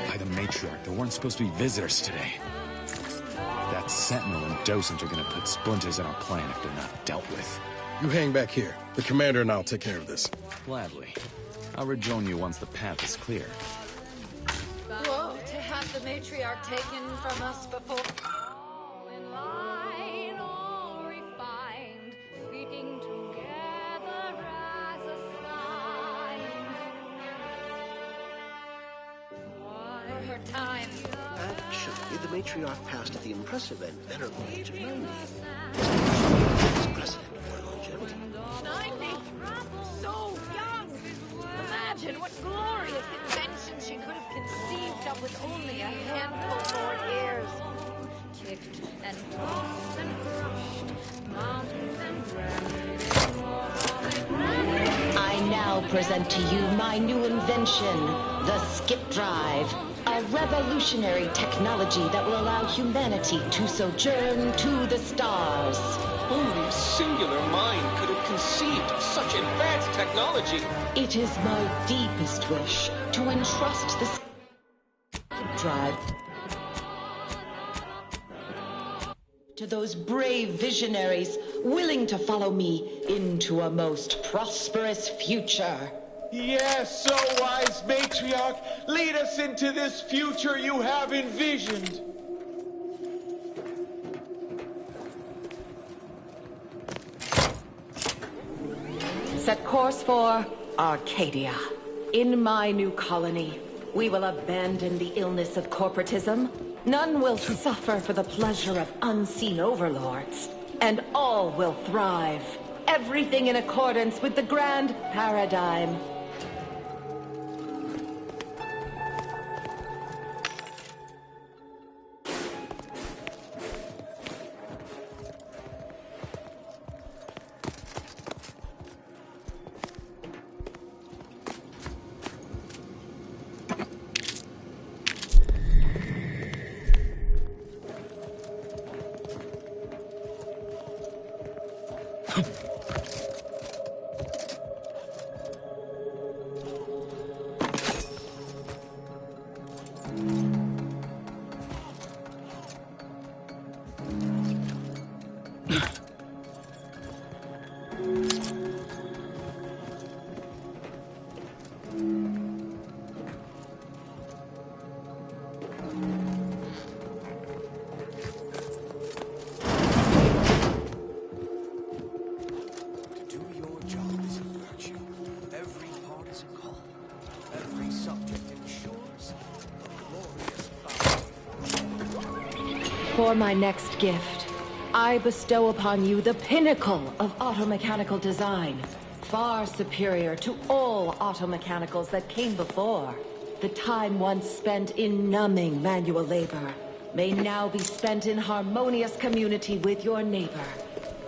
By the matriarch, there weren't supposed to be visitors today. That sentinel and docent are gonna put splinters in our plan if they're not dealt with. You hang back here. The commander and I'll take care of this. Gladly. I'll rejoin you once the path is clear. Whoa, to have the matriarch taken from us before. All in line, all refined, speaking together as a sign. For her time. Actually, the matriarch passed at the impressive and venerable age of 90. Precedent for longevity. 90? So young! Imagine what glorious inventions she could have conceived of with only a handful more years. Kicked and tossed and crushed, mountains and granite. I now present to you my new invention, the skip drive. A revolutionary technology that will allow humanity to sojourn to the stars. Only a singular mind could have conceived of such advanced technology. It is my deepest wish to entrust the skip drive to those brave visionaries willing to follow me into a most prosperous future. Yes, so wise matriarch, lead us into this future you have envisioned. Set course for Arcadia. In my new colony, we will abandon the illness of corporatism. None will suffer for the pleasure of unseen overlords. And all will thrive. Everything in accordance with the grand paradigm. For my next gift, I bestow upon you the pinnacle of automechanical design, far superior to all automechanicals that came before. The time once spent in numbing manual labor may now be spent in harmonious community with your neighbor,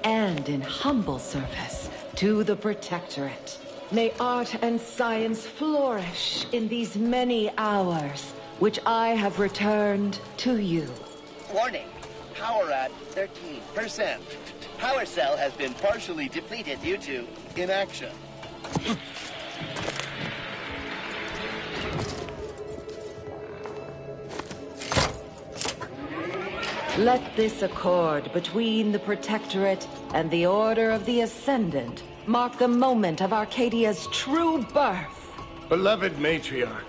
and in humble service to the Protectorate. May art and science flourish in these many hours, which I have returned to you. Warning, power at 13%. Power cell has been partially depleted due to inaction. Let this accord between the Protectorate and the Order of the Ascendant mark the moment of Arcadia's true birth. Beloved Matriarch,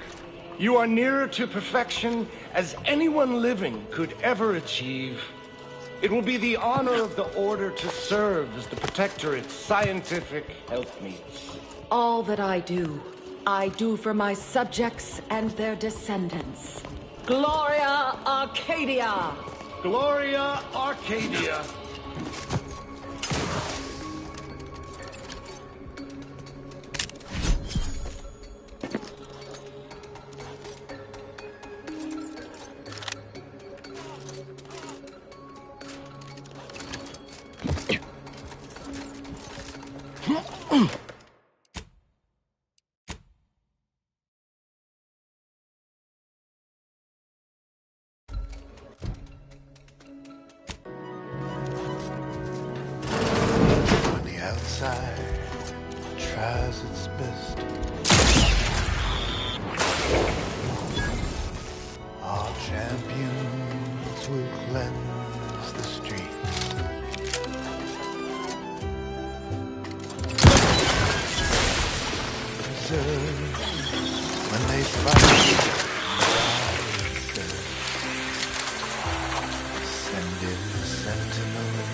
you are nearer to perfection as anyone living could ever achieve. It will be the honor of the Order to serve as the Protectorate's scientific helpmeets. All that I do for my subjects and their descendants. Gloria Arcadia! Gloria Arcadia! On the outside, tries its best. Our champions will cleanse the streets. Reserve when they fight. Send in the sentinels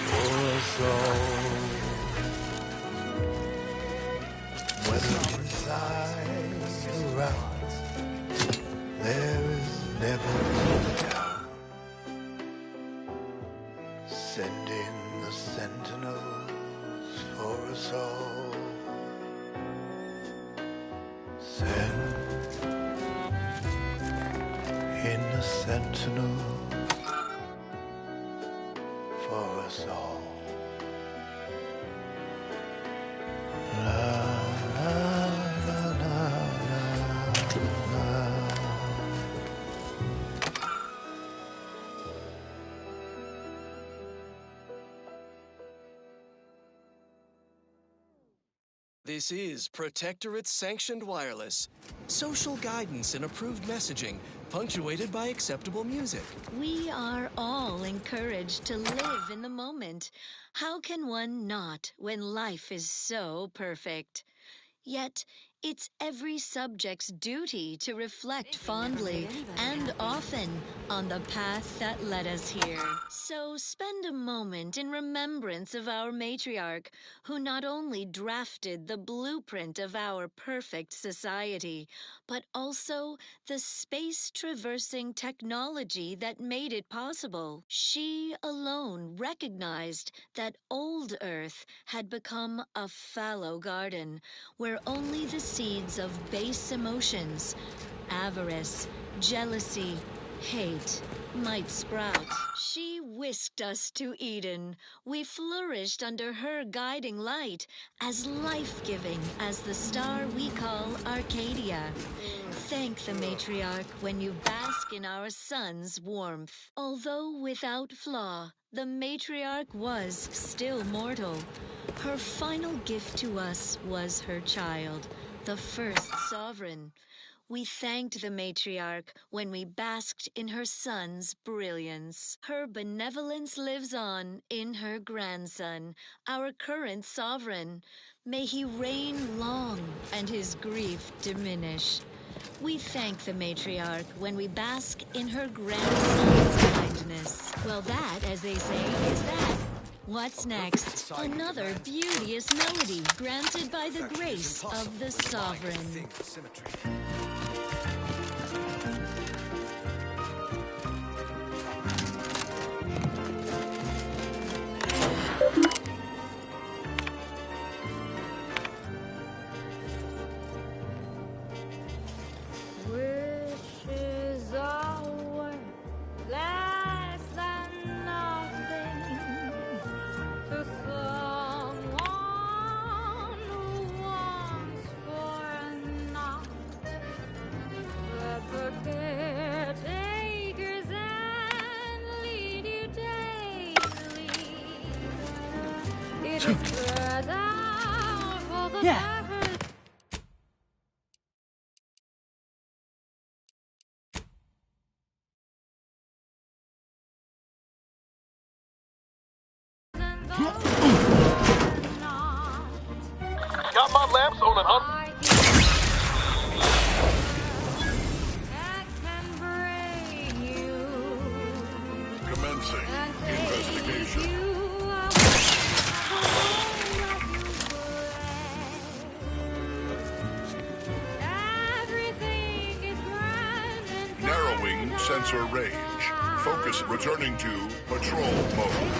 for us all. Whether inside or out, there is never a doubt. Send in the sentinels for us all. Send in the sentinels for us all. La, la, la, la, la, la. This is Protectorate Sanctioned Wireless. Social guidance and approved messaging, punctuated by acceptable music. We are all encouraged to live in the moment. How can one not when life is so perfect? Yet, it's every subject's duty to reflect fondly and often on the path that led us here. So spend a moment in remembrance of our matriarch, who not only drafted the blueprint of our perfect society, but also the space-traversing technology that made it possible. She alone recognized that old Earth had become a fallow garden, where only the seeds of base emotions, avarice, jealousy, hate, might sprout. She whisked us to Eden. We flourished under her guiding light, as life-giving as the star we call Arcadia. Thank the matriarch when you bask in our sun's warmth. Although without flaw, the matriarch was still mortal. Her final gift to us was her child, the first sovereign. We thanked the matriarch when we basked in her son's brilliance. Her benevolence lives on in her grandson, our current sovereign. May he reign long and his grief diminish. We thank the matriarch when we bask in her grandson's kindness. Well, that, as they say, is that. What's next? Another beauteous melody granted by the grace of the sovereign. Wishes are worth less than nothing to someone who wants for naught. But the caretakers and lead you daily. It is further for the purpose. Got my lamps on an Commencing investigation. Narrowing sensor range. Focus returning to patrol mode.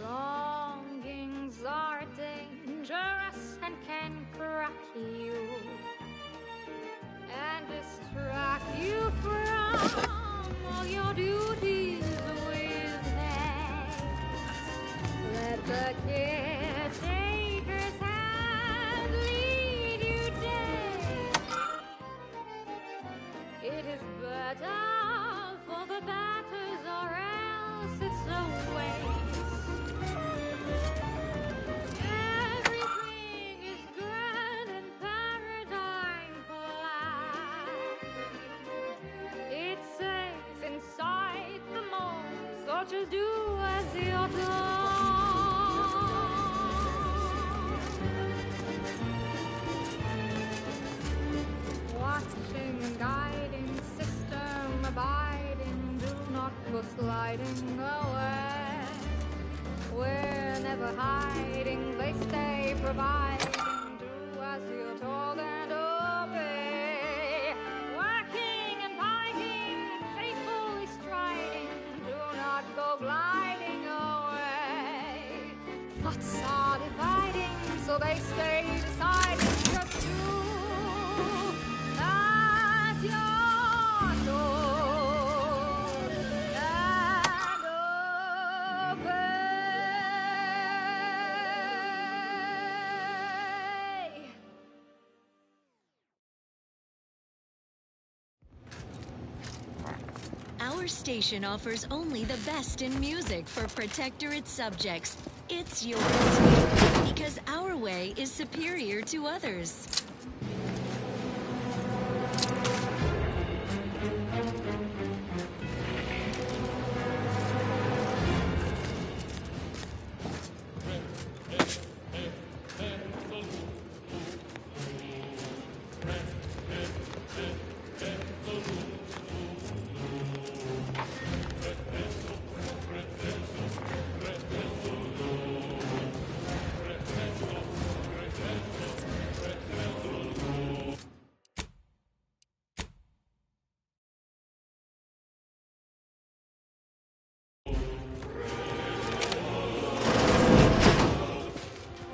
Longings are dangerous and can crack you and distract you from all your duties with haste. Let the caretaker's hand lead you daily. It is better for the batters or else it's a waste. Everything is grand and paradigm planned. It says inside the mold, so just do as you're told. Watching and guiding, system abiding, do not go sliding away. We're never hiding, they stay providing, do as you're told and obey. Working and fighting, faithfully striding, do not go gliding away. Thoughts are dividing, so they stay deciding, just do as you're told and obey. Our station offers only the best in music for Protectorate subjects. It's yours. Because our way is superior to others.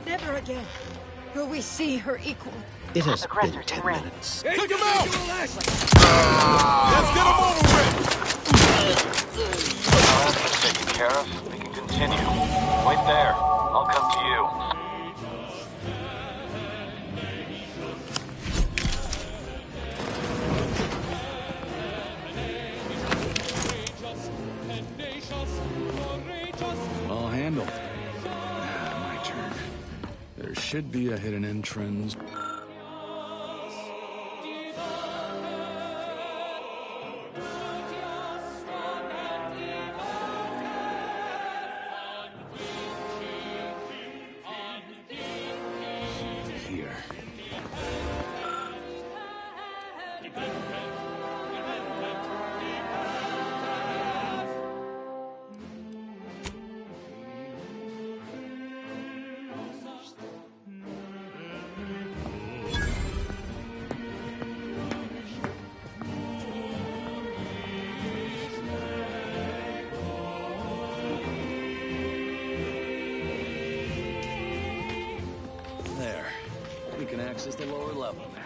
Never again will we see her equal. It has been 10 minutes. Take him out! Let's get him over with! That's taken care of. We can continue. Wait there. I'll come to you. Well handled. My turn. There should be a hidden entrance. Here. access the lower level now.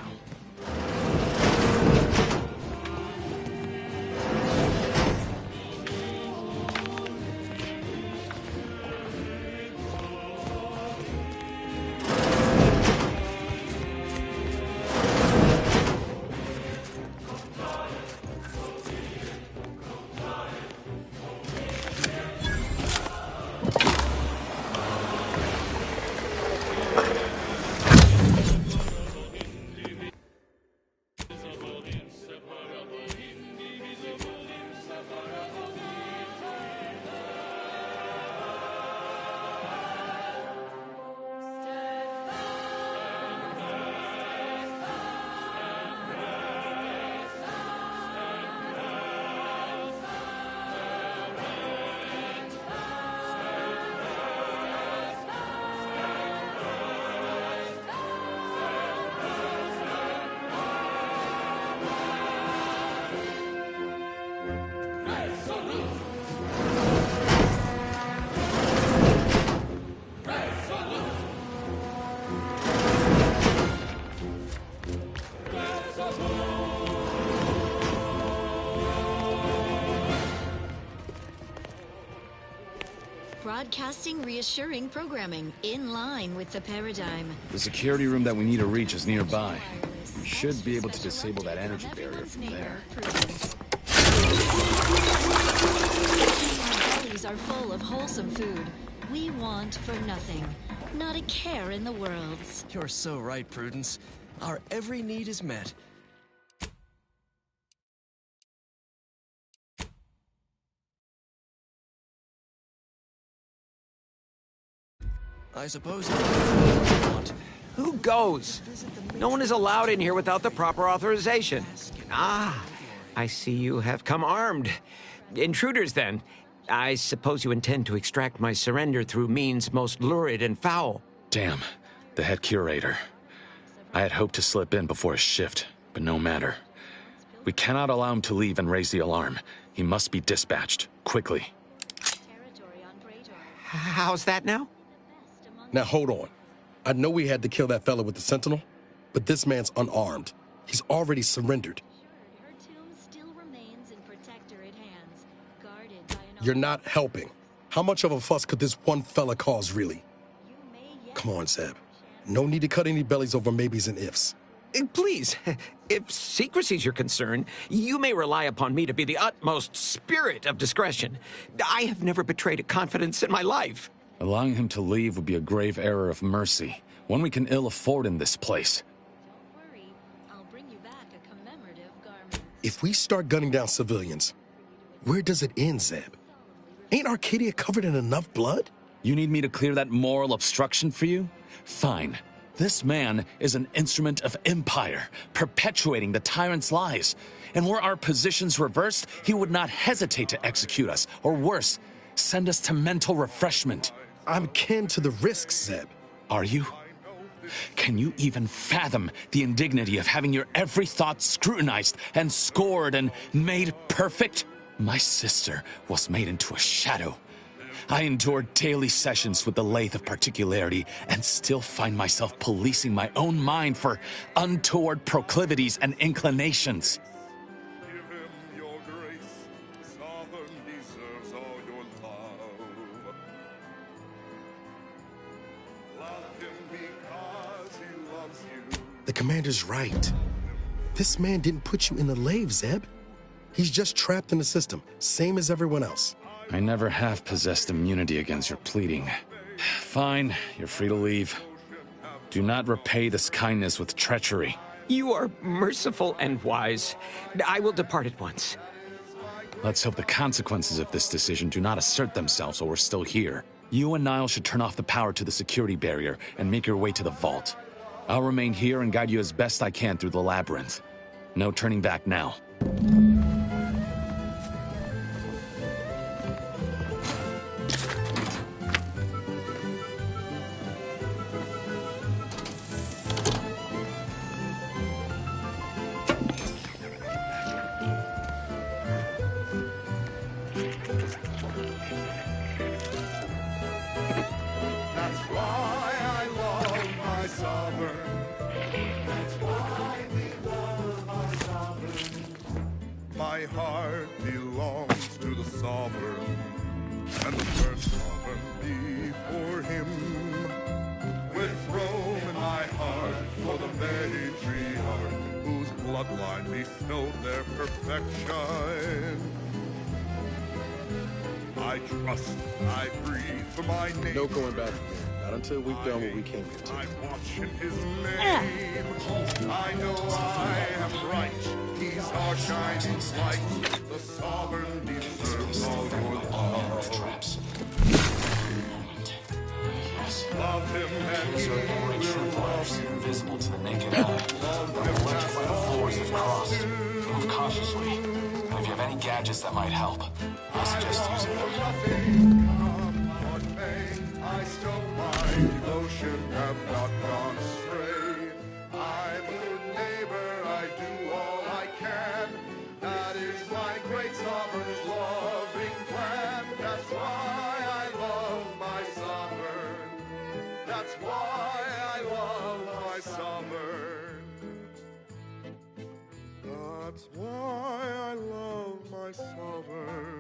Broadcasting reassuring programming in line with the paradigm. The security room that we need to reach is nearby. We should be able to disable that energy barrier from there. Our bellies are full of wholesome food. We want for nothing. Not a care in the world. You're so right, Prudence. Our every need is met. I suppose Who goes? No one is allowed in here without the proper authorization. Ah, I see you have come armed. Intruders, then. I suppose you intend to extract my surrender through means most lurid and foul. Damn, the head curator. I had hoped to slip in before his shift, but no matter. We cannot allow him to leave and raise the alarm. He must be dispatched, quickly. How's that now? Now hold on. I know we had to kill that fella with the Sentinel, but this man's unarmed. He's already surrendered. You're not helping. How much of a fuss could this one fella cause, really? Come on, Zeb. No need to cut any bellies over maybes and ifs. Please, if secrecy's your concern, you may rely upon me to be the utmost spirit of discretion. I have never betrayed a confidence in my life. Allowing him to leave would be a grave error of mercy, one we can ill afford in this place. If we start gunning down civilians, where does it end, Zeb? Ain't Arcadia covered in enough blood? You need me to clear that moral obstruction for you? Fine. This man is an instrument of empire, perpetuating the tyrant's lies. And were our positions reversed, he would not hesitate to execute us, or worse, send us to mental refreshment. I'm kin to the risks, Zeb. Are you? Can you even fathom the indignity of having your every thought scrutinized and scored and made perfect? My sister was made into a shadow. I endured daily sessions with the lathe of particularity and still find myself policing my own mind for untoward proclivities and inclinations. Give him your grace. The Sovereign deserves all your love. Love him because he loves you. The commander's right. This man didn't put you in the lathe, Zeb. He's just trapped in the system, same as everyone else. I never have possessed immunity against your pleading. Fine, you're free to leave. Do not repay this kindness with treachery. You are merciful and wise. I will depart at once. Let's hope the consequences of this decision do not assert themselves while we're still here. You and Niall should turn off the power to the security barrier and make your way to the vault. I'll remain here and guide you as best I can through the labyrinth. No turning back now. That's why I love my Sovereign. My heart belongs to the sovereign, and the first sovereign before him. With Rome in my heart for the matriarch, whose bloodline bestowed their perfection. I trust, I breathe for my name. No going back again. Not until we've done what we came here to. I watch in his name. I know I am right. He's our shining light. The sovereign deserves all your love. Traps. Love him and he will love you. Invisible to the naked eye. The electrified floors have crossed. Move cautiously. And if you have any gadgets that might help, I suggest using them. I still my devotion have not gone astray. I'm a good neighbor, I do all I can. That is my great sovereign's loving plan. That's why I love my sovereign. That's why I love my sovereign. That's why I love my sovereign.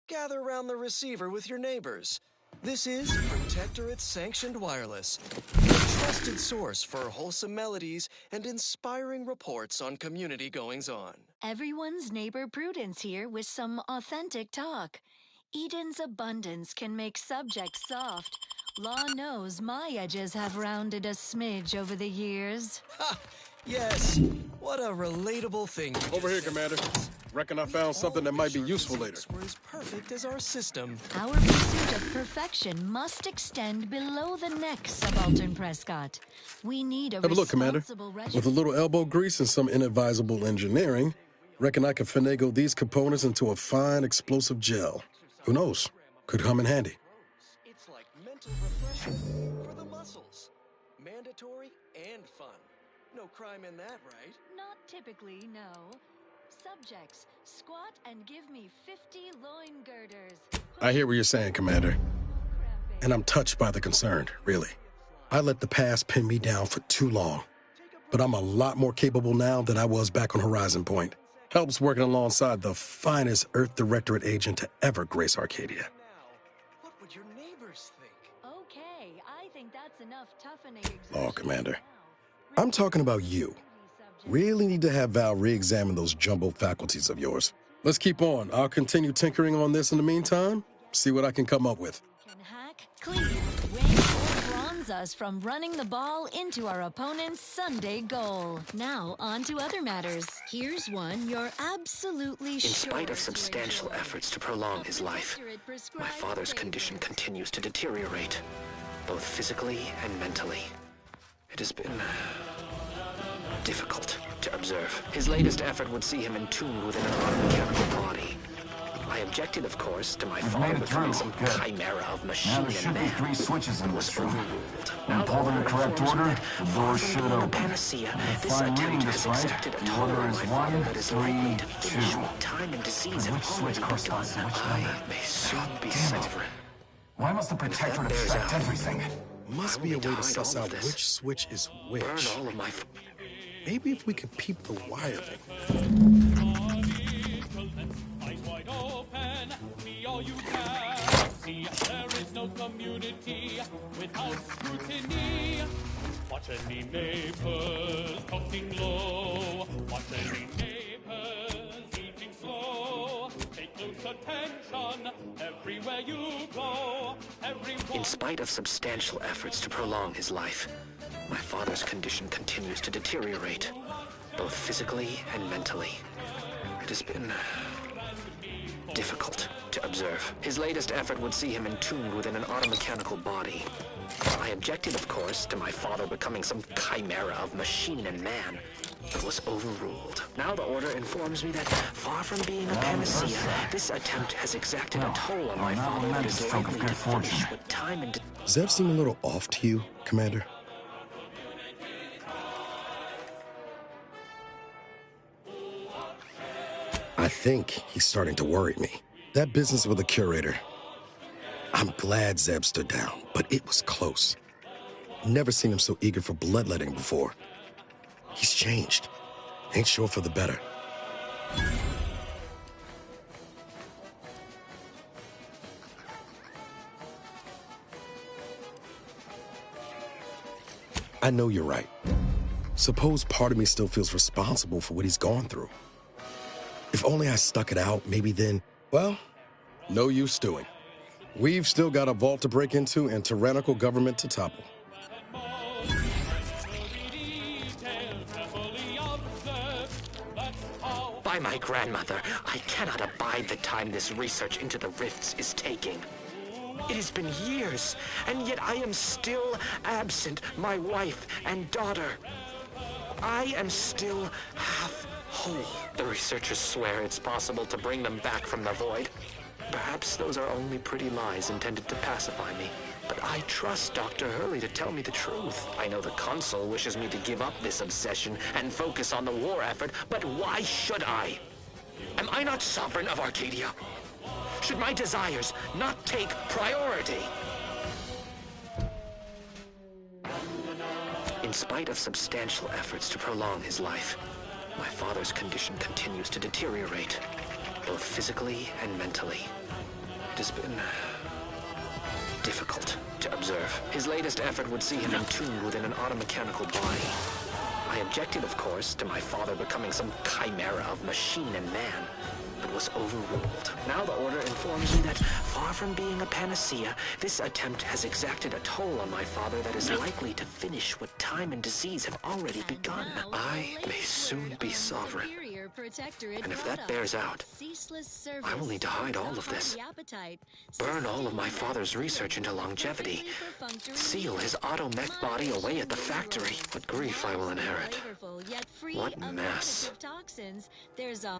Gather round the receiver with your neighbors. This is Protectorate Sanctioned Wireless, your trusted source for wholesome melodies and inspiring reports on community goings-on. Everyone's neighbor Prudence here with some authentic talk. Eden's abundance can make subjects soft. Law knows my edges have rounded a smidge over the years. Ha! Yes. What a relatable thing. Over here, Commander. Reckon I found something that might be useful later. We're as perfect as our system. Our pursuit of perfection must extend below the neck, Subaltern Prescott. We need a Have a look, Commander. With a little elbow grease and some inadvisable engineering, reckon I can finagle these components into a fine explosive gel. Who knows? Could come in handy. It's like mental refreshment for the muscles. Mandatory and fun. No crime in that, right? Not typically, no. Subjects, squat and give me 50 loin girders. I hear what you're saying, Commander. And I'm touched by the concern, really. I let the past pin me down for too long. But I'm a lot more capable now than I was back on Horizon Point. Helps working alongside the finest Earth Directorate agent to ever grace Arcadia. What would your neighbors think? Okay, I think that's enough toughening. Oh, Commander. I'm talking about you. Really need to have Val re-examine those jumbo faculties of yours. Let's keep on. I'll continue tinkering on this in the meantime. See what I can come up with. Can hack, clean, win, or bronze us from running the ball into our opponent's Sunday goal. Now, on to other matters. Here's one you're absolutely In sure spite of to substantial enjoy. efforts to prolong his life, my father's condition continues to deteriorate, both physically and mentally. It has been difficult to observe. His latest effort would see him entombed within an automechanical body. I objected, of course, to my father becoming some chimera of machine Now there and should be man. 3 switches in Was this room. overruled. When pulled in the correct order, the door should Being a open. panacea, If this I'm reading attempt this has right, exacted a the toll order on is my father 1, that is 3, likely to finish 2. what time and disease And have which switch already corresponds to begun. which I number? may soon be Damn it. sovereign. Why must the Protectorate bears affect out, everything? Must be a way to suss out which switch is which. Burn all of my... Maybe if we could peep the wiring. Eyes wide open, see all you can see. There is no community without scrutiny. Watch any neighbors talking low. Watch any neighbors eating slow. Pay close attention everywhere you go. In spite of substantial efforts to prolong his life, my father's condition continues to deteriorate, both physically and mentally. It has been difficult to observe. His latest effort would see him entombed within an automechanical body. I objected, of course, to my father becoming some chimera of machine and man, but was overruled. Now the Order informs me that, far from being a panacea, this attempt has exacted a toll on my father that is likely to finish with time and... Does that seem a little off to you, Commander? I think he's starting to worry me. That business with the curator. I'm glad Zeb stood down, but it was close. Never seen him so eager for bloodletting before. He's changed. Ain't sure for the better. I know you're right. Suppose part of me still feels responsible for what he's gone through. If only I stuck it out, maybe then, well, no use stewing. We've still got a vault to break into and tyrannical government to topple. By my grandmother, I cannot abide the time this research into the rifts is taking. It has been years, and yet I am still absent my wife and daughter. I am still half whole. The researchers swear it's possible to bring them back from the void. Perhaps those are only pretty lies intended to pacify me. But I trust Dr. Hurley to tell me the truth. I know the Consul wishes me to give up this obsession and focus on the war effort, but why should I? Am I not sovereign of Arcadia? Should my desires not take priority? In spite of substantial efforts to prolong his life, my father's condition continues to deteriorate, both physically and mentally. It has been difficult to observe. His latest effort would see him entombed within an automechanical body. I objected, of course, to my father becoming some chimera of machine and man, but was overruled. Now the Order informs me that, far from being a panacea, this attempt has exacted a toll on my father that is likely to finish what time and disease have already begun. I may soon be sovereign. And if that bears out, I will need to hide all of this. Burn all of my father's research into longevity. Seal his auto-mech body away at the factory. What grief I will inherit. What mess. There's a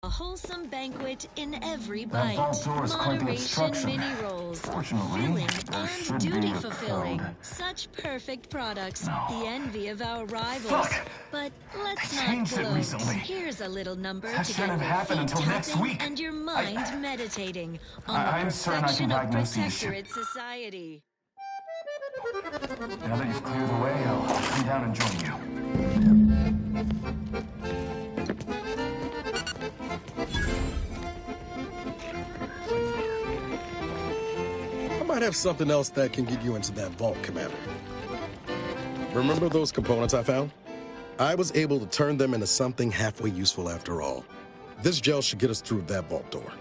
wholesome banquet in every bite. Moderation mini rolls. Filling and duty fulfilling. Such perfect products. The envy of our rivals. But let's not gloat. Here's a little number to get your feet tapping and your mind meditating on the perfection of Protectorate society. Now that you've cleared the way, I'll come down and join you. I might have something else that can get you into that vault, Commander. Remember those components I found? I was able to turn them into something halfway useful after all. This gel should get us through that vault door.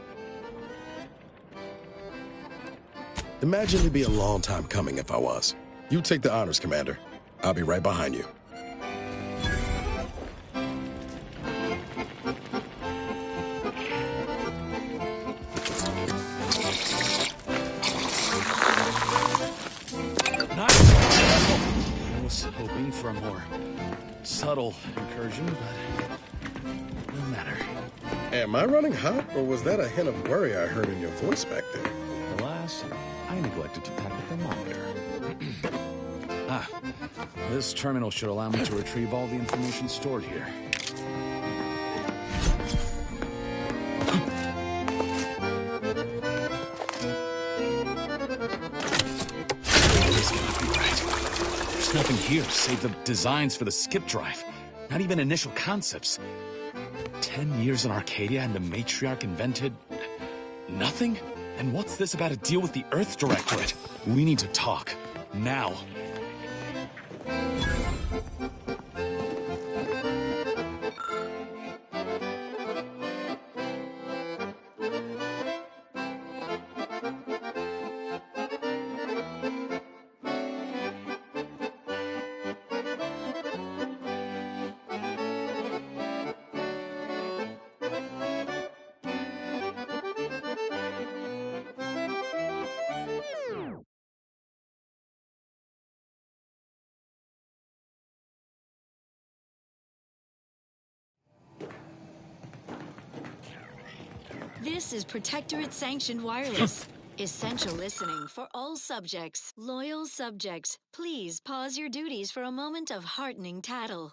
Imagine it'd be a long time coming if I was. You take the honors, Commander. I'll be right behind you. I was hoping for a more subtle incursion, but no matter. Am I running hot, or was that a hint of worry I heard in your voice back there? Alas, I neglected to pack a thermometer. This terminal should allow me to retrieve all the information stored here. This cannot be right. There's nothing here save the designs for the skip drive. Not even initial concepts. 10 years in Arcadia and the matriarch invented nothing? And what's this about a deal with the Earth Directorate? We need to talk. Now. This is Protectorate Sanctioned Wireless. Essential listening for all subjects. Loyal subjects, please pause your duties for a moment of heartening tattle.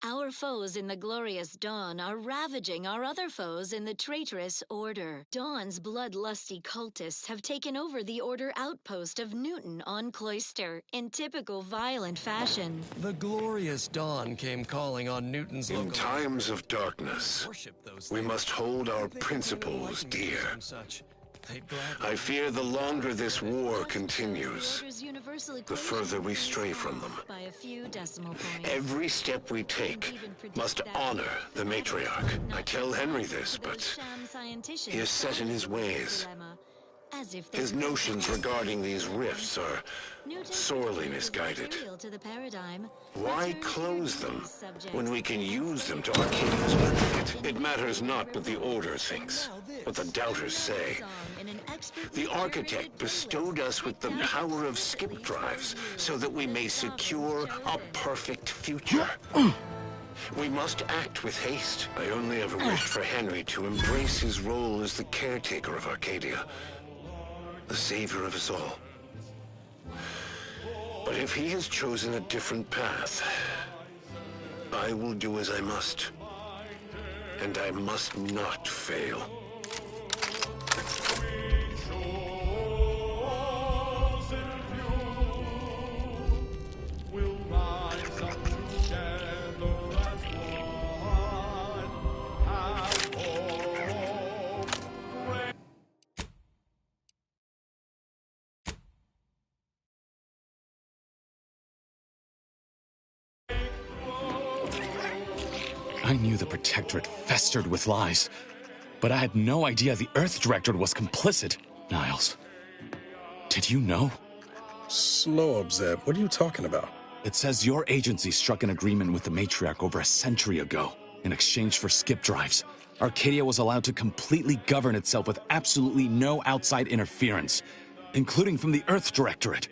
Our foes in the glorious Dawn are ravaging our other foes in the traitorous Order. Dawn's bloodlusty cultists have taken over the Order outpost of Newton on Cloister in typical violent fashion. The glorious Dawn came calling on Newton's In local... times of darkness, we must hold our principles dear. I fear the longer this war continues, the further we stray from them. By a few decimal points. Every step we take must honor the matriarch. I tell Henry this, but he is set in his ways. His notions regarding these rifts are sorely misguided. Why close them when we can use them to Arcadia's benefit? It matters not what the Order thinks, what the doubters say. The Architect bestowed us with the power of skip drives so that we may secure a perfect future. We must act with haste. I only ever wished for Henry to embrace his role as the caretaker of Arcadia, the savior of us all. But if he has chosen a different path, I will do as I must. And I must not fail. I knew the Protectorate festered with lies, but I had no idea the Earth Directorate was complicit. Niles, did you know? Slow up, Zeb. What are you talking about? It says your agency struck an agreement with the Matriarch over a century ago. In exchange for skip drives, Arcadia was allowed to completely govern itself with absolutely no outside interference, including from the Earth Directorate.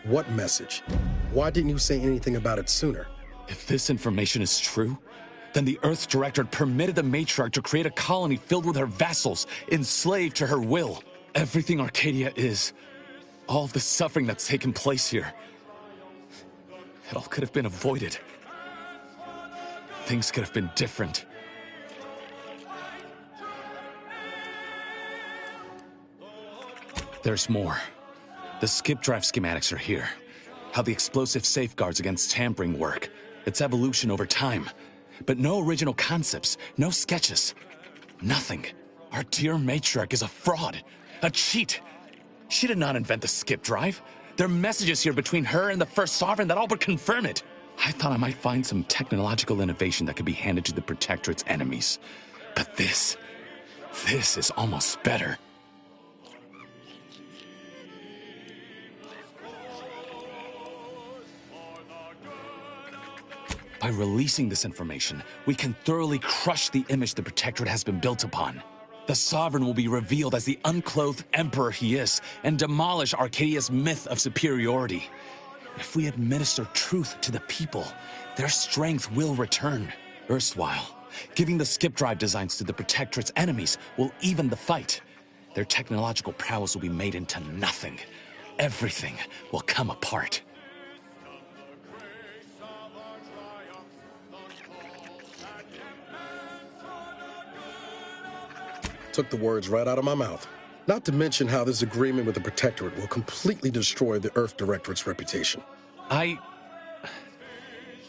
What message? Why didn't you say anything about it sooner? If this information is true, then the Earth Directorate permitted the Matriarch to create a colony filled with her vassals, enslaved to her will. Everything Arcadia is, all of the suffering that's taken place here, it all could have been avoided. Things could have been different. There's more. The skip drive schematics are here. How the explosive safeguards against tampering work, its evolution over time. But no original concepts, no sketches. Nothing. Our dear Matriarch is a fraud, a cheat. She did not invent the skip drive. There are messages here between her and the First Sovereign that all but confirm it. I thought I might find some technological innovation that could be handed to the Protectorate's enemies. But this is almost better. By releasing this information, we can thoroughly crush the image the Protectorate has been built upon. The Sovereign will be revealed as the unclothed Emperor he is, and demolish Arcadia's myth of superiority. If we administer truth to the people, their strength will return. Erstwhile, giving the skip drive designs to the Protectorate's enemies will even the fight. Their technological prowess will be made into nothing. Everything will come apart. Took the words right out of my mouth. Not to mention how this agreement with the Protectorate will completely destroy the Earth Directorate's reputation. I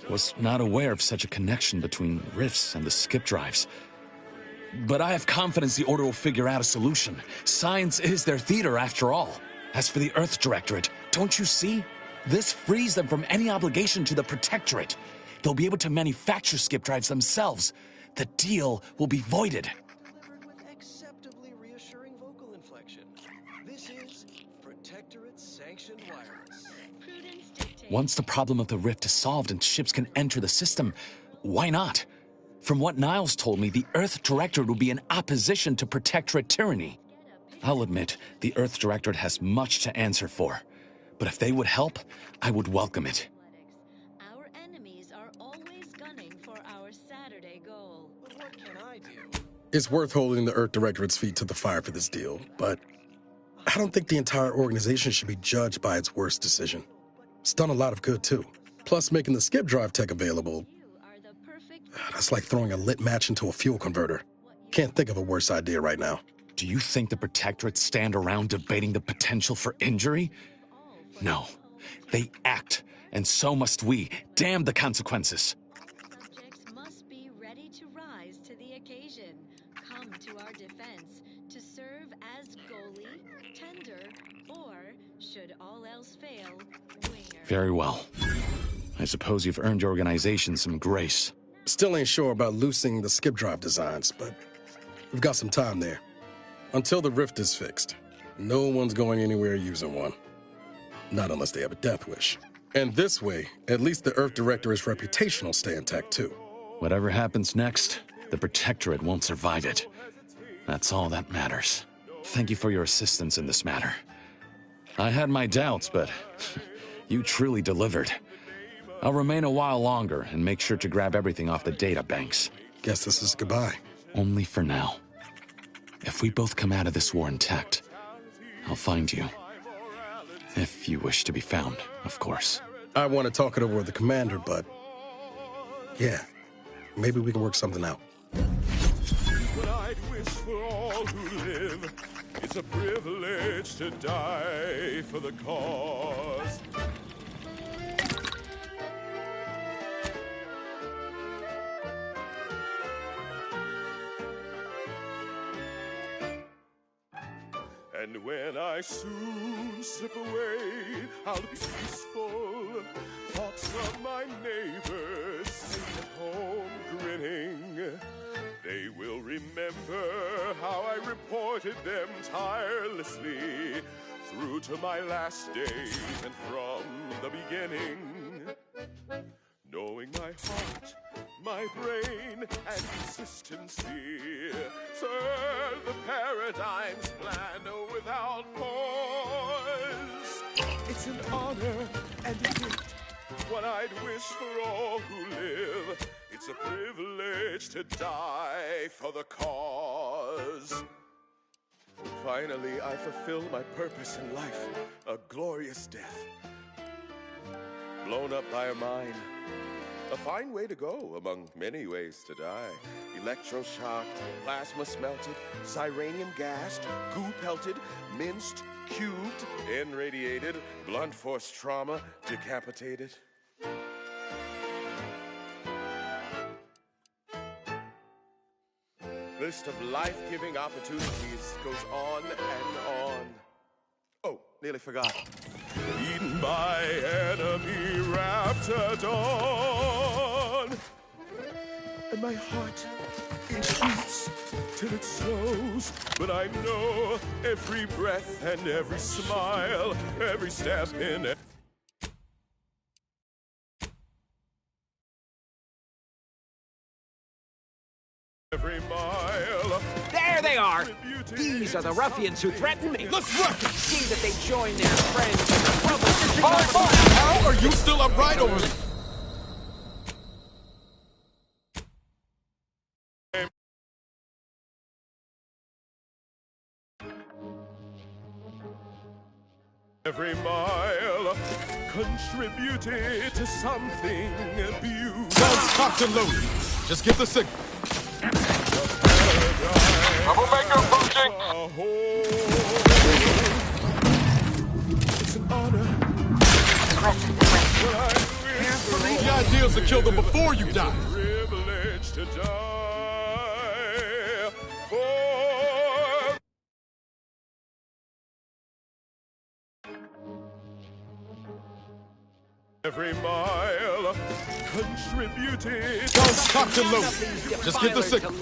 was not aware of such a connection between rifts and the skip drives. But I have confidence the Order will figure out a solution. Science is their theater, after all. As for the Earth Directorate, don't you see? This frees them from any obligation to the Protectorate. They'll be able to manufacture skip drives themselves. The deal will be voided. Acceptably reassuring vocal inflection. This is Protectorate-sanctioned wireless. Once the problem of the rift is solved and ships can enter the system, why not? From what Niles told me, the Earth Directorate will be in opposition to Protectorate tyranny. I'll admit, the Earth Directorate has much to answer for. But if they would help, I would welcome it. Our enemies are always gunning for our Saturday goal. But what can I do? It's worth holding the Earth Directorate's feet to the fire for this deal, but I don't think the entire organization should be judged by its worst decision. It's done a lot of good, too. Plus, making the skip drive tech available, that's like throwing a lit match into a fuel converter. Can't think of a worse idea right now. Do you think the Protectorate stand around debating the potential for injury? No. They act, and so must we. Damn the consequences. Subjects must be ready to rise to the occasion. Come to our defense to serve as goalie, tender, or, should all else fail, winger. Very well. I suppose you've earned your organization some grace. Still ain't sure about loosening the skip drive designs, but we've got some time there. Until the rift is fixed, no one's going anywhere using one. Not unless they have a death wish. And this way, at least the Earth Directorate's reputation will stay intact too. Whatever happens next, the Protectorate won't survive it. That's all that matters. Thank you for your assistance in this matter. I had my doubts, but you truly delivered. I'll remain a while longer and make sure to grab everything off the data banks. Guess this is goodbye. Only for now. If we both come out of this war intact, I'll find you. If you wish to be found, of course. I want to talk it over with the commander, but yeah, maybe we can work something out. But I'd wish for all who live, it's a privilege to die for the cause. And when I soon slip away, I'll be peaceful. Thoughts of my neighbors safe at home grinning. They will remember how I reported them tirelessly through to my last days and from the beginning. Knowing my heart, my brain, and consistency serve the paradigm's plan without pause. It's an honor and a gift, what I'd wish for all who live. It's a privilege to die for the cause. Finally, I fulfill my purpose in life, a glorious death. Blown up by a mine. A fine way to go among many ways to die. Electroshocked, plasma smelted, cyranium gassed, goo pelted, minced, cubed, irradiated, blunt force trauma, decapitated. List of life-giving opportunities goes on and on. Oh, nearly forgot. Eaten by enemy raptidon. And my heart, it beats till it slows. But I know every breath and every smile, every step in every mile. There they are! These are the ruffians who threatened me. Let's rock it! See that they join their friends and brothers. How are you still upright over there? Every mile contributed to something beautiful. Guns cocked and loaded. Just get the signal. Troublemaker approaching. It's an honor. The idea is to kill them before you die. Privilege to die for. Every mile contributed. Guns cocked and loaded. Just get the signal.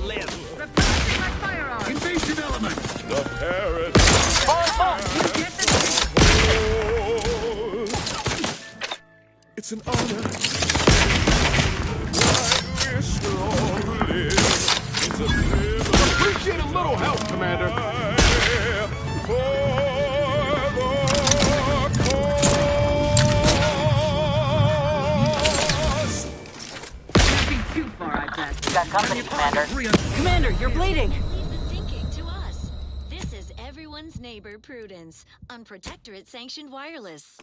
Invasion element. The paradise. It's an honor. I wish for all who live. It's a privilege. Appreciate a little help, Commander. Got company, Commander. Commander, you're bleeding. Leave the thinking to us. This is everyone's neighbor, Prudence, on Protectorate-sanctioned wireless.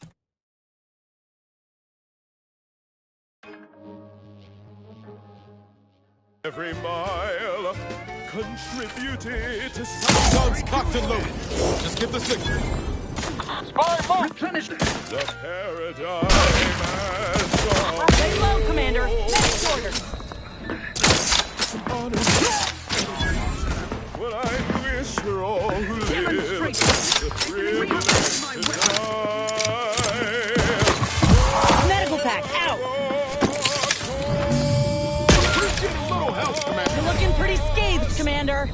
Every mile contributed to some Guns cocked and loaded. Just get the signal. Spy move! Replenish the paradigm has gone. Stay low, Commander. Next order. It's an honor. Well, I wish for all who live the privilege to die. Medical pack out. You're looking pretty scathed, Commander.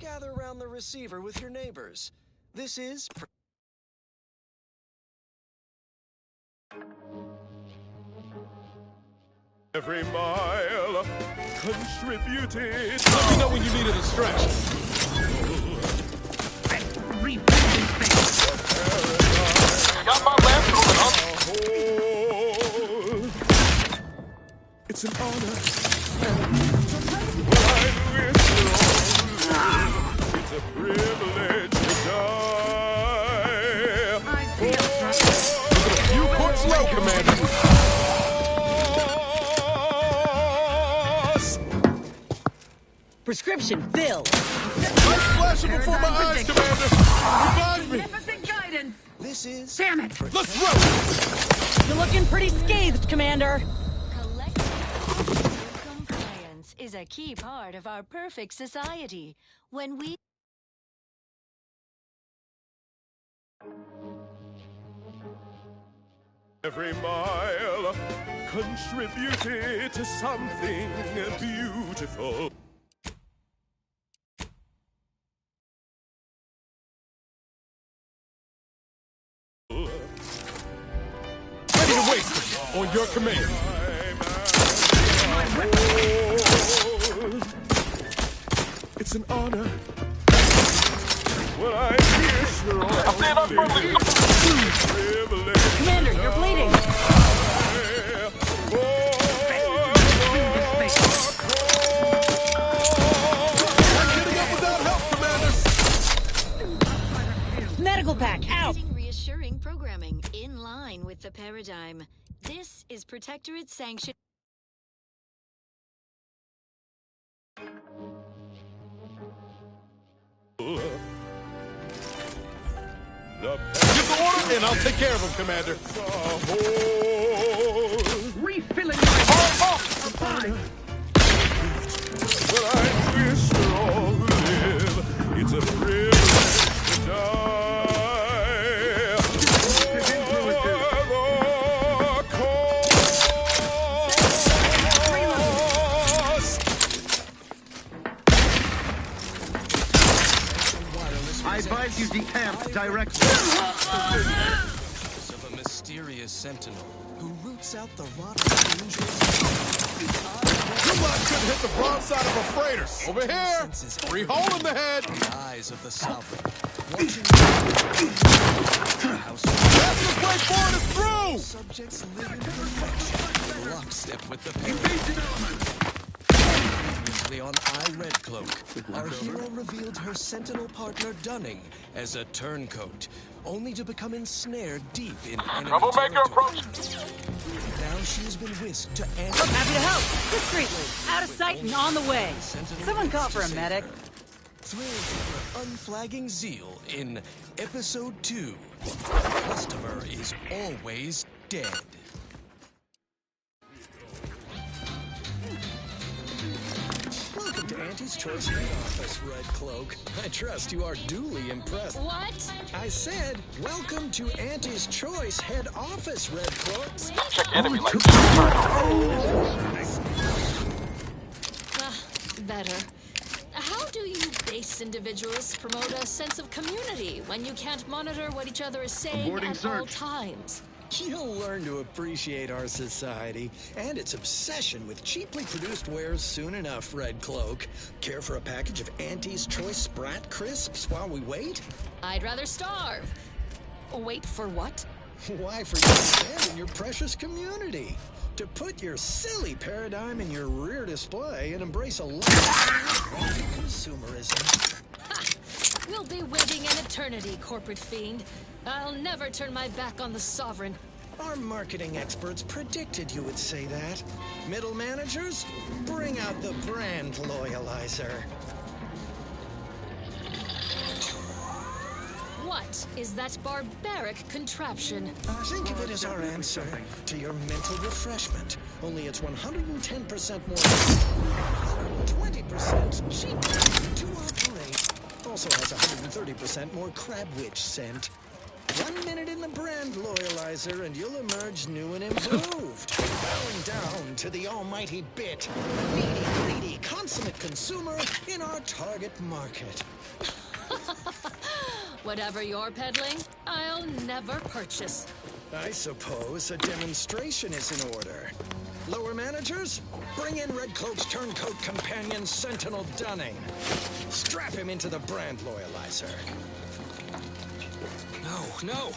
Gather around the receiver with your neighbors. This is... Every mile contributed. Let me know when you need a distraction. Got my lamp moving up. It's an honor. Well, I wish for all who live. It's a privilege to die. You court slow, Commander. Prescription filled. I'm flashing before my eyes, Commander. Revive me. Guidance. This is... Damn it. Let's roll. You're looking pretty scathed, Commander. Collective compliance is a key part of our perfect society. When we... Every mile contributed to something beautiful. Ready to waste it. On your command. It's an honor. Well, I wish for all privilege. Commander, you're bleeding. I'm getting up without help, Commander. Medical pack out. Reassuring programming in line with the paradigm. This is Protectorate sanctioned. Give the order, and I'll take care of them, Commander. Refilling my Well, I wish for all who live. It's a privilege to die. I advise you decamp directly. Of a mysterious sentinel who roots out the rotten dangerous... Your lot couldn't hit the broadside of a freighter. Over here. Free hole in the head. The eyes of the sovereign. Watching That's the way forward is through. subjects live in perfection. Lockstep with the Previously on Red Cloak, our hero revealed her sentinel partner Dunning as a turncoat, only to become ensnared deep in enemy Troublemaker approach. Now she has been whisked to Happy to help. Discreetly. Out of sight and on the way. Someone call for a medic. Thrilled with her unflagging zeal in Episode 2. The customer is always dead. Welcome to Auntie's Choice Head Office, Red Cloak. I trust you are duly impressed. What? I said, welcome to Auntie's Choice Head Office, Red Cloak. Check enemy light. Better. How do you base individuals promote a sense of community when you can't monitor what each other is saying Aborting at all search. times? You'll learn to appreciate our society and its obsession with cheaply produced wares soon enough, Red Cloak. Care for a package of Auntie's Choice Sprat Crisps while we wait? I'd rather starve. Wait for what? Why, for you to abandon your precious community. To put your silly paradigm in your rear display and embrace a life of consumerism. Ha! We'll be waiting an eternity, corporate fiend. I'll never turn my back on the sovereign. Our marketing experts predicted you would say that. Middle managers, bring out the brand loyalizer. What is that barbaric contraption? Think of it as our answer to your mental refreshment. Only it's 110% more 20% cheaper to operate. Also has 130% more crab witch scent. 1 minute in the brand loyalizer and you'll emerge new and improved. Bowing down to the almighty bit. Needy, greedy, consummate consumer in our target market. Whatever you're peddling, I'll never purchase. I suppose a demonstration is in order. Lower managers, bring in Red Cloak's turncoat companion, Sentinel Dunning. Strap him into the brand loyalizer. No.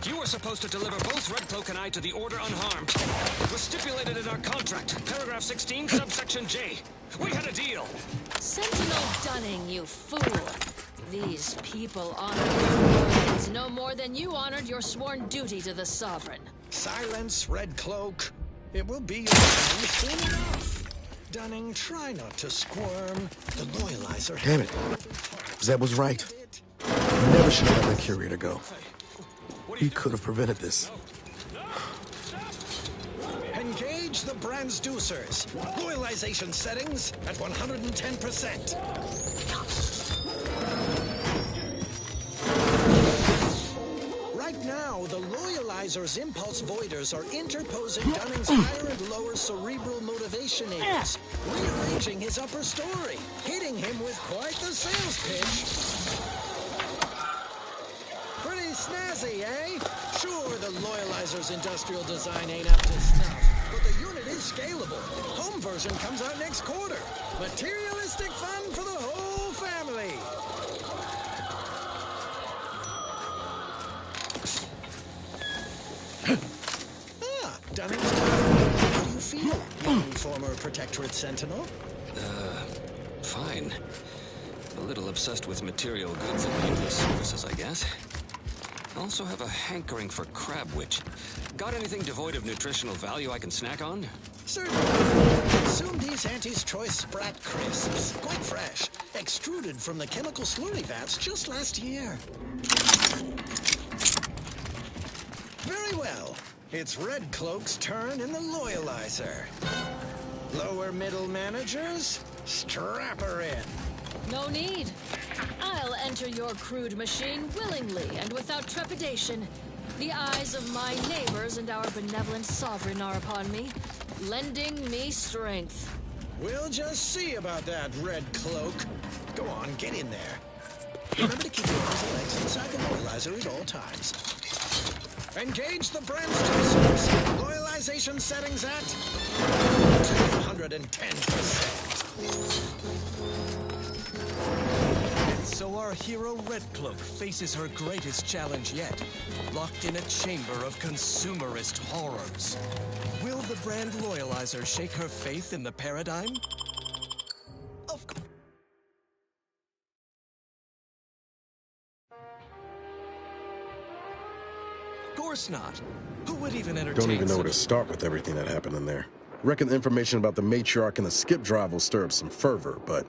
You were supposed to deliver both Red Cloak and I to the Order unharmed. It was stipulated in our contract, paragraph 16, subsection J. We had a deal. Sentinel Dunning, you fool. These people honor your words no more than you honored your sworn duty to the Sovereign. Silence, Red Cloak. It will be your time soon enough. Dunning, try not to squirm. The loyalizer... Damn it. Zeb was right. You never should have let that curator go. He could have prevented this. Engage the transducers. Loyalization settings at 110%. Right now, the loyalizer's impulse voiders are interposing Dunning's higher and lower cerebral motivationators, rearranging his upper story, hitting him with quite the sales pitch. Pretty snazzy, eh? Sure, the loyalizer's industrial design ain't up to snuff, but the unit is scalable. Home version comes out next quarter. Materialistic fun for the whole family. Dunning's how do you feel, young former Protectorate Sentinel? Fine. A little obsessed with material goods and needless services, I guess. Also have a hankering for crab witch. Got anything devoid of nutritional value I can snack on? Certainly. Consume these Auntie's Choice Sprat Crisps. Quite fresh. Extruded from the chemical slurry vats just last year. Very well. It's Red Cloak's turn in the loyalizer. Lower middle managers, strap her in. No need. I'll enter your crude machine willingly and without trepidation. The eyes of my neighbors and our benevolent sovereign are upon me, lending me strength. We'll just see about that, Red Cloak. Go on, get in there. Remember to keep your arms and legs inside the loyalizer at all times. Engage the transducers. Loyalization settings at 210%. And so our hero Red Cloak faces her greatest challenge yet, locked in a chamber of consumerist horrors. Will the brand loyalizer shake her faith in the paradigm? Of course. Of course not. Who would even entertain? Don't even know where to start with everything that happened in there. Reckon the information about the matriarch and the skip drive will stir up some fervor, but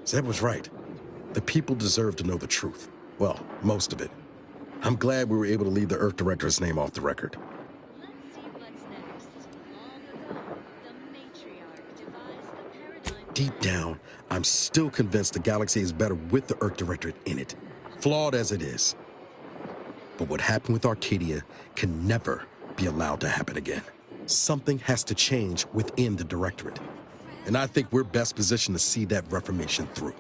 Zeb was right. The people deserve to know the truth. Well, most of it. I'm glad we were able to leave the Earth Director's name off the record. Let's see what's next. Long ago, the matriarch devised the paradigm. Deep down, I'm still convinced the galaxy is better with the Earth Directorate in it, flawed as it is. But what happened with Arcadia can never be allowed to happen again. Something has to change within the Directorate. And I think we're best positioned to see that reformation through.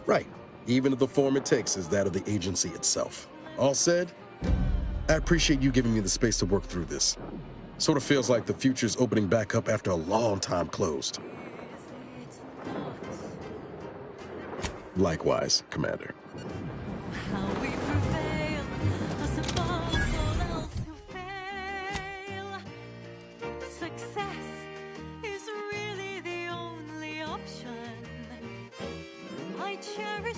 Right. Even if the form it takes is that of the agency itself. All said, I appreciate you giving me the space to work through this. Sort of feels like the future's opening back up after a long time closed. Likewise, Commander. Success is really the only option. I cherish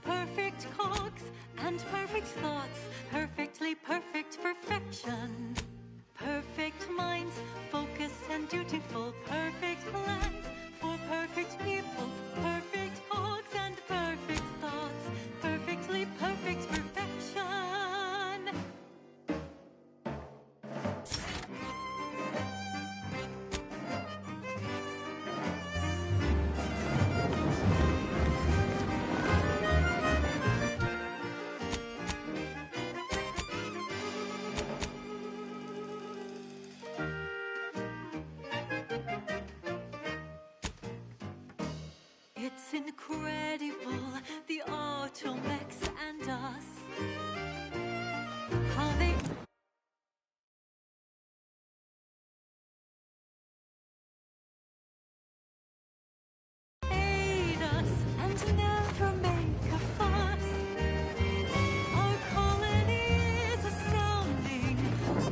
perfect cogs and perfect thoughts, perfectly perfect perfection. Perfect minds, focused and dutiful, perfect plans for perfect people, perfect cogs and perfect thoughts, perfectly perfect perfection. It's incredible, the Automechs and us. How they aid us and never make a fuss. Our colony is astounding.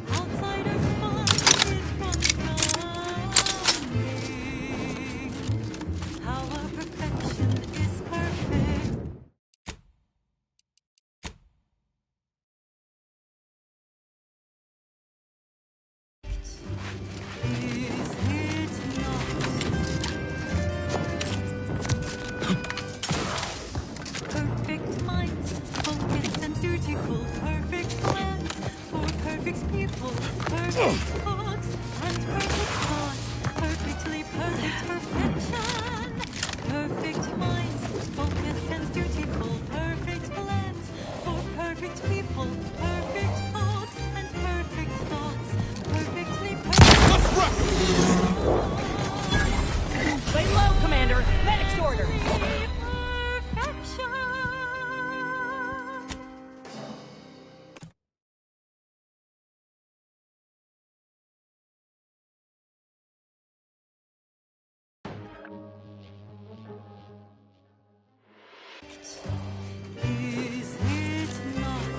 Outsiders find it confounding. How our perfection is perfect. Is it not? Perfect minds, focused and dutiful, perfect plans for perfect people, perfect thoughts and perfect thoughts, perfectly perfect perfection. Perfect minds, focused and dutiful, perfect plans for perfect people, perfect thoughts and perfect thoughts, perfectly perfect. Lay low, Commander! Medic's order! Perfection. Is it not?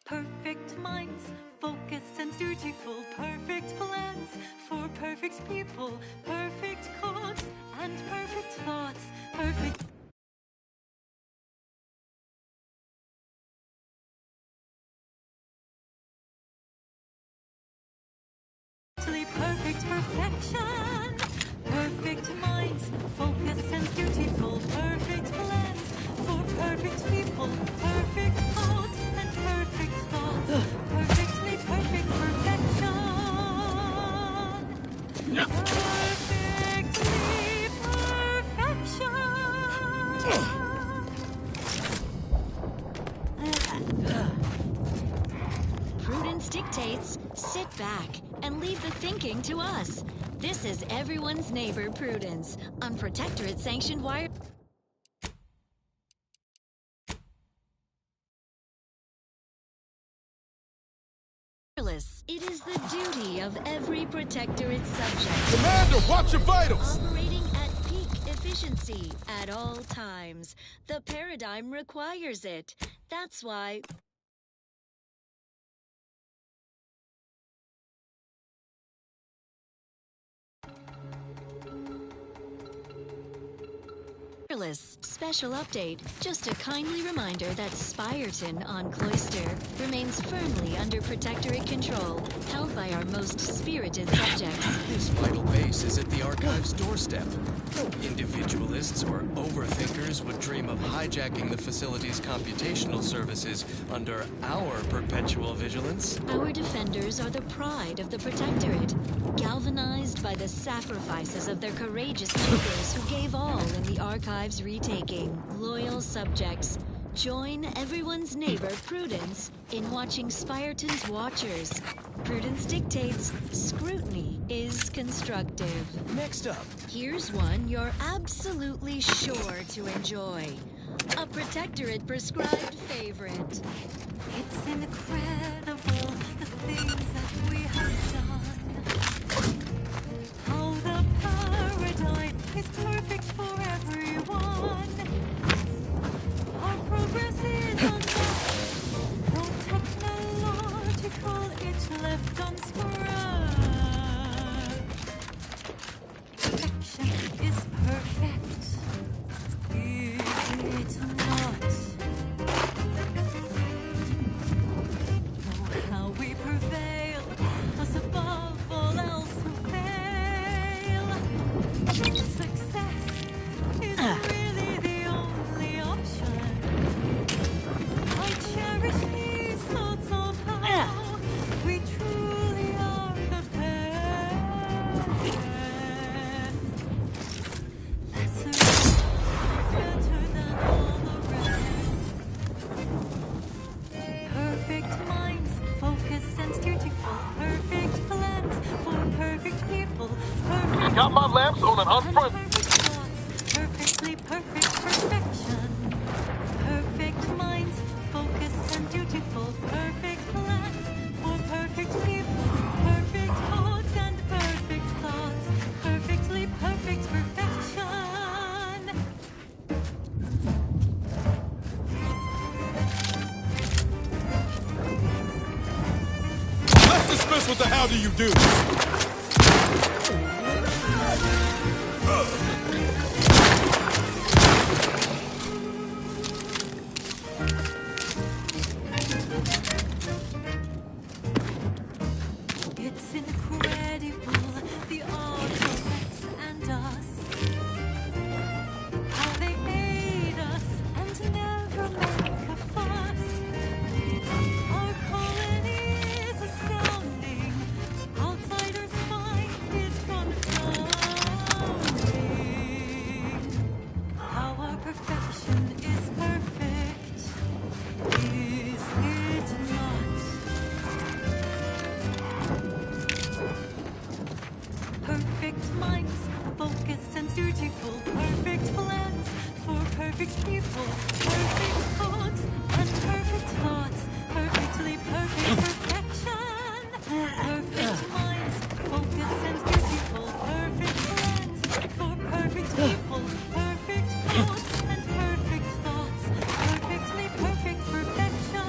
Perfect minds, focused and dutiful, perfect plans for perfect people, perfect cogs and perfect thoughts, perfect. Perfect perfection, perfect minds, focused and dutiful, perfect plans for perfect people, perfect cogs and perfect thoughts, perfectly perfect perfection. Perfectly perfection. Prudence dictates, sit back and leave the thinking to us. This is everyone's neighbor Prudence on Protectorate-sanctioned wireless. It is the duty of every Protectorate subject. Commander, watch your vitals! Operating at peak efficiency at all times. The paradigm requires it. That's why special update. Just a kindly reminder that Spireton on Cloister remains firmly under Protectorate control, held by our most spirited subjects. This vital base is at the Archive's doorstep. No individualists or overthinkers would dream of hijacking the facility's computational services under our perpetual vigilance. Our defenders are the pride of the Protectorate, galvanized by the sacrifices of their courageous neighbors who gave all in the Archive's retaking. Loyal subjects, join everyone's neighbor Prudence in watching Spireton's Watchers. Prudence dictates, scrutiny is constructive. Next up, here's one you're absolutely sure to enjoy. A Protectorate prescribed favorite. It's incredible the things that we have done. How the paradigm is perfect for everyone. Our progress is unmatched. No technological itch left unscratched. Perfection is got my lamps on an unfriendly... Perfectly perfect perfection. Perfect minds, focused and dutiful. Perfect plans for perfect people. Perfect codes and perfect thoughts. Perfectly perfect perfection. Let's dismiss what the hell do you do? It's incredible, the architects and us. How they aid us and never make a fuss. Our colony is astounding. Outsiders find it confounding. How our perfection is perfect. Is it not? Perfect minds, focused and dutiful. Perfect plans for perfect people. Perfect codes and perfect thoughts. Perfectly perfect perfection. Perfect minds, focused and dutiful. Perfect plans for perfect people. Perfect codes and perfect thoughts. Perfectly perfect perfection.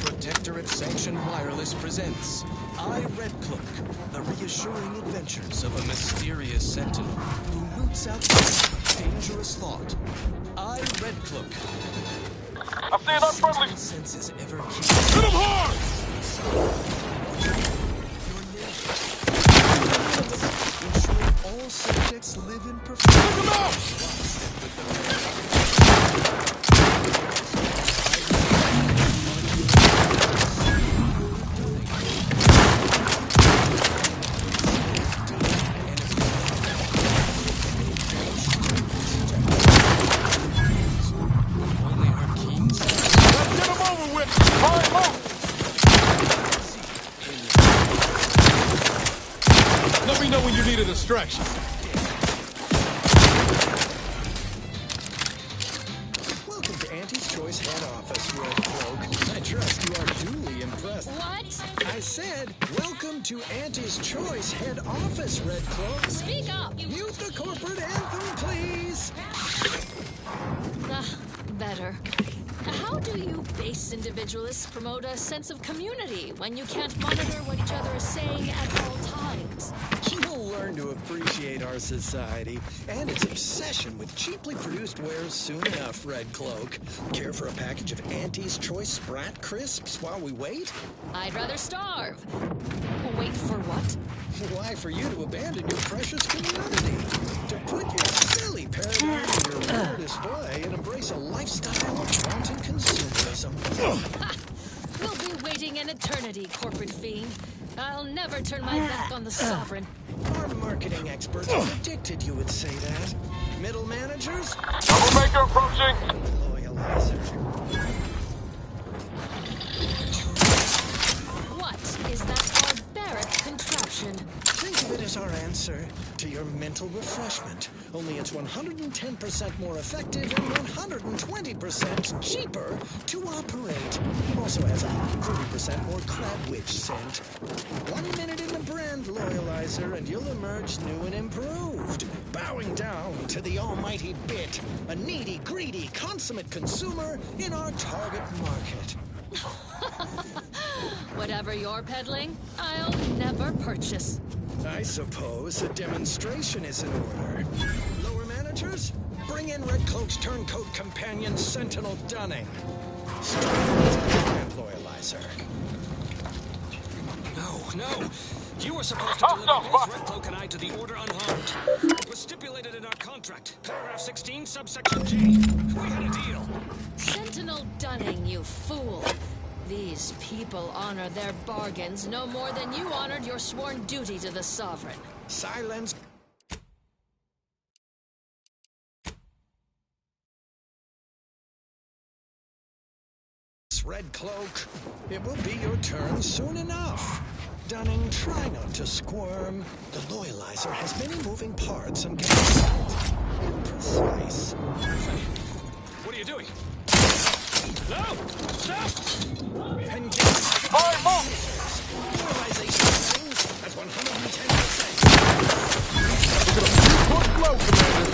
Protectorate Sanctioned Wireless presents I, Red Cloak, the reassuring adventures of a mysterious sentinel who roots out dangerous thought. I, Red Cloak. I see an unfriendly... Senses ever keep... Hit him hard! Ensuring all subjects live in perfection. Look him out! Let me know when you need a distraction. Welcome to Auntie's Choice head office, Red Cloak. I trust you are duly impressed. What? I said, welcome to Auntie's Choice head office, Red Cloak. Speak up! Mute the corporate anthem, please. Better. How do you base individualists promote a sense of community when you can't monitor what each other is saying at all times? You'll learn to appreciate our society and its obsession with cheaply produced wares soon enough, Red Cloak. Care for a package of Auntie's Choice Sprat Crisps while we wait? I'd rather starve. Wait for what? Why, for you to abandon your precious community. To put your silly paradigm in your rear display and embrace a lifestyle of wanton consumerism. We'll be waiting an eternity, corporate fiend. I'll never turn my back on the sovereign. Our marketing experts predicted you would say that. Middle managers? Troublemaker approaching! Loyalizer. What is that barbaric contraption? Think of it as our answer to your mental refreshment. Only it's 110% more effective and 120% cheaper to operate. Also has 30% more crab witch scent. 1 minute in the brand loyalizer and you'll emerge new and improved. Bowing down to the almighty bit, a needy, greedy, consummate consumer in our target market. Whatever you're peddling, I'll never purchase. I suppose a demonstration is in order. Lower managers, bring in Red Cloak's turncoat companion, Sentinel Dunning. Brand loyalizer. No. You were supposed to deliver both Red Cloak and I to the Order unharmed. It was stipulated in our contract. Paragraph 16, subsection J. We had a deal. Sentinel Dunning, you fool. These people honor their bargains no more than you honored your sworn duty to the Sovereign. Silence. Red Cloak, it will be your turn soon enough. Dunning, try not to squirm. The loyalizer has many moving parts and can be imprecise. What are you doing? No! Stop! Engage. Hard move! Loyalization settings at 110%. Look low, Commander.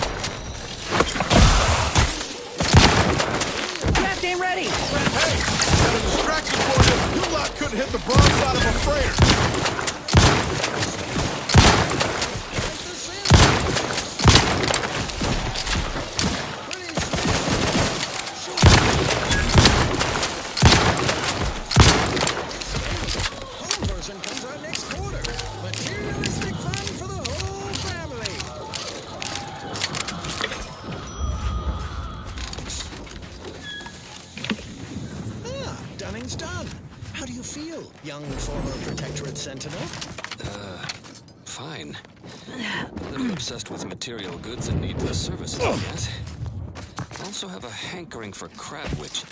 Draft ain't ready. Hey, got a distraction for you. You lot couldn't hit the broadside of a freighter. Home version comes out next quarter. Materialistic fun for the whole family. Dunning's done. How do you feel, young former Protectorate Sentinel? Fine. A little obsessed with material goods and needless services, I guess. Also have a hankering for crabwitch.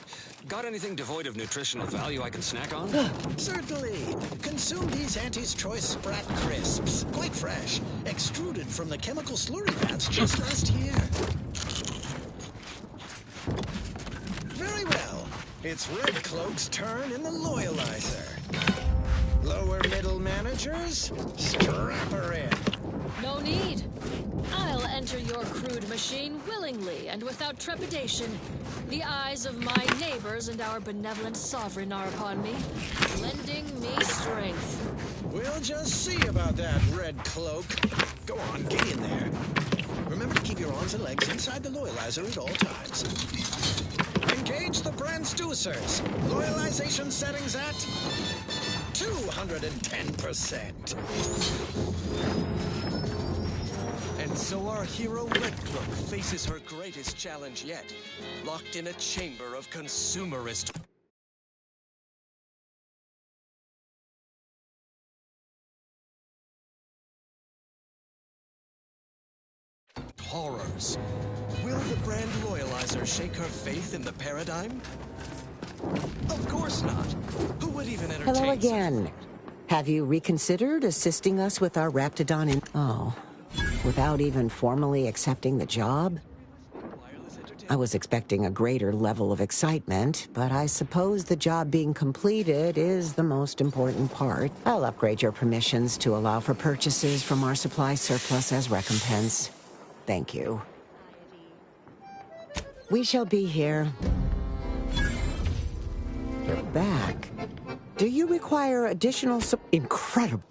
Got anything devoid of nutritional value I can snack on? Certainly. Consume these Auntie's Choice Sprat Crisps. Quite fresh. Extruded from the chemical slurry vats just last year. Very well. It's Red Cloak's turn in the Loyalizer. Lower middle managers, strap her in. No need. I'll enter your crude machine willingly and without trepidation. The eyes of my neighbors and our benevolent sovereign are upon me, lending me strength. We'll just see about that, Red Cloak. Go on, get in there. Remember to keep your arms and legs inside the Loyalizer at all times. Engage the transducers. Loyalization settings at 210%. And so our hero Red Cloak faces her greatest challenge yet, locked in a chamber of consumerist horrors. Will the brand Loyalizer shake her faith in the paradigm? Of course not. Who would even entertain Hello such- again. Have you reconsidered assisting us with our Raptidon in... Oh, without even formally accepting the job? I was expecting a greater level of excitement, but I suppose the job being completed is the most important part. I'll upgrade your permissions to allow for purchases from our supply surplus as recompense. Thank you. We shall be here. You're back. Do you require additional Incredible.